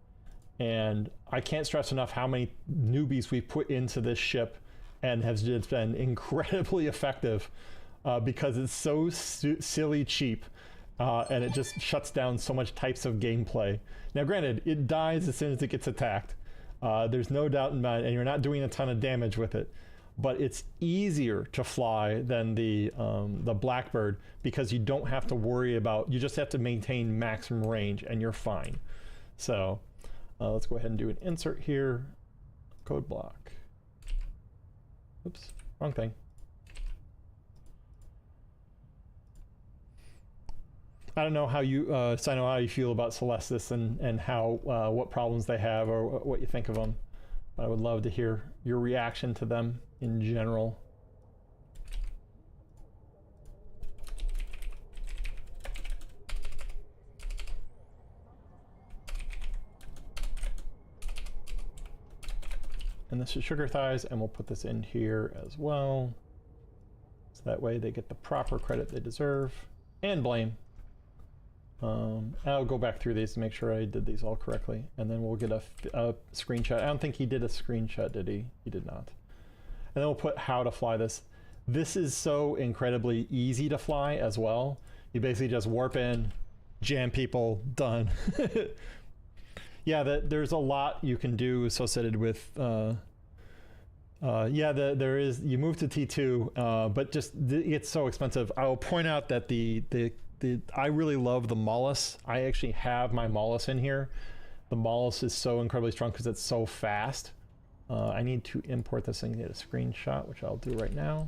And I can't stress enough how many newbies we put into this ship and has just been incredibly effective because it's so silly cheap. And it just shuts down so much types of gameplay. Now, granted, it dies as soon as it gets attacked. There's no doubt about it, and you're not doing a ton of damage with it. But it's easier to fly than the Blackbird because you don't have to worry about. You just have to maintain maximum range, and you're fine. So let's go ahead and do an insert here. Code block. Oops, wrong thing. I don't know how you, Sino, how you feel about Celestis and how, what problems they have or what you think of them. I would love to hear your reaction to them in general. And this is Sugar Thighs, and we'll put this in here as well. So that way they get the proper credit they deserve. And blame. I'll go back through these to make sure I did these all correctly, and then we'll get a screenshot. I don't think he did a screenshot, did he? He did not. And then we'll put how to fly this. This is so incredibly easy to fly as well. You basically just warp in, jam people, done. Yeah, there's a lot you can do associated with. Yeah, there is. You move to T2, but just it's so expensive. I will point out that I really love the Mollis. I actually have my Mollis in here. The Mollis is so incredibly strong because it's so fast. I need to import this and get a screenshot, which I'll do right now.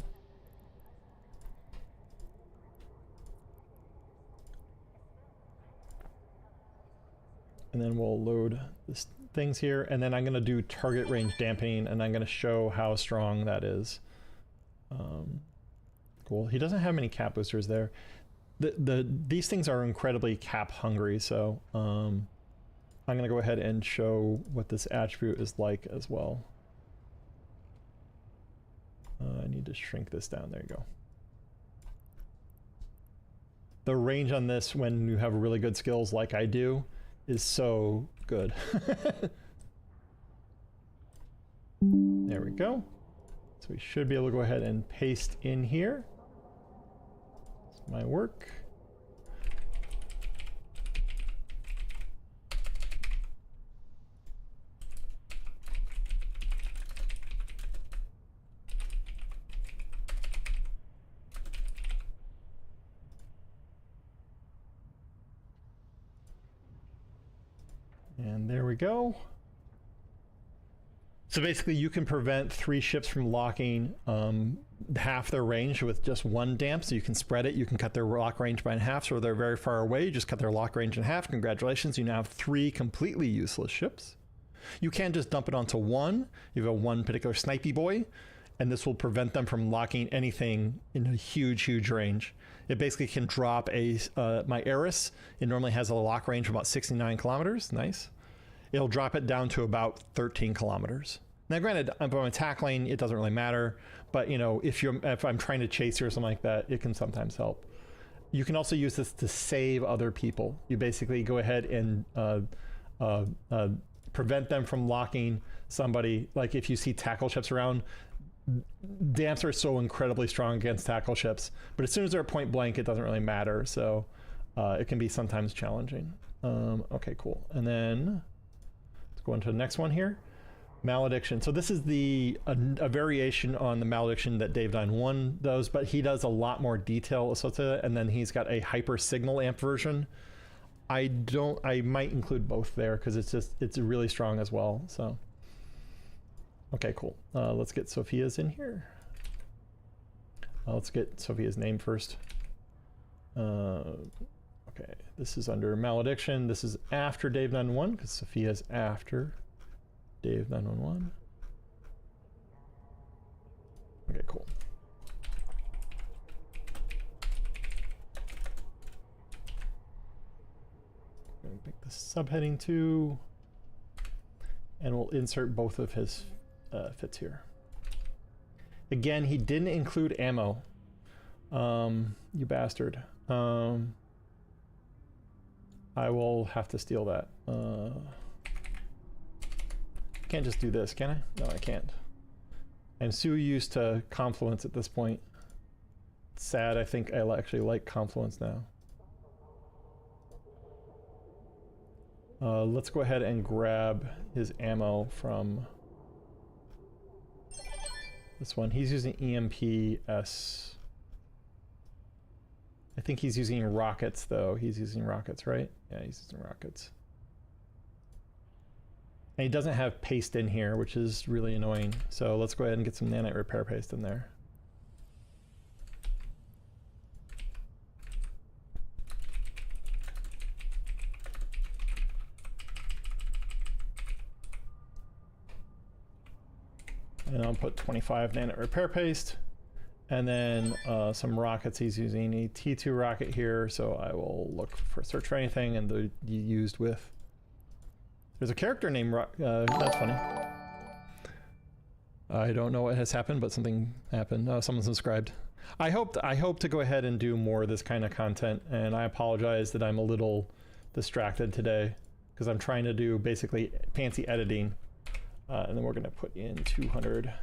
And then we'll load this things here, and then I'm going to do target range dampening, and I'm going to show how strong that is. Cool. He doesn't have many cap boosters there. These things are incredibly cap hungry, so I'm going to go ahead and show what this attribute is like as well. I need to shrink this down. There you go. The range on this, when you have really good skills like I do, is so good. There we go. So we should be able to go ahead and paste in here. This might work. And there we go. So basically you can prevent 3 ships from locking half their range with just 1 damp. So you can spread it. You can cut their lock range by half. So they're very far away. You just cut their lock range in half. Congratulations. You now have 3 completely useless ships. You can just dump it onto 1. You have one particular snipey boy, and this will prevent them from locking anything in a huge, huge range. It basically can drop my Eris. It normally has a lock range of about 69 kilometers. Nice. It'll drop it down to about 13 kilometers. Now, granted, if I'm tackling, it doesn't really matter. But you know, if I'm trying to chase you or something like that, it can sometimes help. You can also use this to save other people. You basically go ahead and prevent them from locking somebody. Like if you see tackle ships around, damps are so incredibly strong against tackle ships, but as soon as they're point blank, it doesn't really matter. So it can be sometimes challenging. Okay, cool. And then let's go into the next one here. Malediction. So this is a variation on the Malediction that Dave 9.1 does, but he does a lot more detail associated, and then he's got a hyper signal amp version. I might include both there because it's really strong as well. So okay, cool. Let's get Sophia's in here. Let's get Sophia's name first. Okay, this is under Malediction. This is after Dave 9.1 because Sophia's after Dave 9.1. Okay, cool. I'm going to pick the subheading 2, and we'll insert both of his fits here. Again, he didn't include ammo. You bastard. I will have to steal that. Can't just do this, can I? No, I can't. And Sue used to Confluence at this point. It's sad, I think I actually like Confluence now. Let's go ahead and grab his ammo from this one. He's using EMP-S. I think he's using rockets, though. He's using rockets, right? Yeah, he's using rockets. And he doesn't have paste in here, which is really annoying. So let's go ahead and get some nanite repair paste in there. And I'll put 25 nanite repair paste. And then some rockets. He's using a T2 rocket here, so I will look for search for anything and the used with. There's a character named that's funny. I don't know what has happened, but something happened. Someone subscribed. I hope to go ahead and do more of this kind of content, and I apologize that I'm a little distracted today because I'm trying to do basically fancy editing, and then we're going to put in 200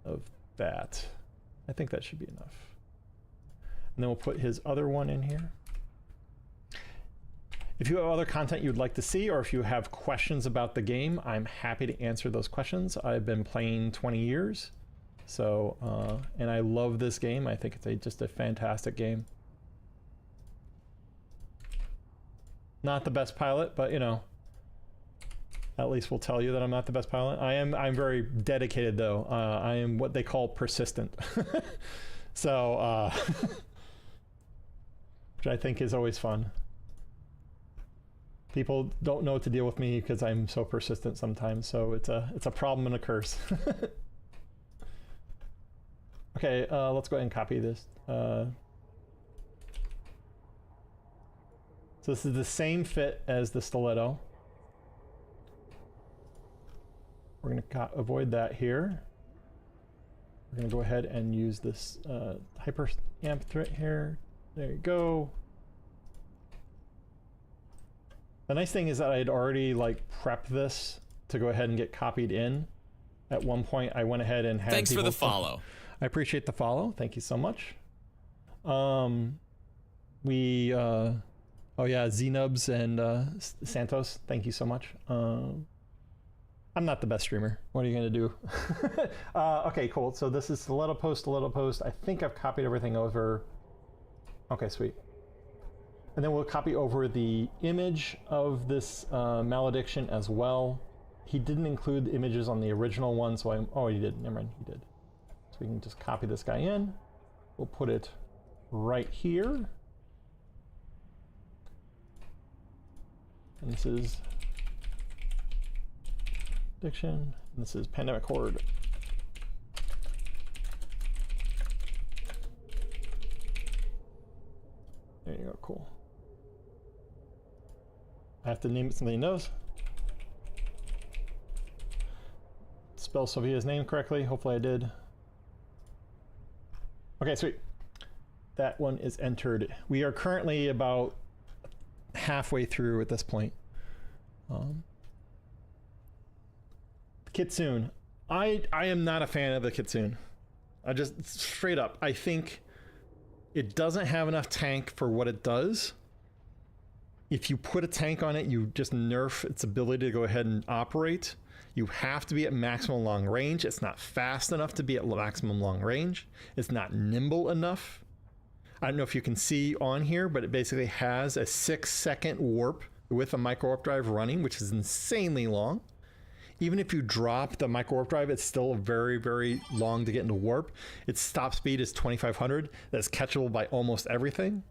of that. I think that should be enough. And then we'll put his other one in here. If you have other content you'd like to see, or if you have questions about the game, I'm happy to answer those questions. I've been playing 20 years, so and I love this game. I think it's just a fantastic game. Not the best pilot, but you know, at least we'll tell you that I'm not the best pilot. I'm very dedicated though. I am what they call persistent. So, which I think is always fun. People don't know what to deal with me because I'm so persistent sometimes. So it's a problem and a curse. Okay, let's go ahead and copy this. So this is the same fit as the stiletto. We're going to avoid that here. We're going to go ahead and use this hyper amp thread here. There you go. The nice thing is that I had already like prepped this to go ahead and get copied in. At one point, I went ahead and had. Thanks for the follow. I appreciate the follow. Thank you so much. Oh yeah, Znubs and Santos. Thank you so much. I'm not the best streamer. What are you gonna do? Okay, cool. So this is stiletto post. I think I've copied everything over. Okay, sweet. And then we'll copy over the image of this malediction as well. He didn't include the images on the original one, so oh, he did. Never mind, he did. So we can just copy this guy in. We'll put it right here. And this is addiction. And this is pandemic horde. There you go, cool. I have to name it something he knows. Spell Sophia's name correctly. Hopefully I did. Okay, sweet. That one is entered. We are currently about halfway through at this point. The Kitsune. I am not a fan of the Kitsune. I just straight up. I think it doesn't have enough tank for what it does. If you put a tank on it, you just nerf its ability to go ahead and operate. You have to be at maximum long range. It's not fast enough to be at maximum long range. It's not nimble enough. I don't know if you can see on here, but it basically has a 6-second warp with a micro warp drive running, which is insanely long. Even if you drop the micro warp drive, it's still very, very long to get into warp. Its top speed is 2,500. That's catchable by almost everything.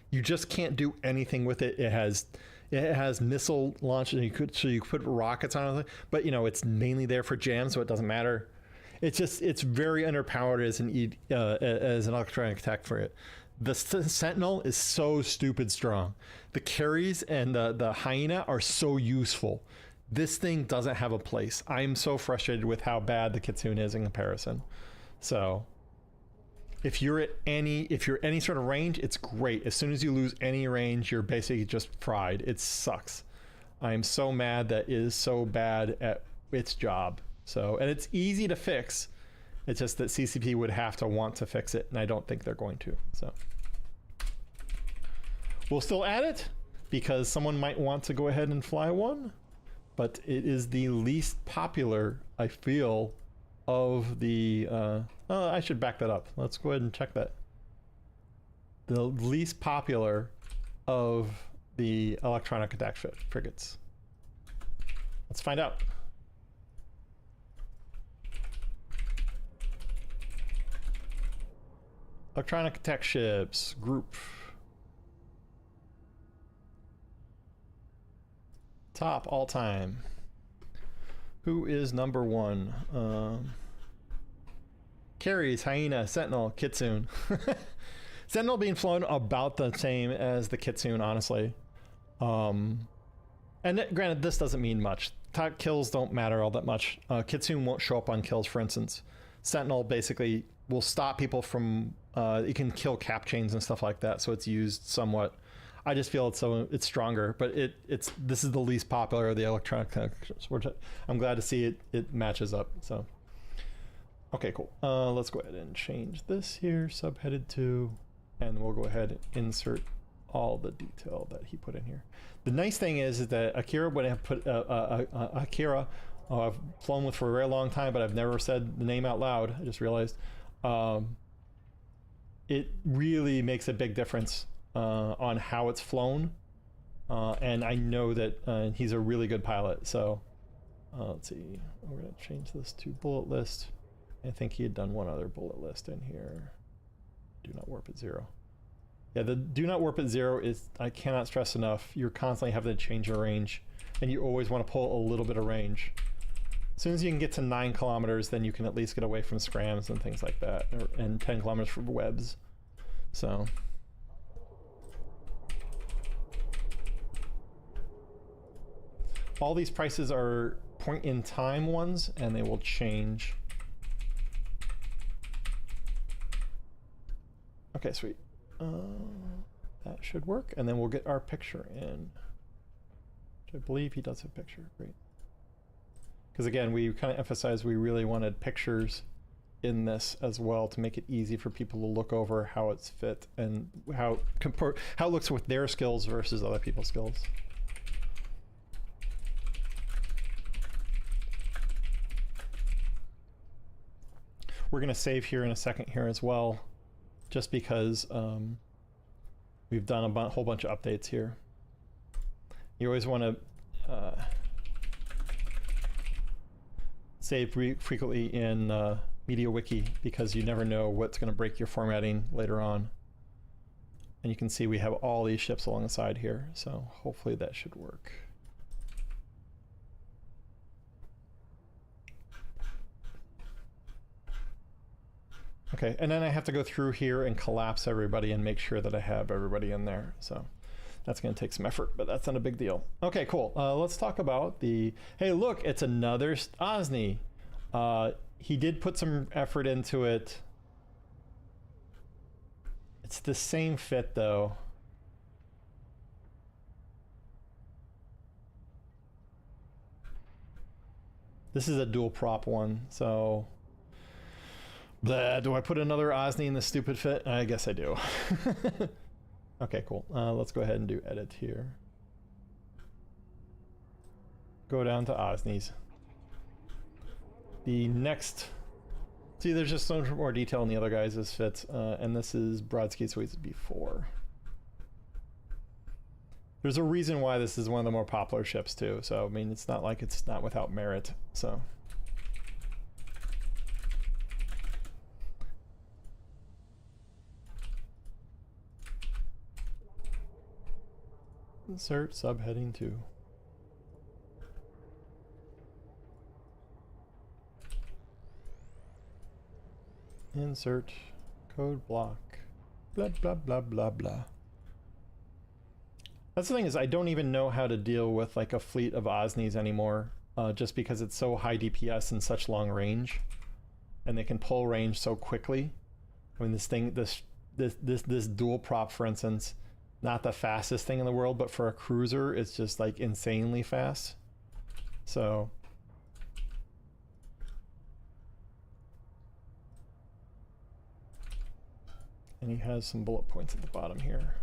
You just can't do anything with it. It has missile launch, and you could put rockets on it, but you know it's mainly there for jams, so it doesn't matter. It's very underpowered as an electronic attack for it. The Sentinel is so stupid strong. The carries and the Hyena are so useful. This thing doesn't have a place. I'm so frustrated with how bad the Kitsune is in comparison. So if you're any sort of range, it's great. As soon as you lose any range, you're basically just fried. It sucks. I am so mad that it is so bad at its job. So, and it's easy to fix. It's just that CCP would have to want to fix it, and I don't think they're going to. So we'll still add it because someone might want to go ahead and fly one, but it is the least popular, I feel, of the I should back that up. Let's go ahead and check that. The least popular of the electronic attack frigates. Let's find out. Electronic attack ships group. Top all time. Who is number one? Carries, Hyena, Sentinel, Kitsune. Sentinel being flown about the same as the Kitsune, honestly. And granted, this doesn't mean much. Kills don't matter all that much. Kitsune won't show up on kills, for instance. Sentinel basically will stop people from. It can kill cap chains and stuff like that, so it's used somewhat. I just feel it's stronger, but this is the least popular of the electronic. I'm glad to see it matches up. So, okay, cool. Let's go ahead and change this here, subheaded to, and we'll go ahead and insert all the detail that he put in here. The nice thing is that Akira would have put Akira, I've flown with for a very long time, but I've never said the name out loud. I just realized. It really makes a big difference on how it's flown. And I know that he's a really good pilot. So let's see, we're going to change this to bullet list. I think he had done one other bullet list in here. Do not warp at 0. Yeah, the do not warp at 0 is, I cannot stress enough, you're constantly having to change your range, and you always want to pull a little bit of range. As soon as you can get to 9 kilometers, then you can at least get away from scrams and things like that, and 10 kilometers from webs. So all these prices are point in time ones, and they will change. Okay, sweet. That should work, and then we'll get our picture in. Which I believe he does have picture. Great. Because again, we kind of emphasized we really wanted pictures in this as well to make it easy for people to look over how it's fit and how it looks with their skills versus other people's skills. We're going to save here in a second here as well, just because we've done a whole bunch of updates here. You always want to save frequently in MediaWiki, because you never know what's going to break your formatting later on. And you can see we have all these ships along the side here, so hopefully that should work. Okay, and then I have to go through here and collapse everybody and make sure that I have everybody in there. So that's going to take some effort, but that's not a big deal. Okay, cool. Let's talk about the... Hey, look, it's another Osni. He did put some effort into it. It's the same fit, though. This is a dual prop one, so... Blah, do I put another Osni in the stupid fit? I guess I do. Okay, cool. Let's go ahead and do edit here. Go down to Osnis. The next... See, there's just so much more detail in the other guys' fits, and this is Brodsky Suites B4. There's a reason why this is one of the more popular ships, too. So, I mean, it's not like it's not without merit, so... Insert subheading 2. Insert code block. Blah, blah, blah, blah, blah. That's the thing, is I don't even know how to deal with like a fleet of Osnis anymore, just because it's so high DPS and such long range, and they can pull range so quickly. I mean, this dual prop, for instance, not the fastest thing in the world, but for a cruiser, it's just like insanely fast. So and he has some bullet points at the bottom here.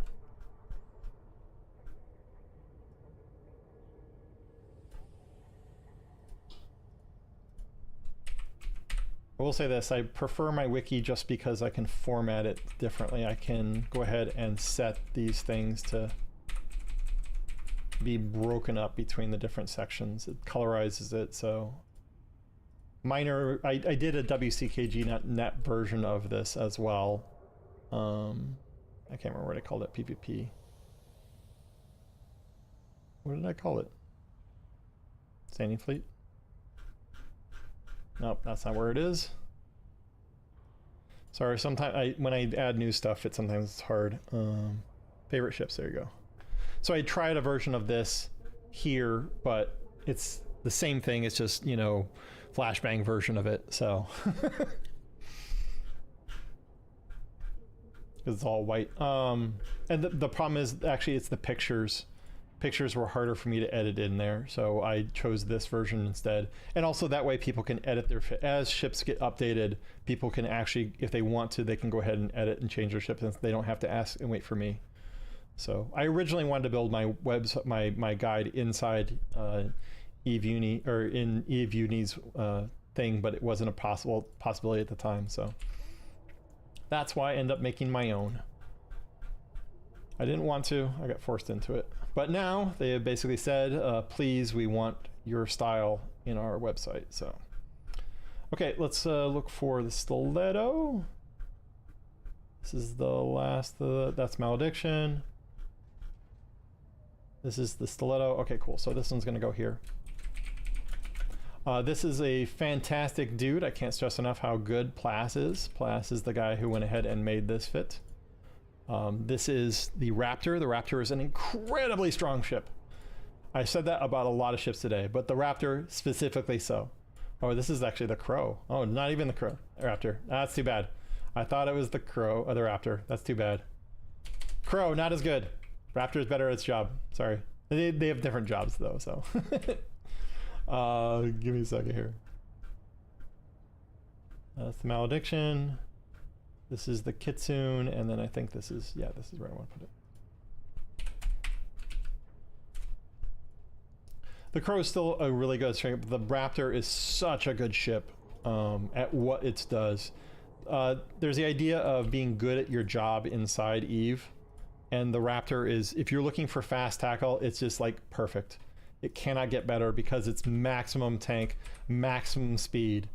I will say this, I prefer my wiki just because I can format it differently. I can go ahead and set these things to be broken up between the different sections. It colorizes it, so minor, I did a WCKG.net version of this as well. I can't remember what I called it, PvP. What did I call it? Standing Fleet? Nope, that's not where it is. Sorry, sometimes when I add new stuff, sometimes it's hard. Favorite ships, there you go. So I tried a version of this here, but it's the same thing. It's just, you know, flashbang version of it. So it's all white. And the problem is actually it's the pictures. Pictures were harder for me to edit in there, so I chose this version instead. And also that way people can edit their, as ships get updated, people can actually, if they want to, they can go ahead and edit and change their ships, and they don't have to ask and wait for me. So I originally wanted to build my my guide inside Eve Uni, or in Eve Uni's thing, but it wasn't a possibility at the time. So that's why I ended up making my own. I didn't want to. I got forced into it. But now they have basically said, please, we want your style in our website. So, okay, let's look for the stiletto. This is the last, that's Malediction. This is the stiletto. Okay, cool. So this one's gonna go here. This is a fantastic dude. I can't stress enough how good Plas is. Plas is the guy who went ahead and made this fit. This is the Raptor. The Raptor is an incredibly strong ship. I said that about a lot of ships today, but the Raptor specifically so. Oh, this is actually the Crow. Oh, not even the Crow. Raptor. That's too bad. I thought it was the Crow or the Raptor. That's too bad. Crow, not as good. Raptor is better at its job. Sorry. They have different jobs though, so. Give me a second here. That's the Malediction. This is the Kitsune, and then I think this is, yeah, this is where I want to put it. The Crow is still a really good strength, but the Raptor is such a good ship at what it does. There's the idea of being good at your job inside Eve, and the Raptor is, if you're looking for fast tackle, it's just like perfect. It cannot get better because it's maximum tank, maximum speed,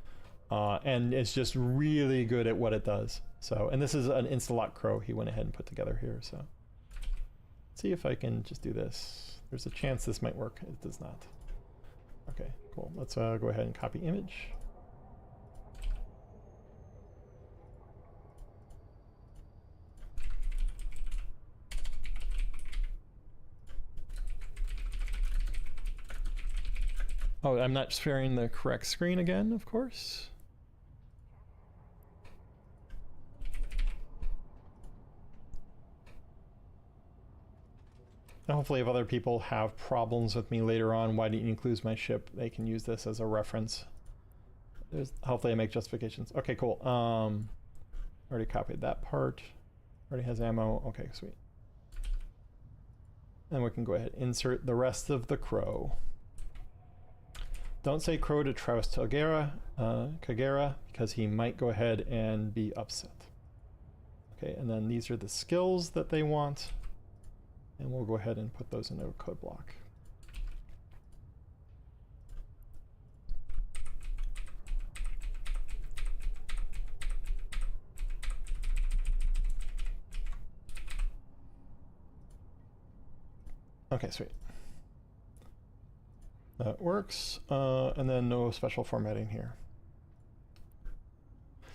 and it's just really good at what it does. So, and this is an Instalock Crow he went ahead and put together here. So, let's see if I can just do this. There's a chance this might work. It does not. Okay, cool. Let's go ahead and copy image. Oh, I'm not sharing the correct screen again, of course. And hopefully if other people have problems with me later on, why didn't you include my ship, they can use this as a reference. Hopefully I make justifications. Okay, cool. Already copied that part. Already has ammo. Okay, sweet. And we can go ahead and insert the rest of the Crow. Don't say Crow to Travis Kagera, because he might go ahead and be upset. Okay, and then these are the skills that they want. And we'll go ahead and put those into a code block. Okay, sweet. That works. And then no special formatting here.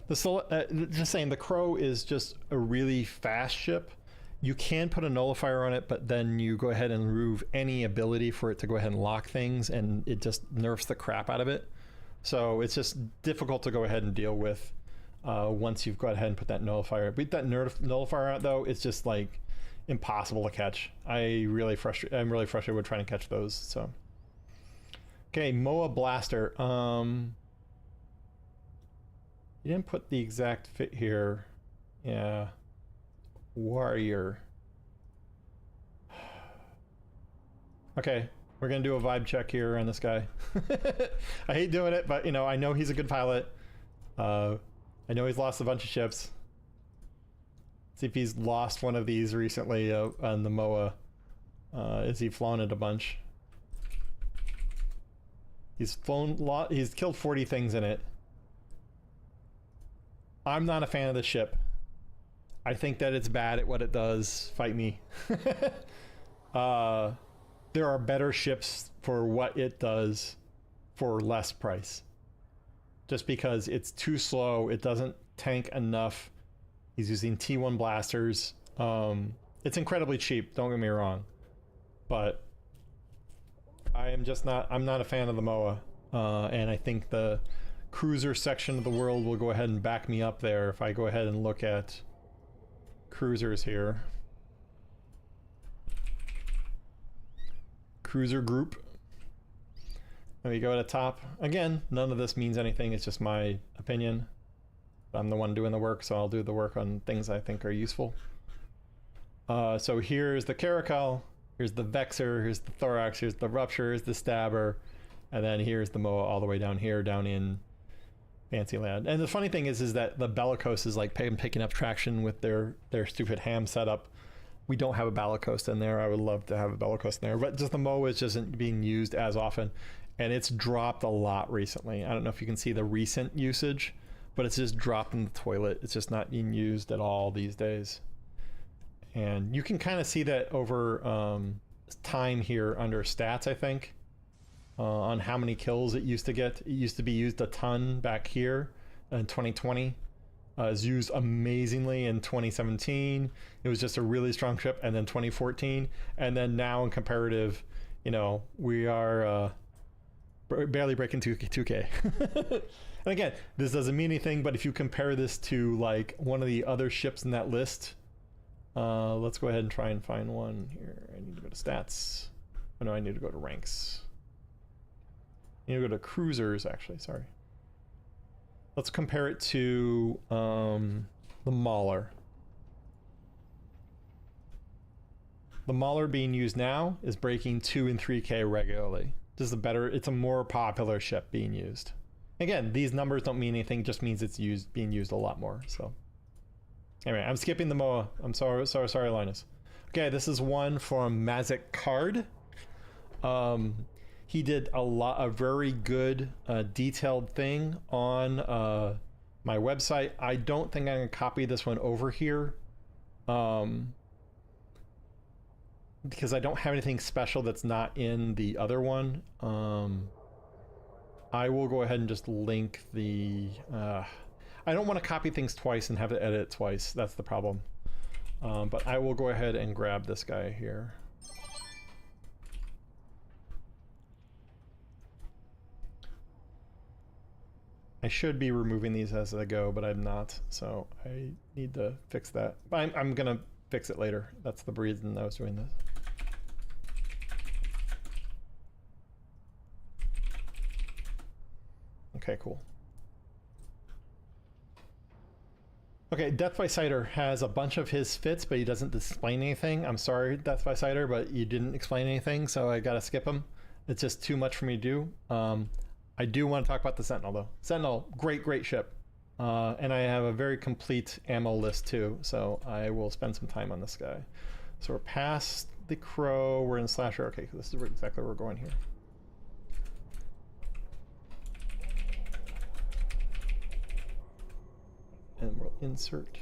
Just saying, the Crow is just a really fast ship. You can put a nullifier on it, but then you go ahead and remove any ability for it to go ahead and lock things, and it just nerfs the crap out of it. So it's just difficult to go ahead and deal with once you've gone ahead and put that nullifier. Beat that nullifier out though, it's just like impossible to catch. I'm really frustrated with trying to catch those. So okay, Moa Blaster. You didn't put the exact fit here. Yeah. Warrior. Okay, we're gonna do a vibe check here on this guy. I hate doing it, but you know, I know he's a good pilot. I know he's lost a bunch of ships. See if he's lost one of these recently on the MOA. Is he flown it a bunch? He's killed 40 things in it. I'm not a fan of the ship. I think that it's bad at what it does. Fight me. There are better ships for what it does for less price. Just because it's too slow, it doesn't tank enough. He's using T1 blasters. It's incredibly cheap, don't get me wrong. But I'm not a fan of the MOA. And I think the cruiser section of the world will go ahead and back me up there if I go ahead and look at cruisers here. Cruiser group. And we go to the top. Again, none of this means anything, it's just my opinion. I'm the one doing the work, so I'll do the work on things I think are useful. So here's the caracal, here's the vexor, here's the thorax, here's the rupture, here's the stabber, and then here's the moa all the way down here, down in Fantasyland. And the funny thing is that the bellicose is like picking up traction with their stupid ham setup. We don't have a bellicose in there. I would love to have a bellicose in there, but just the moa just isn't being used as often, and it's dropped a lot recently. I don't know if you can see the recent usage, but it's just dropped in the toilet. It's just not being used at all these days. And you can kind of see that over time here under stats, I think, on how many kills it used to get. It used to be used a ton back here in 2020. It was used amazingly in 2017. It was just a really strong ship. And then 2014. And then now in comparative, you know, we are barely breaking 2K. And again, this doesn't mean anything, but if you compare this to like one of the other ships in that list, let's go ahead and try and find one here. I need to go to stats. Oh no, I need to go to ranks. I need to go to cruisers, actually, sorry. Let's compare it to the Mauler. The Mauler being used now is breaking 2 and 3K regularly. This is a better, it's a more popular ship being used. Again, these numbers don't mean anything, just means it's being used a lot more. So anyway, I'm skipping the MOA. I'm sorry, Linus. Okay, this is one from Mazik Card. He did a very good detailed thing on my website. I don't think I'm gonna copy this one over here because I don't have anything special that's not in the other one. I will go ahead and just link the I don't want to copy things twice and have to edit it twice. That's the problem. But I will go ahead and grab this guy here. I should be removing these as I go, but I'm not, so I need to fix that. But I'm gonna fix it later. That's the reason I was doing this. Okay, cool. Okay, Death by Cider has a bunch of his fits, but he doesn't explain anything. I'm sorry, Death by Cider, but you didn't explain anything, so I gotta skip him. It's just too much for me to do. I do want to talk about the Sentinel, though. Sentinel, great ship. And I have a very complete ammo list, too, so I will spend some time on this guy. So we're past the Crow, we're in Slasher. Okay, this is exactly where we're going here. And we'll insert.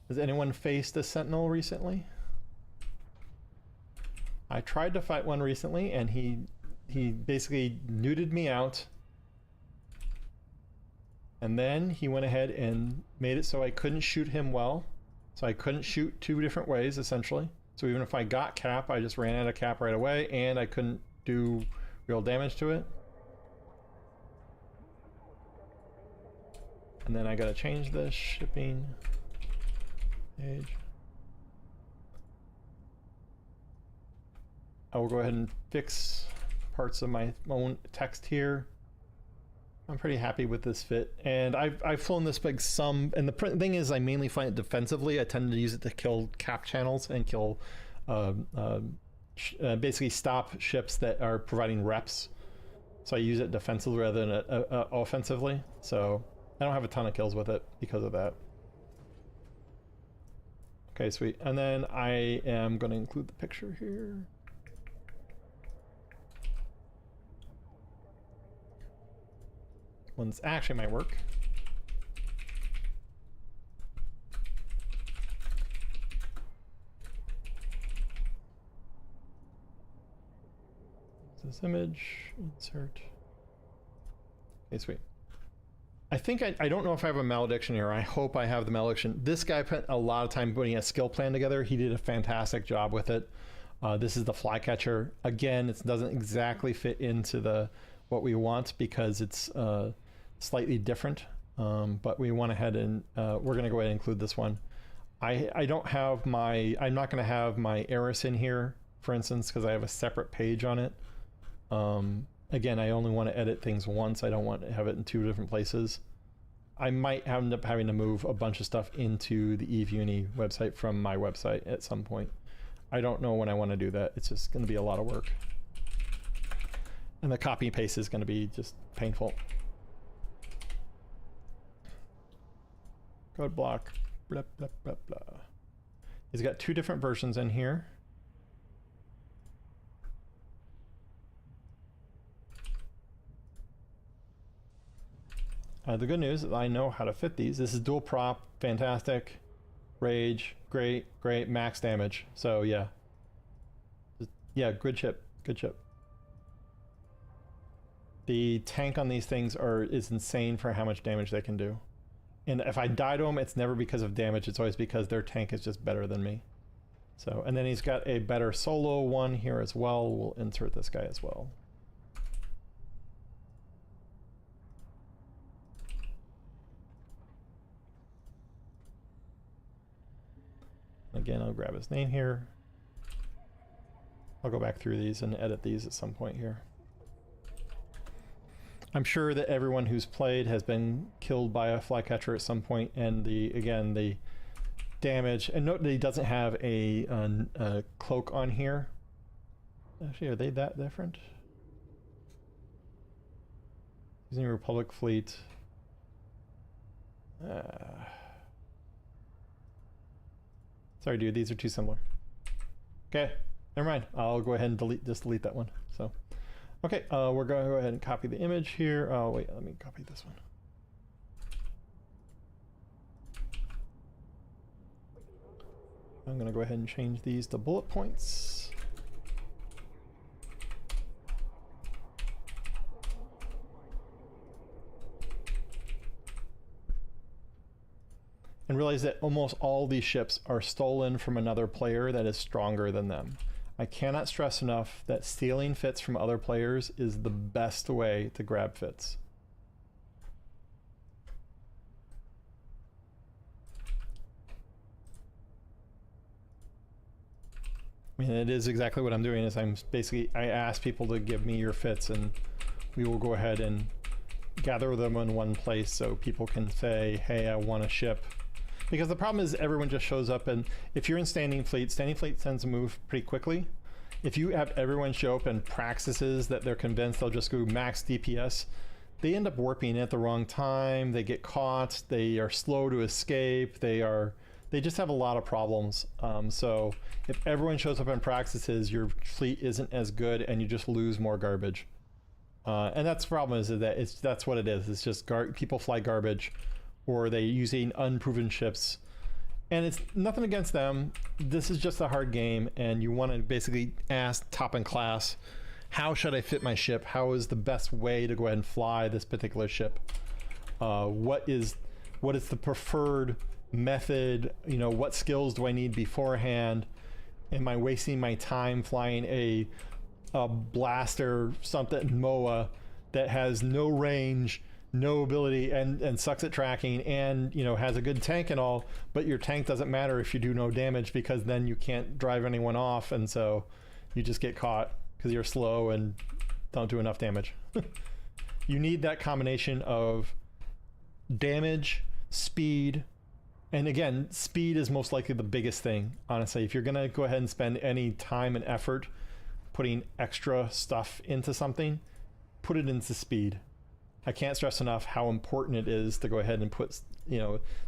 Has anyone faced a Sentinel recently? I tried to fight one recently, and he basically neutered me out. And then he went ahead and made it so I couldn't shoot him well. So I couldn't shoot 2 different ways, essentially. So even if I got cap, I just ran out of cap right away, and I couldn't do real damage to it. And then I gotta change the shipping page. I will go ahead and fix parts of my own text here. I'm pretty happy with this fit, and I've flown this big some, and the thing is I mainly find it defensively. I tend to use it to kill cap channels and kill basically stop ships that are providing reps. So I use it defensively rather than offensively, so I don't have a ton of kills with it because of that. Okay, sweet. And then I am going to include the picture here. One's actually might work. This image, insert. Okay, sweet. I think I don't know if I have a malediction here. I hope I have the malediction. This guy put a lot of time putting a skill plan together. He did a fantastic job with it. This is the Flycatcher. Again, it doesn't exactly fit into what we want because it's slightly different. But we went ahead and we're going to go ahead and include this one. I don't have my, I'm not going to have my Eris in here, for instance, because I have a separate page on it. again, I only want to edit things once. I don't want to have it in 2 different places. I might end up having to move a bunch of stuff into the Eve Uni website from my website at some point. I don't know when I want to do that. It's just going to be a lot of work. And the copy and paste is going to be just painful. Code block, blah, blah, blah, blah. He's got 2 different versions in here. The good news is I know how to fit these. This is dual prop, fantastic. Rage, great, great, max damage. So yeah. Yeah, good chip, good chip. The tank on these things is insane for how much damage they can do. And if I die to them, it's never because of damage, it's always because their tank is just better than me. So, and then he's got a better solo one here as well. We'll insert this guy as well. Again, I'll grab his name here. I'll go back through these and edit these at some point here. I'm sure that everyone who's played has been killed by a flycatcher at some point, and again, the damage, and note that he doesn't have a cloak on here. Actually, are they that different? Using Republic Fleet. Sorry, dude, these are too similar. Okay, never mind. I'll go ahead and delete that one. So, okay, we're going to go ahead and copy the image here. Oh, wait, let me copy this one. I'm going to go ahead and change these to bullet points. And realize that almost all these ships are stolen from another player that is stronger than them. I cannot stress enough that stealing fits from other players is the best way to grab fits. I mean, it is exactly what I'm doing. Is I ask people to give me your fits, and we will go ahead and gather them in one place so people can say, hey, I want a ship. Because the problem is everyone just shows up, and if you're in Standing Fleet tends to move pretty quickly. If you have everyone show up and practices that they're convinced they'll just go max DPS, they end up warping at the wrong time, they get caught, they are slow to escape, they just have a lot of problems. So if everyone shows up and practices, your fleet isn't as good and you just lose more garbage. And that's the problem, is that that's what it is. It's just people fly garbage, or they using unproven ships, and it's nothing against them. This is just a hard game, and you want to basically ask top in class, how should I fit my ship? How is the best way to go ahead and fly this particular ship? What is the preferred method? You know, what skills do I need beforehand? Am I wasting my time flying a blaster something MOA that has no range, no ability, and sucks at tracking, and has a good tank and all, but your tank doesn't matter if you do no damage, because then you can't drive anyone off, and so you just get caught because you're slow and don't do enough damage. You need that combination of damage, speed, and again, speed is most likely the biggest thing, honestly. If you're gonna go ahead and spend any time and effort putting extra stuff into something, put it into speed. I can't stress enough how important it is to go ahead and put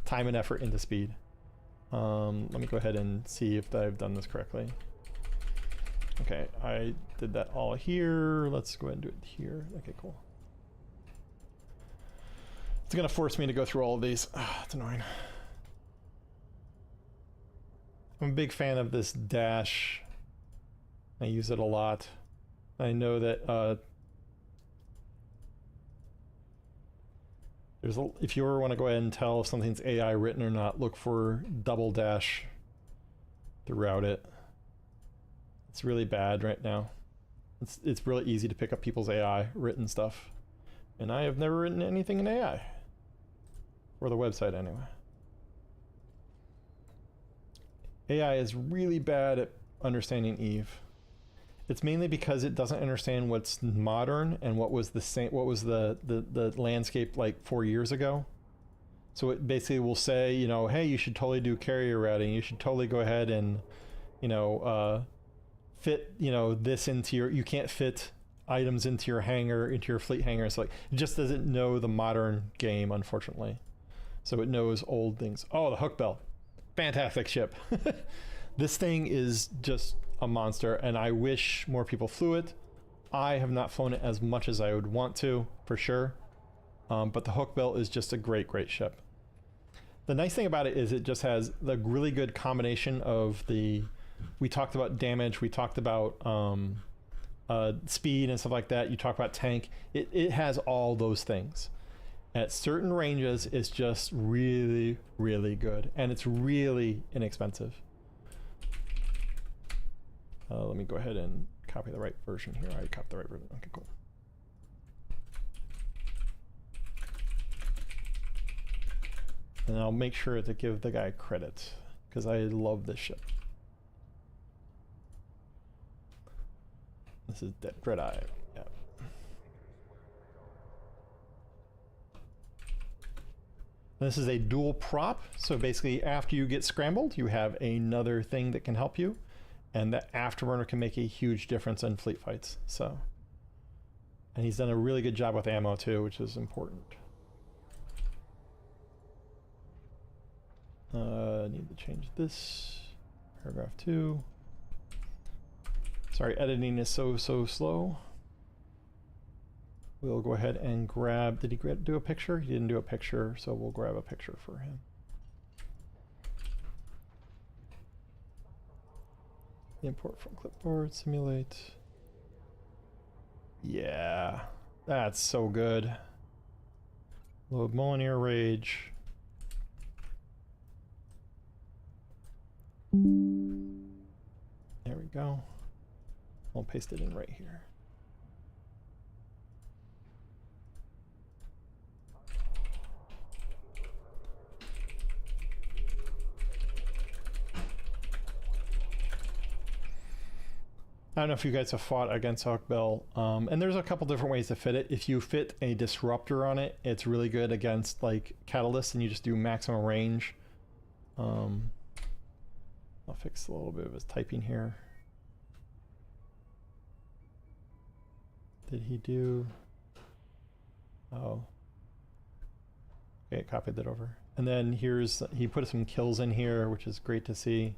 time and effort into speed. Let me go ahead and see if I've done this correctly. Okay, I did that all here. Let's go ahead and do it here. Okay, cool. It's gonna force me to go through all of these. It's annoying. I'm a big fan of this dash. I use it a lot. I know that if you ever want to go ahead and tell if something's AI written or not, look for double dash throughout it. It's really bad right now. It's really easy to pick up people's AI written stuff. And I have never written anything in AI. Or the website anyway. AI is really bad at understanding Eve. It's mainly because it doesn't understand what's modern and what was the same, what was the landscape like 4 years ago. So it basically will say, you know, hey, you should totally do carrier routing. You should totally go ahead and, you know, fit, you know, this into your, you can't fit items into your hangar, into your fleet hangar. So like, it just doesn't know the modern game, unfortunately. So it knows old things. Oh, the Hook Bell. Fantastic ship. This thing is just a monster, and I wish more people flew it. I have not flown it as much as I would want to, for sure. But the Hook Bell is just a great, great ship. The nice thing about it is it just has the really good combination of the, we talked about damage, we talked about speed and stuff like that. You talk about tank. It has all those things. At certain ranges, it's just really, really good. And it's really inexpensive. Let me go ahead and copy the right version here. I copied the right version. Okay, cool. And I'll make sure to give the guy credit because I love this ship. This is Dreadeye. Yeah. This is a dual prop. So basically after you get scrambled, you have another thing that can help you. And that afterburner can make a huge difference in fleet fights. So, and he's done a really good job with ammo too, which is important. I need to change this. Paragraph 2. Sorry, editing is so slow. We'll go ahead and grab, did he do a picture? He didn't do a picture, so we'll grab a picture for him. Import from clipboard, simulate. Yeah, that's so good. Load Molineer Rage. There we go. I'll paste it in right here. I don't know if you guys have fought against Hook Bell, and there's a couple different ways to fit it. If you fit a disruptor on it, it's really good against like catalysts, and you just do maximum range. I'll fix a little bit of his typing here. Did he do? Oh. Okay, copied that over. And then here's, he put some kills in here, which is great to see.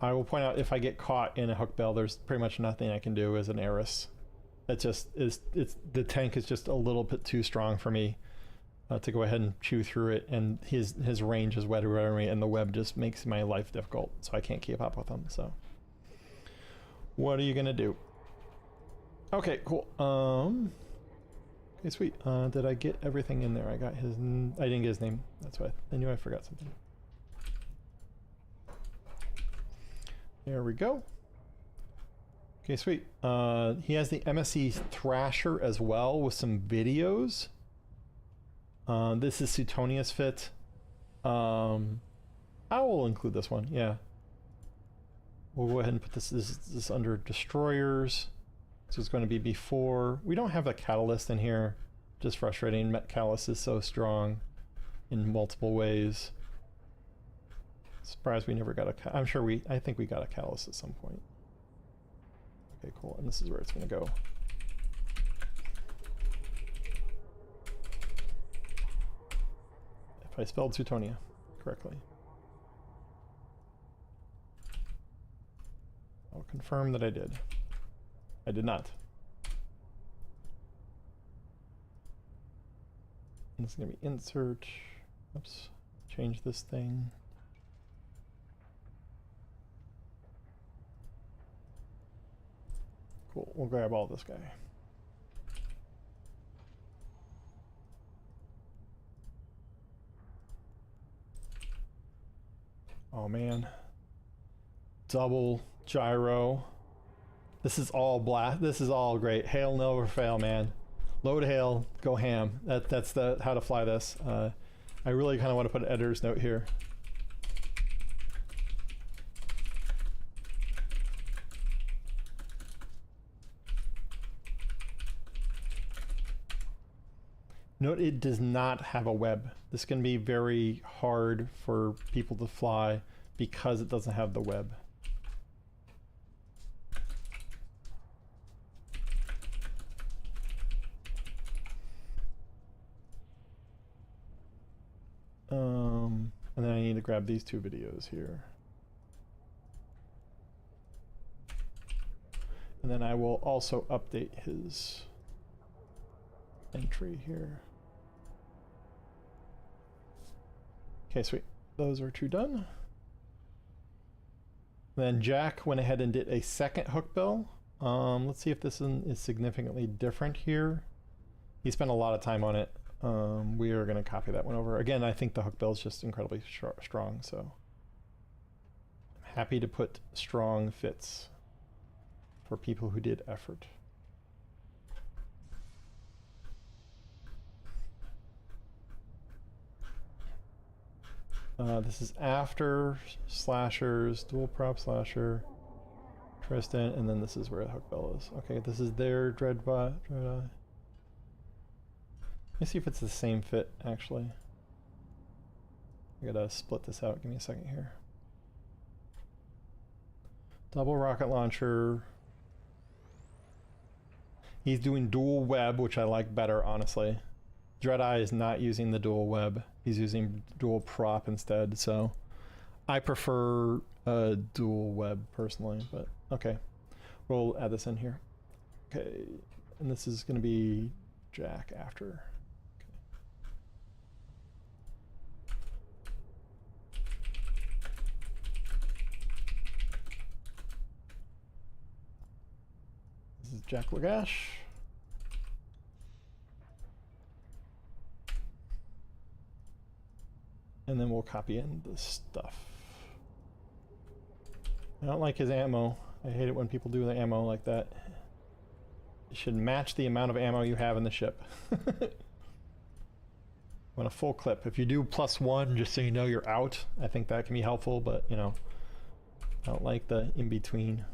I will point out if I get caught in a Hook Bell, there's pretty much nothing I can do as an Eris. It just is, the tank is just a little bit too strong for me to go ahead and chew through it, and his range is wet around me, and the web just makes my life difficult, so I can't keep up with him. So what are you gonna do? Okay, cool. Okay, sweet. Did I get everything in there? I got his, I didn't get his name. That's why I knew I forgot something. There we go. Okay, sweet. He has the MSC Thrasher as well with some videos. This is Suetonius fit. I will include this one, yeah. We'll go ahead and put this under destroyers. So it's going to be before. We don't have a catalyst in here. Just frustrating. Met Catalyst is so strong in multiple ways. Surprised we never got a, I'm sure I think we got a catalyst at some point. Okay, cool, and this is where it's gonna go. If I spelled Suetonia correctly. I'll confirm that I did. I did not. And it's gonna be insert, oops, change this thing. Cool, we'll grab all this guy. Oh man. Double gyro. This is all blast. This is all great. Hail, never fail, man. Load hail, go ham. That's the how to fly this. I really kind of want to put an editor's note here. Note it does not have a web. This can be very hard for people to fly because it doesn't have the web. And then I need to grab these two videos here. And then I will also update his entry here. Okay, sweet. Those are two done. Then Jack went ahead and did a second hook bill. Let's see if this is significantly different here. He spent a lot of time on it. We are going to copy that one over. Again, I think the hook bill is just incredibly strong, so I'm happy to put strong fits for people who did effort. This is after slashers, dual prop slasher, Tristan, and then this is where the hook bill is. Okay, this is their Dreadbot. Let me see if it's the same fit, actually. I gotta split this out. Give me a second here. Double rocket launcher. He's doing dual web, which I like better, honestly. Dreadeye is not using the dual web. He's using dual prop instead, so I prefer dual web personally, but okay. We'll add this in here. Okay, and this is gonna be Jack after. This is Jack Lagash. And then we'll copy in the stuff. I don't like his ammo. I hate it when people do the ammo like that. It should match the amount of ammo you have in the ship. Want a full clip. If you do +1 just so you know you're out, I think that can be helpful, but you know, I don't like the in-between.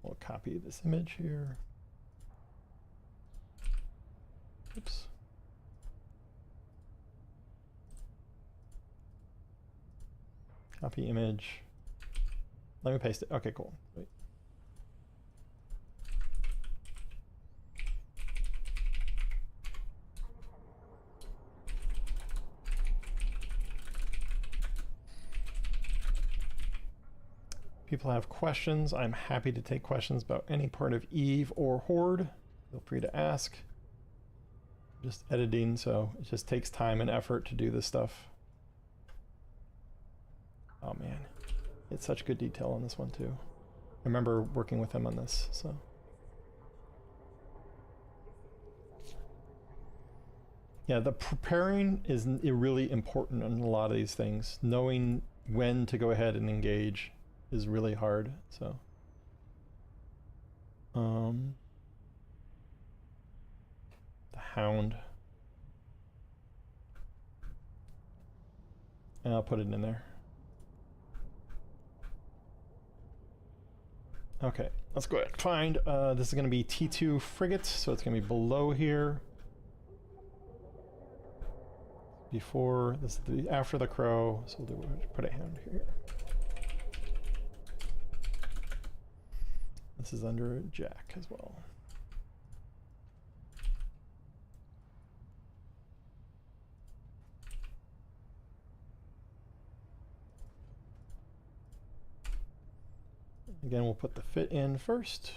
We'll copy this image here. Oops. Copy image. Let me paste it. Okay, cool. Wait. People have questions. I'm happy to take questions about any part of Eve or Horde. Feel free to ask. Just editing, so it just takes time and effort to do this stuff. Oh man, it's such good detail on this one too. I remember working with him on this, so. Yeah, the preparing is really important on a lot of these things. Knowing when to go ahead and engage is really hard, so. The Hound. And I'll put it in there. Okay, let's go ahead and find, this is gonna be T2 frigate, so it's gonna be below here. Before, this is the, after the Crow, so we'll put a Hound here. This is under Jack as well. Again, we'll put the fit in first.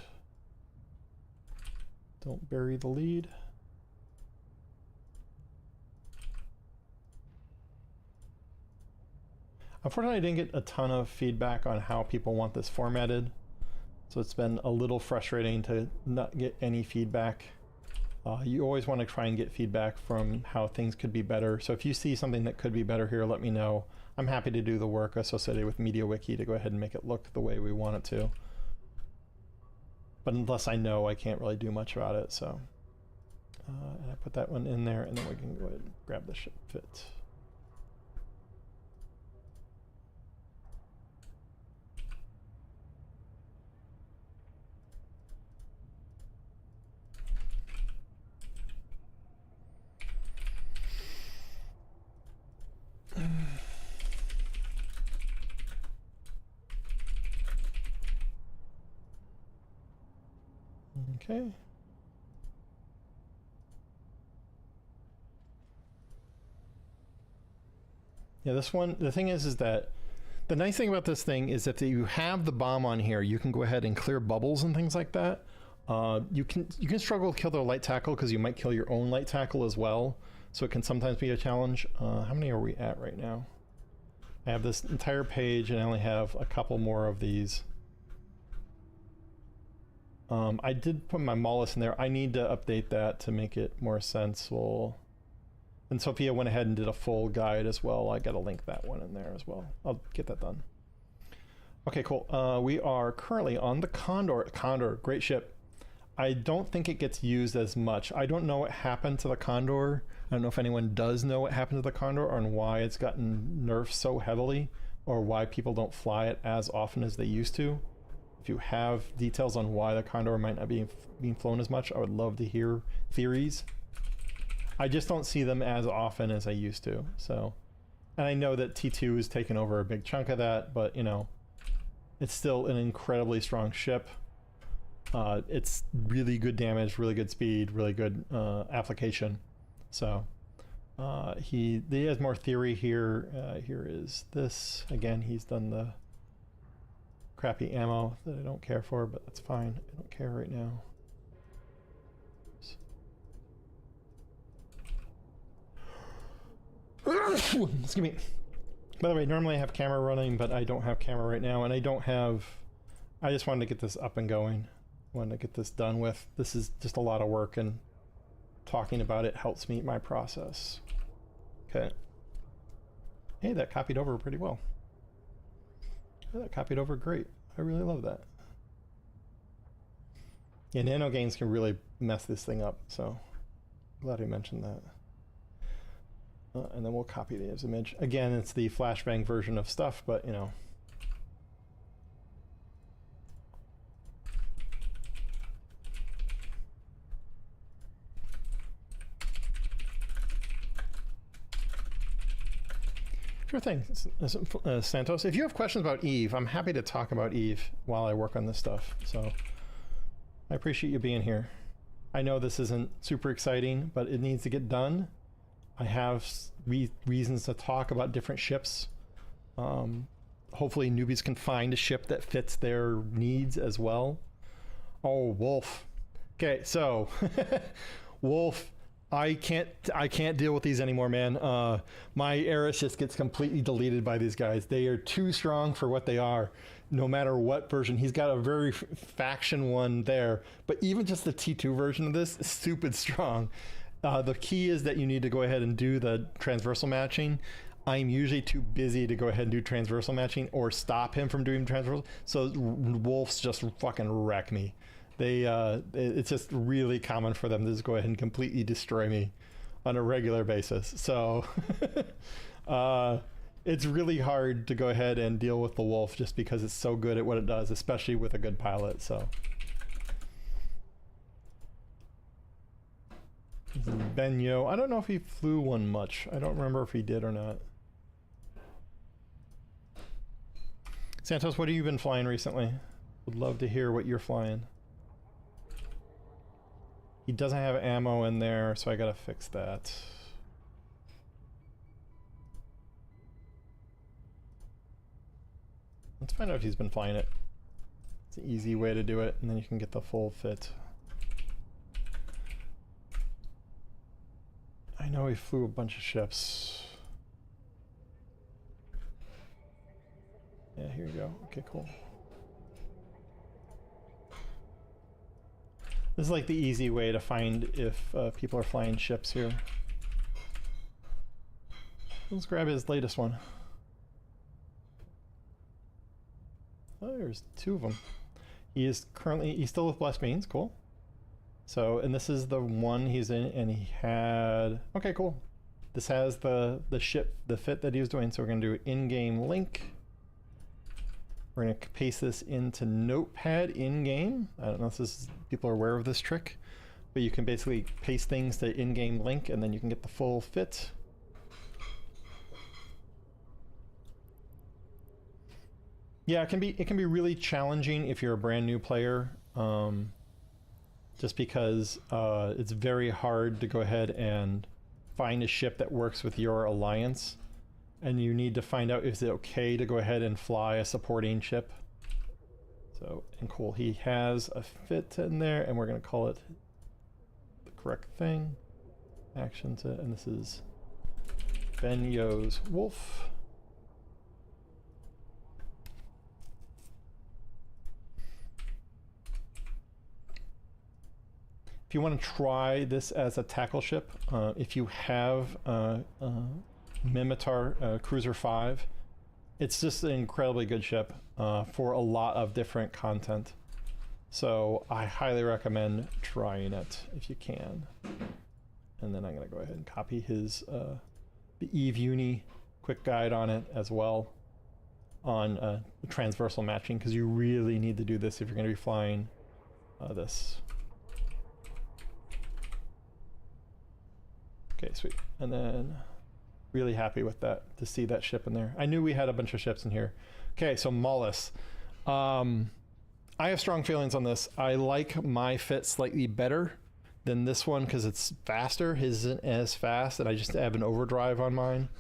Don't bury the lead. Unfortunately, I didn't get a ton of feedback on how people want this formatted. So it's been a little frustrating to not get any feedback. You always want to try and get feedback from how things could be better. So if you see something that could be better here, let me know. I'm happy to do the work associated with MediaWiki to go ahead and make it look the way we want it to. but unless I know, I can't really do much about it. So, and I put that one in there, and then we can go ahead and grab the ship fit. Okay. Yeah, this one, the thing is that the nice thing about this thing is that you have the bomb on here, you can go ahead and clear bubbles and things like that. You can struggle to kill the light tackle because you might kill your own light tackle as well. So it can sometimes be a challenge. How many are we at right now? I have this entire page and I only have a couple more of these. I did put my Mollis in there. I need to update that to make it more sensible. And Sophia went ahead and did a full guide as well. I got to link that one in there as well. I'll get that done. Okay, cool. We are currently on the Condor. Condor, great ship. I don't think it gets used as much. I don't know what happened to the Condor. I don't know if anyone does know what happened to the Condor or why it's gotten nerfed so heavily or why people don't fly it as often as they used to. If you have details on why the Condor might not be being flown as much, I would love to hear theories. I just don't see them as often as I used to. So, and I know that T2 has taken over a big chunk of that, but you know, it's still an incredibly strong ship. It's really good damage, really good speed, really good application. So he has more theory here. Here is this again. He's done the crappy ammo that I don't care for, but that's fine. I don't care right now. Excuse me. By the way, normally I have camera running, but I don't have camera right now, and I just wanted to get this up and going. Wanted to get this done with. This is just a lot of work, and talking about it helps me my process. Okay. Hey, that copied over pretty well. That copied over great. I really love that. Yeah, nano gains can really mess this thing up, so glad I mentioned that. And then we'll copy the image. Again, it's the flashbang version of stuff, but you know. Sure thing, Santos. If you have questions about Eve, I'm happy to talk about Eve while I work on this stuff. So I appreciate you being here. I know this isn't super exciting, but it needs to get done. I have reasons to talk about different ships. Hopefully newbies can find a ship that fits their needs as well. Oh, Wolf. Okay, so Wolf. I can't deal with these anymore, man. My Eris just gets completely deleted by these guys. They are too strong for what they are, no matter what version. He's got a very faction one there, but even just the T2 version of this is stupid strong. The key is that you need to go ahead and do the transversal matching. I'm usually too busy to go ahead and do transversal matching or stop him from doing transversal. So Wolves just fucking wreck me. It's just really common for them to just go ahead and completely destroy me on a regular basis. So it's really hard to go ahead and deal with the Wolf just because it's so good at what it does, especially with a good pilot. So Benyo, I don't know if he flew one much. I don't remember if he did or not. Santos, what have you been flying recently? Would love to hear what you're flying. He doesn't have ammo in there, so I gotta fix that. Let's find out if he's been flying it. It's an easy way to do it, and then you can get the full fit. I know he flew a bunch of ships. Yeah, here you go. Okay, cool. This is like the easy way to find if people are flying ships here. Let's grab his latest one. Oh, there's two of them. He is currently, he's still with Blessed Beans, cool. So, and this is the one he's in, and he had, okay, cool. This has the ship, the fit that he was doing, so we're gonna do in-game link. We're gonna paste this into Notepad in-game. I don't know if people are aware of this trick, but you can basically paste things to in-game link, and then you can get the full fit. Yeah, it can be really challenging if you're a brand new player, just because it's very hard to go ahead and find a ship that works with your alliance, and you need to find out is it okay to go ahead and fly a supporting ship. So, and cool, he has a fit in there, and we're going to call it the correct thing. Action to, and this is Benyo's Wolf. If you want to try this as a tackle ship, if you have Minmatar Cruiser 5, it's just an incredibly good ship for a lot of different content. So I highly recommend trying it if you can. And then I'm going to go ahead and copy his the Eve Uni quick guide on it as well on transversal matching, because you really need to do this if you're going to be flying this. Okay, sweet. And then really happy with that, to see that ship in there. I knew we had a bunch of ships in here. Okay, so Maulus. I have strong feelings on this. I like my fit slightly better than this one because it's faster. His isn't as fast, and I just have an overdrive on mine.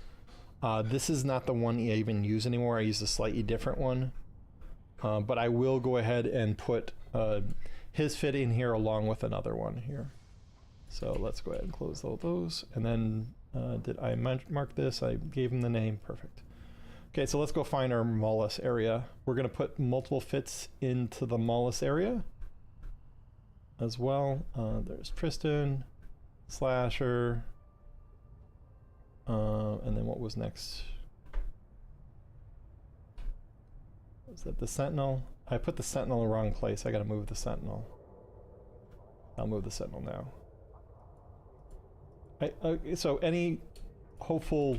This is not the one I even use anymore. I use a slightly different one. But I will go ahead and put his fit in here along with another one here. So let's go ahead and close all those. And then did I mark this? I gave him the name. Perfect. Okay, so let's go find our Maulus area. We're going to put multiple fits into the Maulus area as well. There's Tristan, Slasher, and then what was next? Was that the Sentinel? I put the Sentinel in the wrong place. I got to move the Sentinel. I'll move the Sentinel now. So any hopeful,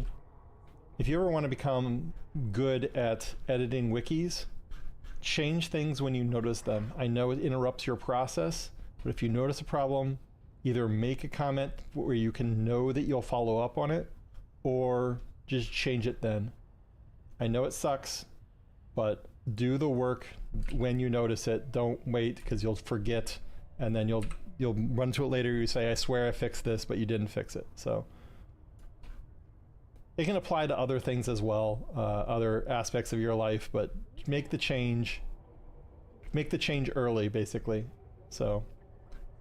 if you ever want to become good at editing wikis, change things when you notice them. I know it interrupts your process, but if you notice a problem, either make a comment where you can know that you'll follow up on it, or just change it then. I know it sucks, but do the work when you notice it. Don't wait, because you'll forget, and then you'll run to it later. You say, I swear I fixed this, but you didn't fix it. So it can apply to other things as well, other aspects of your life, but make the change early, basically. So,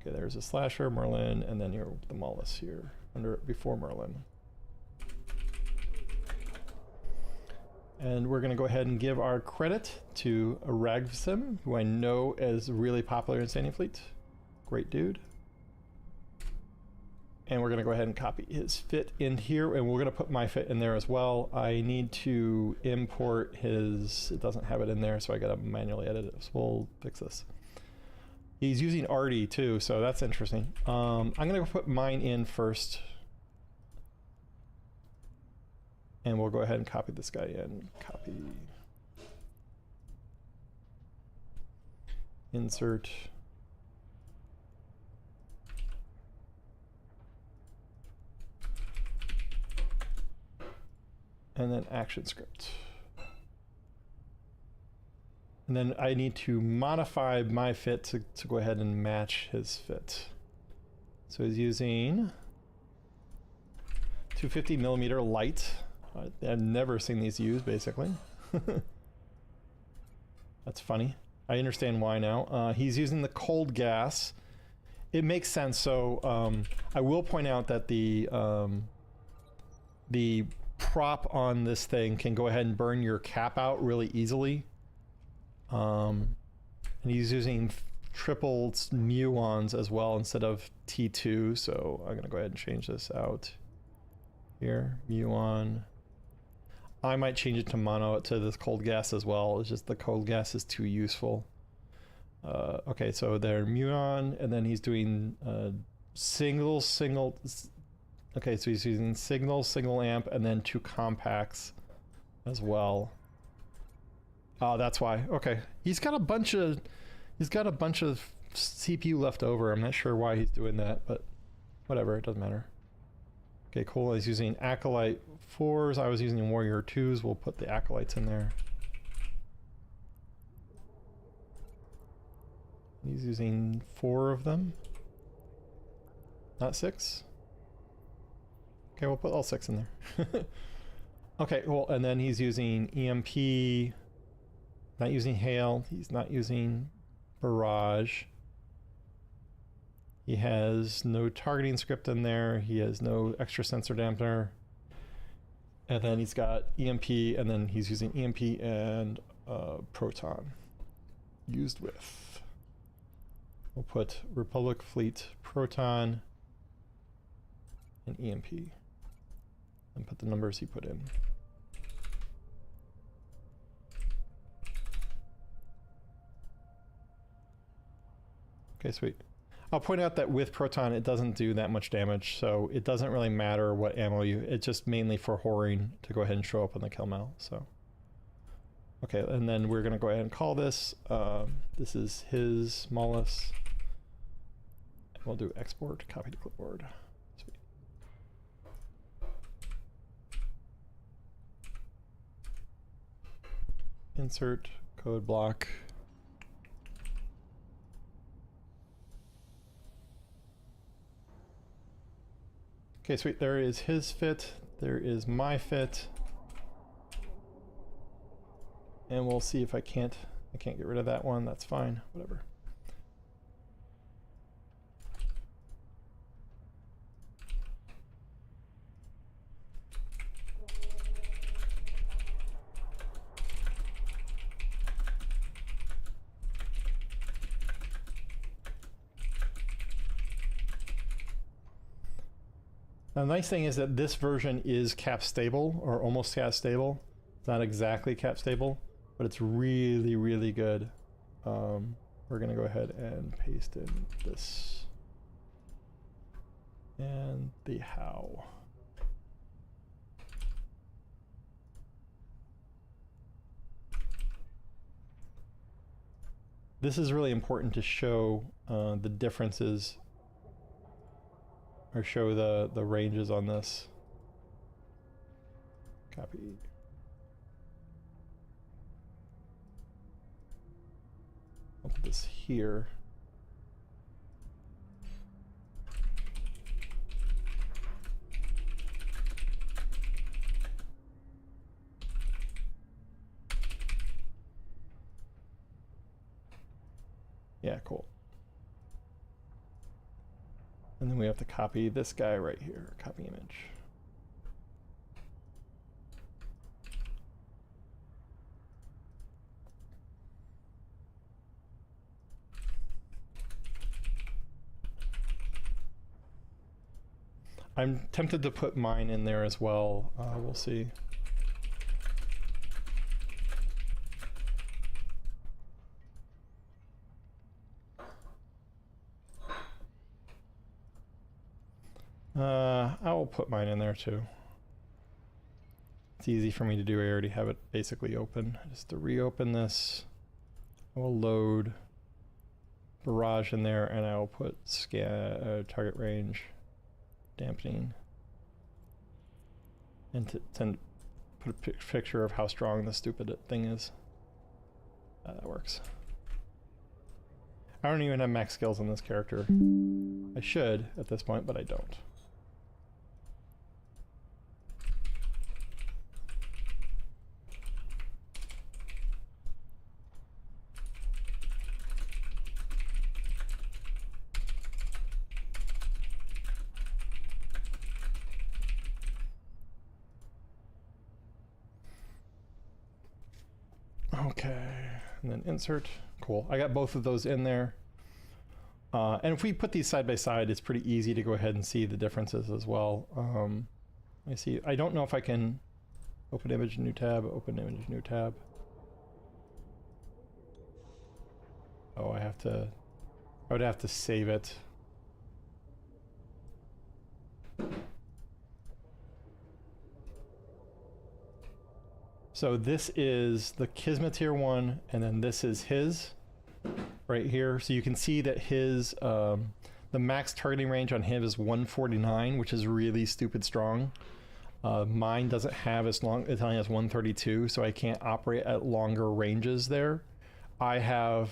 okay, there's a Slasher, Merlin, and then you're the Maulus here before Merlin. And we're going to go ahead and give our credit to Ragvsim, who I know is really popular in Standing Fleet. Great dude. And we're going to go ahead and copy his fit in here, and we're going to put my fit in there as well. I need to import his, it doesn't have it in there, so I got to manually edit it. So we'll fix this. He's using Artie too, so that's interesting. I'm going to put mine in first. And we'll go ahead and copy this guy in. Copy. Insert. And then action script. And then I need to modify my fit to go ahead and match his fit. So he's using 250 millimeter light. I've never seen these used, basically. That's funny. I understand why now. He's using the cold gas. It makes sense. So I will point out that the prop on this thing can go ahead and burn your cap out really easily. And he's using triple muons as well instead of T2. So I'm going to go ahead and change this out here. Muon. I might change it to mono to this cold gas as well. It's just the cold gas is too useful. Okay, so they're muon, and then he's doing single. Okay, so he's using single amp, and then 2 compacts as well. Oh, that's why. Okay, he's got a bunch of CPU left over. I'm not sure why he's doing that, but whatever, it doesn't matter. Okay, cool. He's using Acolyte 4s. I was using Warrior 2s. We'll put the Acolytes in there. He's using 4 of them. Not 6. Okay, we'll put all 6 in there. Okay, well, and then he's using EMP, not using Hail, he's not using Barrage. He has no targeting script in there, he has no extra sensor dampener. And then he's got EMP, and then he's using EMP and Proton. Used with. We'll put Republic Fleet Proton and EMP. And put the numbers he put in. Okay, sweet. I'll point out that with Proton, it doesn't do that much damage, so it doesn't really matter what ammo you... It's just mainly for whoring to go ahead and show up on the kill mal, so... Okay, and then we're going to go ahead and call this. This is his Mollis. We'll do export, copy to clipboard. Sweet. Insert, code block. Okay, sweet. There is his fit. There is my fit. And we'll see if I can't get rid of that one. That's fine. Whatever. Now, the nice thing is that this version is cap stable, or almost cap stable. It's not exactly cap stable, but it's really, really good. We're going to go ahead and paste in this. And the how. This is really important to show the differences, or show the ranges on this. Copy. I'll put this here. Yeah, cool. And then we have to copy this guy right here, copy image. I'm tempted to put mine in there as well. We'll see. I will put mine in there too. It's easy for me to do. I already have it basically open. Just to reopen this, I will load Barrage in there, and I will put target range dampening, and to put a picture of how strong the stupid thing is. That works. I don't even have max skills on this character. I should at this point, but I don't. Okay, and then insert. Cool. I got both of those in there. And if we put these side by side, it's pretty easy to go ahead and see the differences as well. I see. I don't know if I can open image, new tab, open image, new tab. Oh, I would have to save it. So this is the Kismet one, and then this is his right here. So you can see that his the max targeting range on him is 149, which is really stupid strong. Mine doesn't have as long, it only has 132, so I can't operate at longer ranges there. I have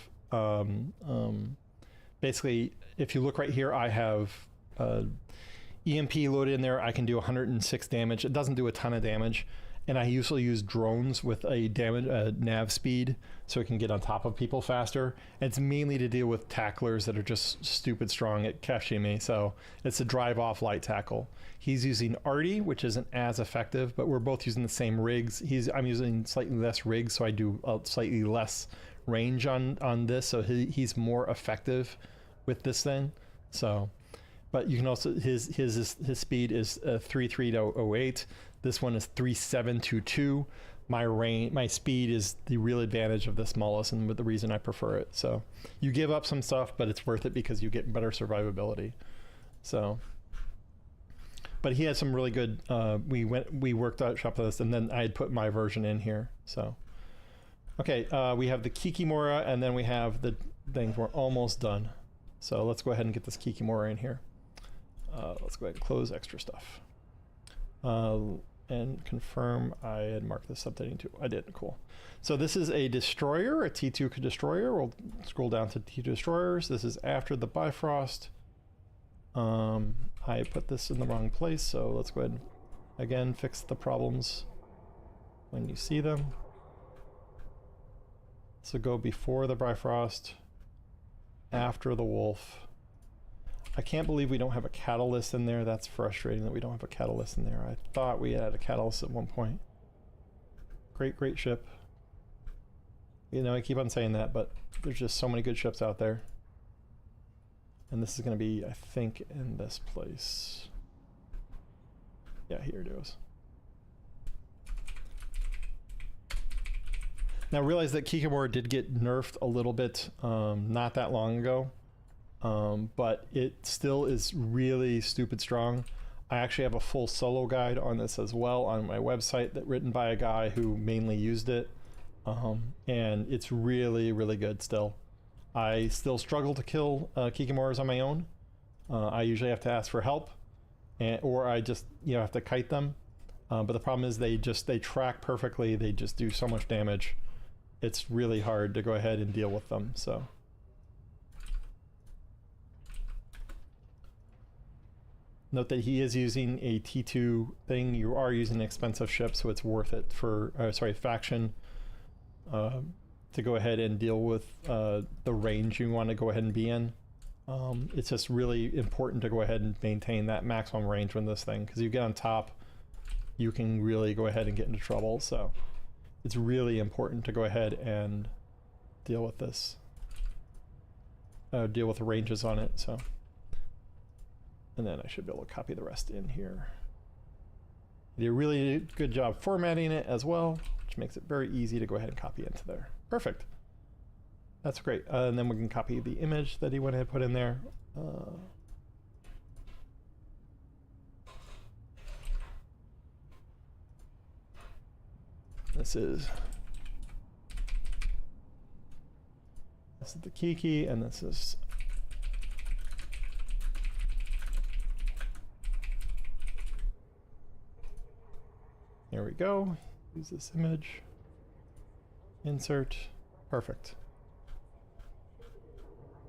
basically, if you look right here, I have EMP loaded in there. I can do 106 damage. It doesn't do a ton of damage. And I usually use drones with a nav speed so it can get on top of people faster. And it's mainly to deal with tacklers that are just stupid strong at catching me. So it's a drive off light tackle. He's using Artie, which isn't as effective, but we're both using the same rigs. I'm using slightly less rigs, so I do slightly less range on this. So he's more effective with this thing. So, but you can also, his speed is 3308. This one is 3722. My speed is the real advantage of this Mullis and the reason I prefer it. So you give up some stuff, but it's worth it because you get better survivability. So, but he had some really good, we worked out shop this, and then I had put my version in here. So, okay, we have the Kikimora, and then we have the things. We're almost done. So let's go ahead and get this Kikimora in here. Let's go ahead and close extra stuff. And confirm I had marked this updating too. I did. Cool. So this is a destroyer, a T2 destroyer. We'll scroll down to T2 destroyers. This is after the Bifrost. I put this in the wrong place, so let's go ahead and again fix the problems when you see them. So go before the Bifrost, after the Wolf. I can't believe we don't have a catalyst in there. That's frustrating that we don't have a catalyst in there. I thought we had a catalyst at one point. Great ship. You know, I keep on saying that, but there's just so many good ships out there. And this is going to be, I think, in this place. Yeah, here it is. Now realize that Kikimora did get nerfed a little bit not that long ago. But it still is really stupid strong. I actually have a full solo guide on this as well on my website that written by a guy who mainly used it. And it's really good still. I still struggle to kill Kikimoras on my own. I usually have to ask for help, or I just have to kite them. But the problem is they track perfectly. They just do so much damage. It's really hard to go ahead and deal with them. So. Note that he is using a T2 thing. You are using an expensive ship, so it's worth it for, faction, to go ahead and deal with the range you want to go ahead and be in. It's just really important to go ahead and maintain that maximum range with this thing, because you get on top, you can really go ahead and get into trouble. So it's really important to go ahead and deal with this, deal with the ranges on it. So. And then I should be able to copy the rest in here. They did a really good job formatting it as well, which makes it very easy to go ahead and copy into there. Perfect. That's great. And then we can copy the image that he went ahead and put in there. This is the Kiki, and this is there we go. Use this image. Insert. Perfect.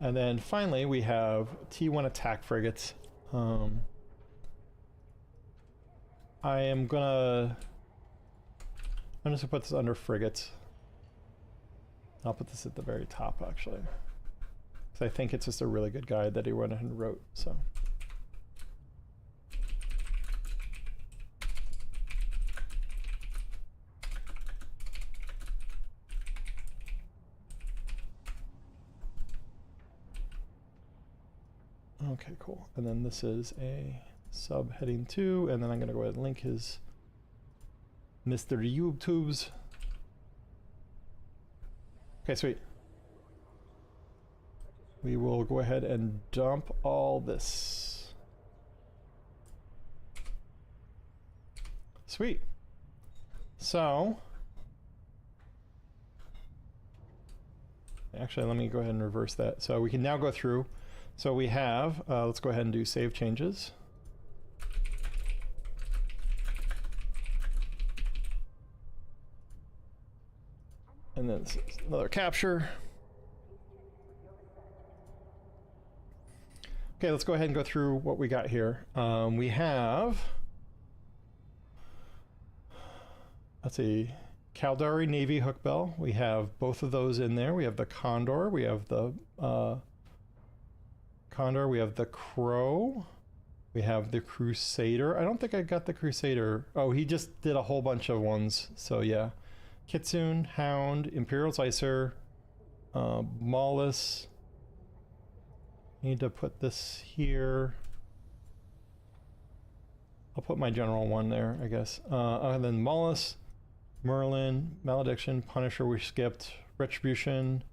And then finally we have T1 attack frigates. I'm just gonna put this under frigates. I'll put this at the very top actually, because I think it's just a really good guide that he went ahead and wrote. So. Okay, cool. And then this is a subheading 2, and then I'm going to go ahead and link his Mr. YouTubes. Okay, sweet. we will go ahead and dump all this. Sweet. So, actually, let me go ahead and reverse that. So we can now go through. So we have, let's go ahead and do save changes. And then another capture. Okay, let's go ahead and go through what we got here. We have, let's see, Caldari Navy hook bell. We have both of those in there. We have the Condor. We have the Condor. We have the Crow. We have the Crusader. I don't think I got the Crusader. Oh, he just did a whole bunch of ones. So yeah, Kitsune, Hound, Imperial Slicer, Maulus. Need to put this here. I'll put my general one there, I guess. And then Maulus, Merlin, Malediction, Punisher we skipped, Retribution.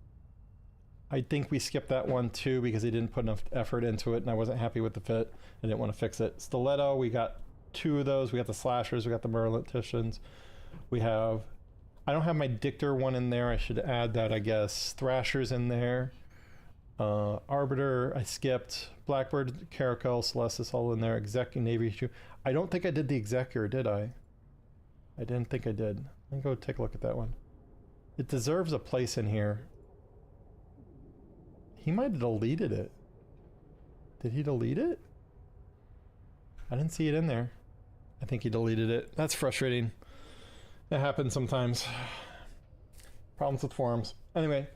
I think we skipped that one too because he didn't put enough effort into it and I wasn't happy with the fit. I didn't want to fix it. Stiletto, we got 2 of those. We got the Slashers, we got the Merlin-ticians. We have, I don't have my Dictor one in there. I should add that, I guess. Thrasher's in there. Arbiter, I skipped. Blackbird, Caracal, Celestis all in there. Exec, Navy issue. I don't think I did the Executor, did I? I didn't think I did. Let me go take a look at that one. It deserves a place in here. He might have deleted it. Did he delete it? I didn't see it in there. I think he deleted it. That's frustrating. It happens sometimes. Problems with forums. Anyway,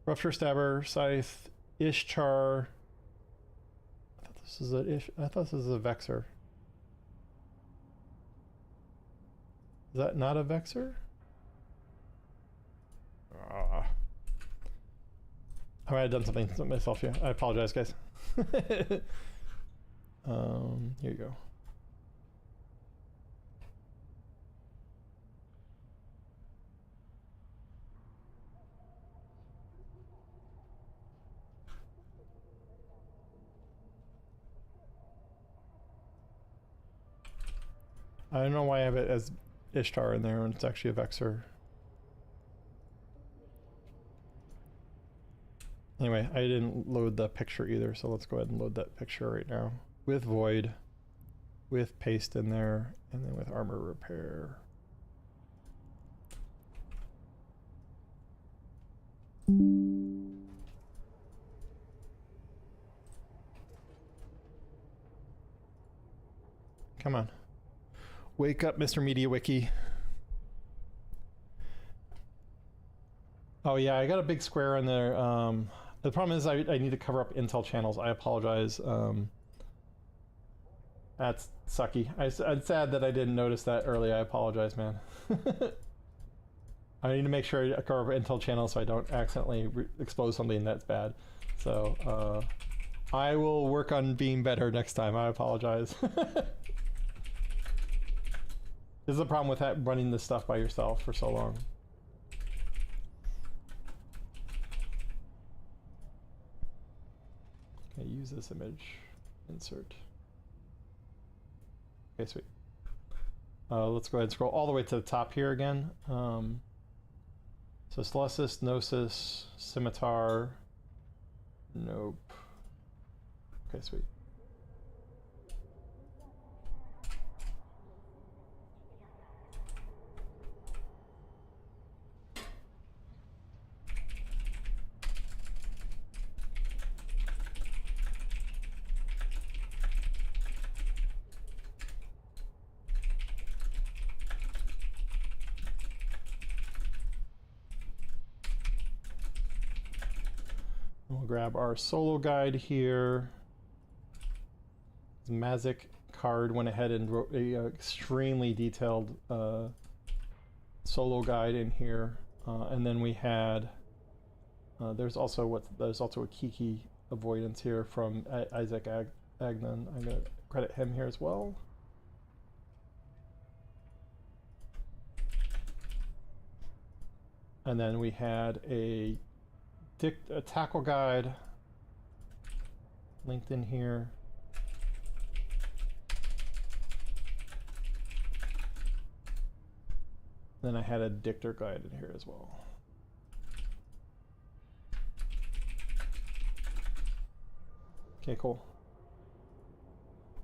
Rupture Stabber, Scythe, Ishtar. I thought this is a Vexor. Is that not a Vexor? I might have done something to myself here. I apologize, guys. Here you go. I don't know why I have it as Ishtar in there when it's actually a Vexor. Anyway, I didn't load the picture either, so let's go ahead and load that picture right now. With Void, with Paste in there, and then with Armor Repair. Come on. Wake up, Mr. Media Wiki. Oh yeah, I got a big square in there. The problem is I need to cover up Intel channels. I apologize. That's sucky. I'm sad that I didn't notice that early. I apologize, man. I need to make sure I cover up Intel channels so I don't accidentally expose something that's bad. So I will work on being better next time. I apologize. This is the problem with running this stuff by yourself for so long. Okay, use this image, insert. Okay, sweet. Let's go ahead and scroll all the way to the top here again. So Celestis, Gnosis, Scimitar, nope. Okay, sweet. We'll grab our solo guide here. Mazik card went ahead and wrote a extremely detailed solo guide in here, and then we had there's also a Kiki avoidance here from Isaac Agnon. I'm gonna credit him here as well. And then we had a a tackle guide linked in here. Then I had a dictor guide in here as well. Okay, cool.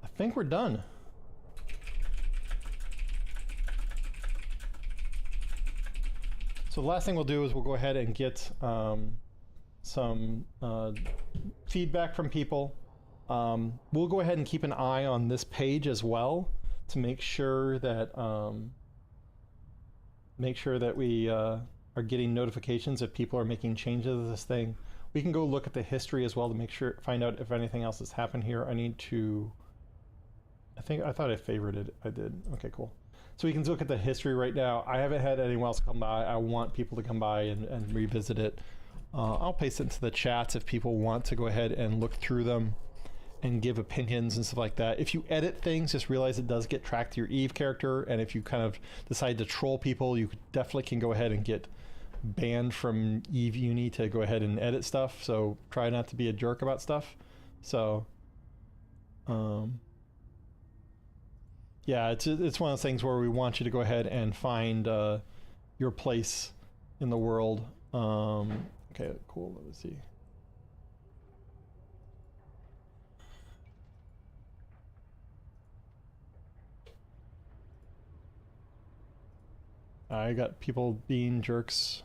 I think we're done. So the last thing we'll do is we'll go ahead and get some feedback from people. We'll go ahead and keep an eye on this page as well to make sure that we are getting notifications if people are making changes to this thing. We can go look at the history as well to make sure, find out if anything else has happened here. I need to, I thought I favorited it. I did. Okay, cool. So we can look at the history right now. I haven't had anyone else come by. I want people to come by and revisit it. I'll paste it into the chats if people want to go ahead and look through them and give opinions and stuff like that. If you edit things, just realize it does get tracked to your Eve character, and if you kind of decide to troll people, you definitely can go ahead and get banned from Eve Uni to go ahead and edit stuff, so try not to be a jerk about stuff. So yeah, it's one of those things where we want you to go ahead and find your place in the world. Okay, cool. Let me see. I got people being jerks.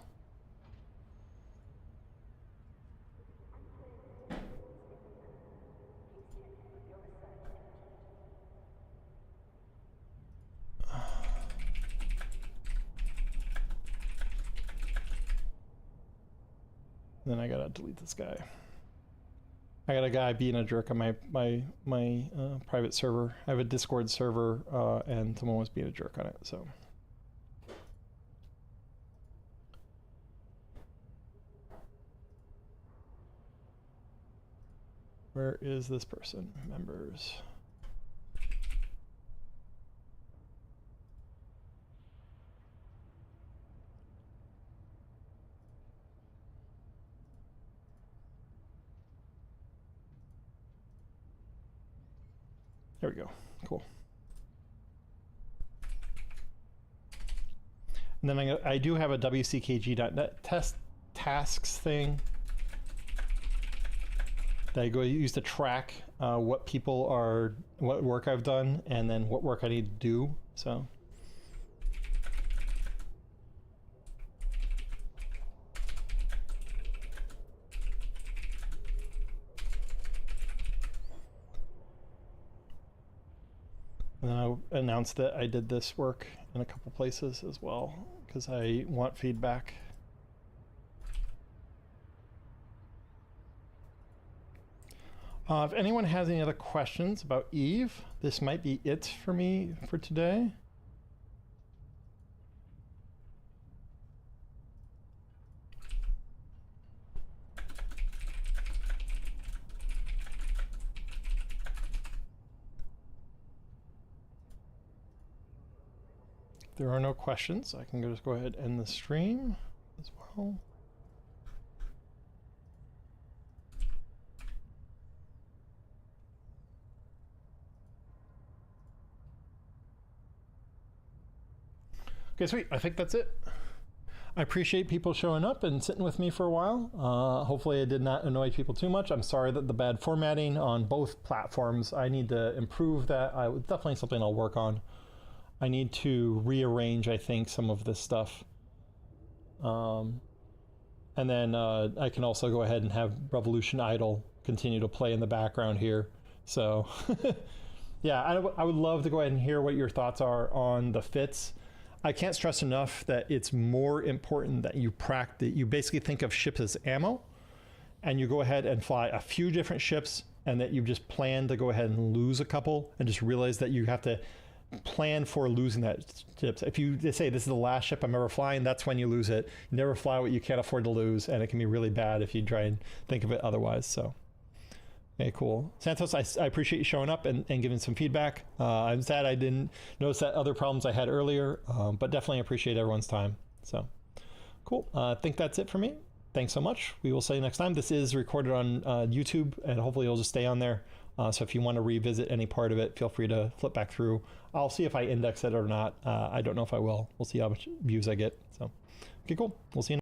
Then I gotta delete this guy. I got a guy being a jerk on my private server. I have a Discord server, and someone was being a jerk on it. So. Where is this person? Members. There we go. Cool. And then I do have a WCKG.net test tasks thing that I go use to track what work I've done, and then what work I need to do. So. And then I'll announce that I did this work in a couple places as well, because I want feedback. If anyone has any other questions about Eve, this might be it for me for today. If there are no questions, I can just go ahead and end the stream as well. Okay, sweet. I think that's it. I appreciate people showing up and sitting with me for a while. Hopefully I did not annoy people too much. I'm sorry that the bad formatting on both platforms. I need to improve that. Definitely something I'll work on. I need to rearrange, I think, some of this stuff. And then I can also go ahead and have Revolution Idle continue to play in the background here. So yeah, I would love to go ahead and hear what your thoughts are on the fits. I can't stress enough that it's more important that you practice. You basically think of ships as ammo, and you go ahead and fly a few different ships, and that you just plan to go ahead and lose a couple, and just realize that you have to plan for losing that ship. If you say this is the last ship I'm ever flying, that's when you lose it. You never fly what you can't afford to lose, and it can be really bad if you try and think of it otherwise. So. Okay, cool. Santos, I appreciate you showing up and giving some feedback. I'm sad I didn't notice that other problems I had earlier, but definitely appreciate everyone's time. So, cool. I think that's it for me. thanks so much. We will see you next time. This is recorded on YouTube, and hopefully it'll just stay on there. So if you want to revisit any part of it, feel free to flip back through. I'll see if I index it or not. I don't know if I will. We'll see how much views I get. So, okay, cool. We'll see you.